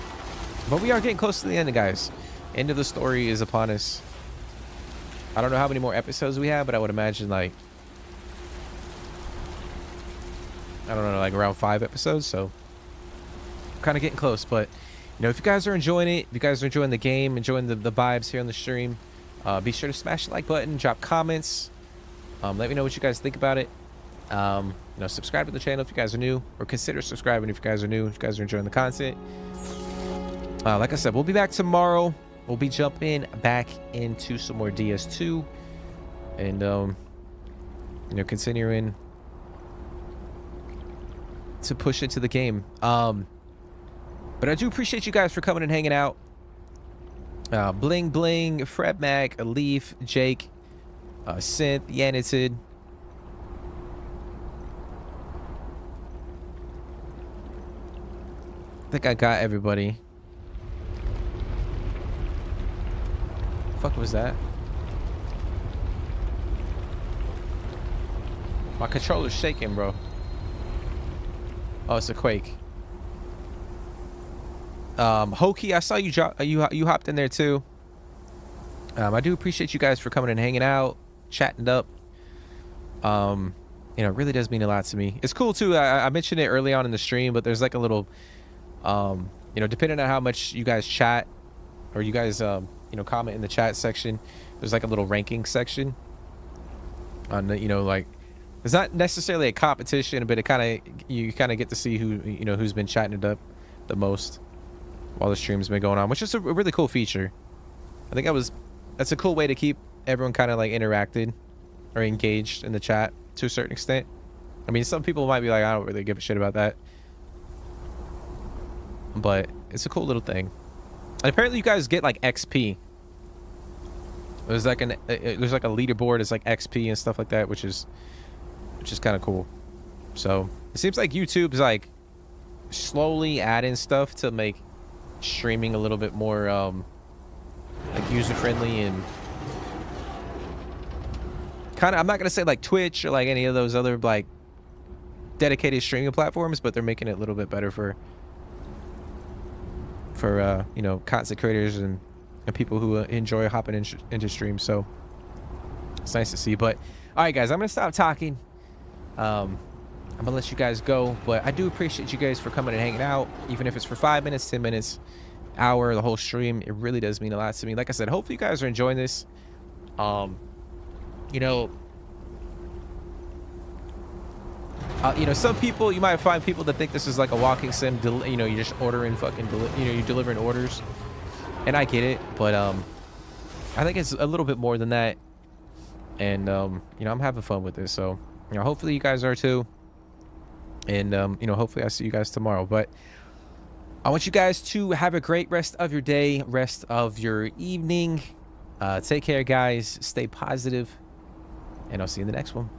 But we are getting close to the end, guys. End of the story is upon us. I don't know how many more episodes we have, but I would imagine like, I don't know, like around 5 episodes. So kind of getting close. But you know, if you guys are enjoying it, if you guys are enjoying the game, enjoying the vibes here on the stream, be sure to smash the like button, drop comments, let me know what you guys think about it. You know, subscribe to the channel if you guys are new, or consider subscribing if you guys are new, if you guys are enjoying the content. Like I said, we'll be back tomorrow. We'll be jumping back into some more DS2, and you know, continuing to push into the game. But I do appreciate you guys for coming and hanging out. Bling Bling, Fred Mac, Alif, Jake, Synth, Yanitid. I think I got everybody. Fuck was that? My controller's shaking, bro. Oh, it's a quake. Hokey, I saw you drop. You hopped in there too. I do appreciate you guys for coming and hanging out, chatting up. You know, it really does mean a lot to me. It's cool too. I mentioned it early on in the stream, but there's like a little, you know, depending on how much you guys chat, or you guys, you know, comment in the chat section, there's like a little ranking section. On the, you know, like, it's not necessarily a competition, but you kind of get to see who, you know, who's been chatting it up the most while the stream's been going on, which is a really cool feature. I think that's a cool way to keep everyone kind of like interacted or engaged in the chat to a certain extent. I mean, some people might be like, I don't really give a shit about that, but it's a cool little thing. And apparently you guys get like XP. There's like a leaderboard. It's like XP and stuff like that, which is kind of cool. So it seems like YouTube's like slowly adding stuff to make streaming a little bit more like user friendly, and kind of, I'm not gonna say like Twitch or like any of those other like dedicated streaming platforms, but they're making it a little bit better for you know, content creators and people who enjoy hopping into streams. So it's nice to see. But all right, guys, I'm gonna stop talking. I'm gonna let you guys go, but I do appreciate you guys for coming and hanging out, even if it's for 5 minutes, 10 minutes, hour, the whole stream. It really does mean a lot to me. Like I said, hopefully you guys are enjoying this. You know, you know, some people, you might find people that think this is like a walking sim. You know, you're just ordering fucking, you know, you're delivering orders, and I get it, but I think it's a little bit more than that. And you know, I'm having fun with this, so you know, hopefully you guys are too. And you know, hopefully I see you guys tomorrow. But I want you guys to have a great rest of your day, rest of your evening. Take care, guys. Stay positive, and I'll see you in the next one.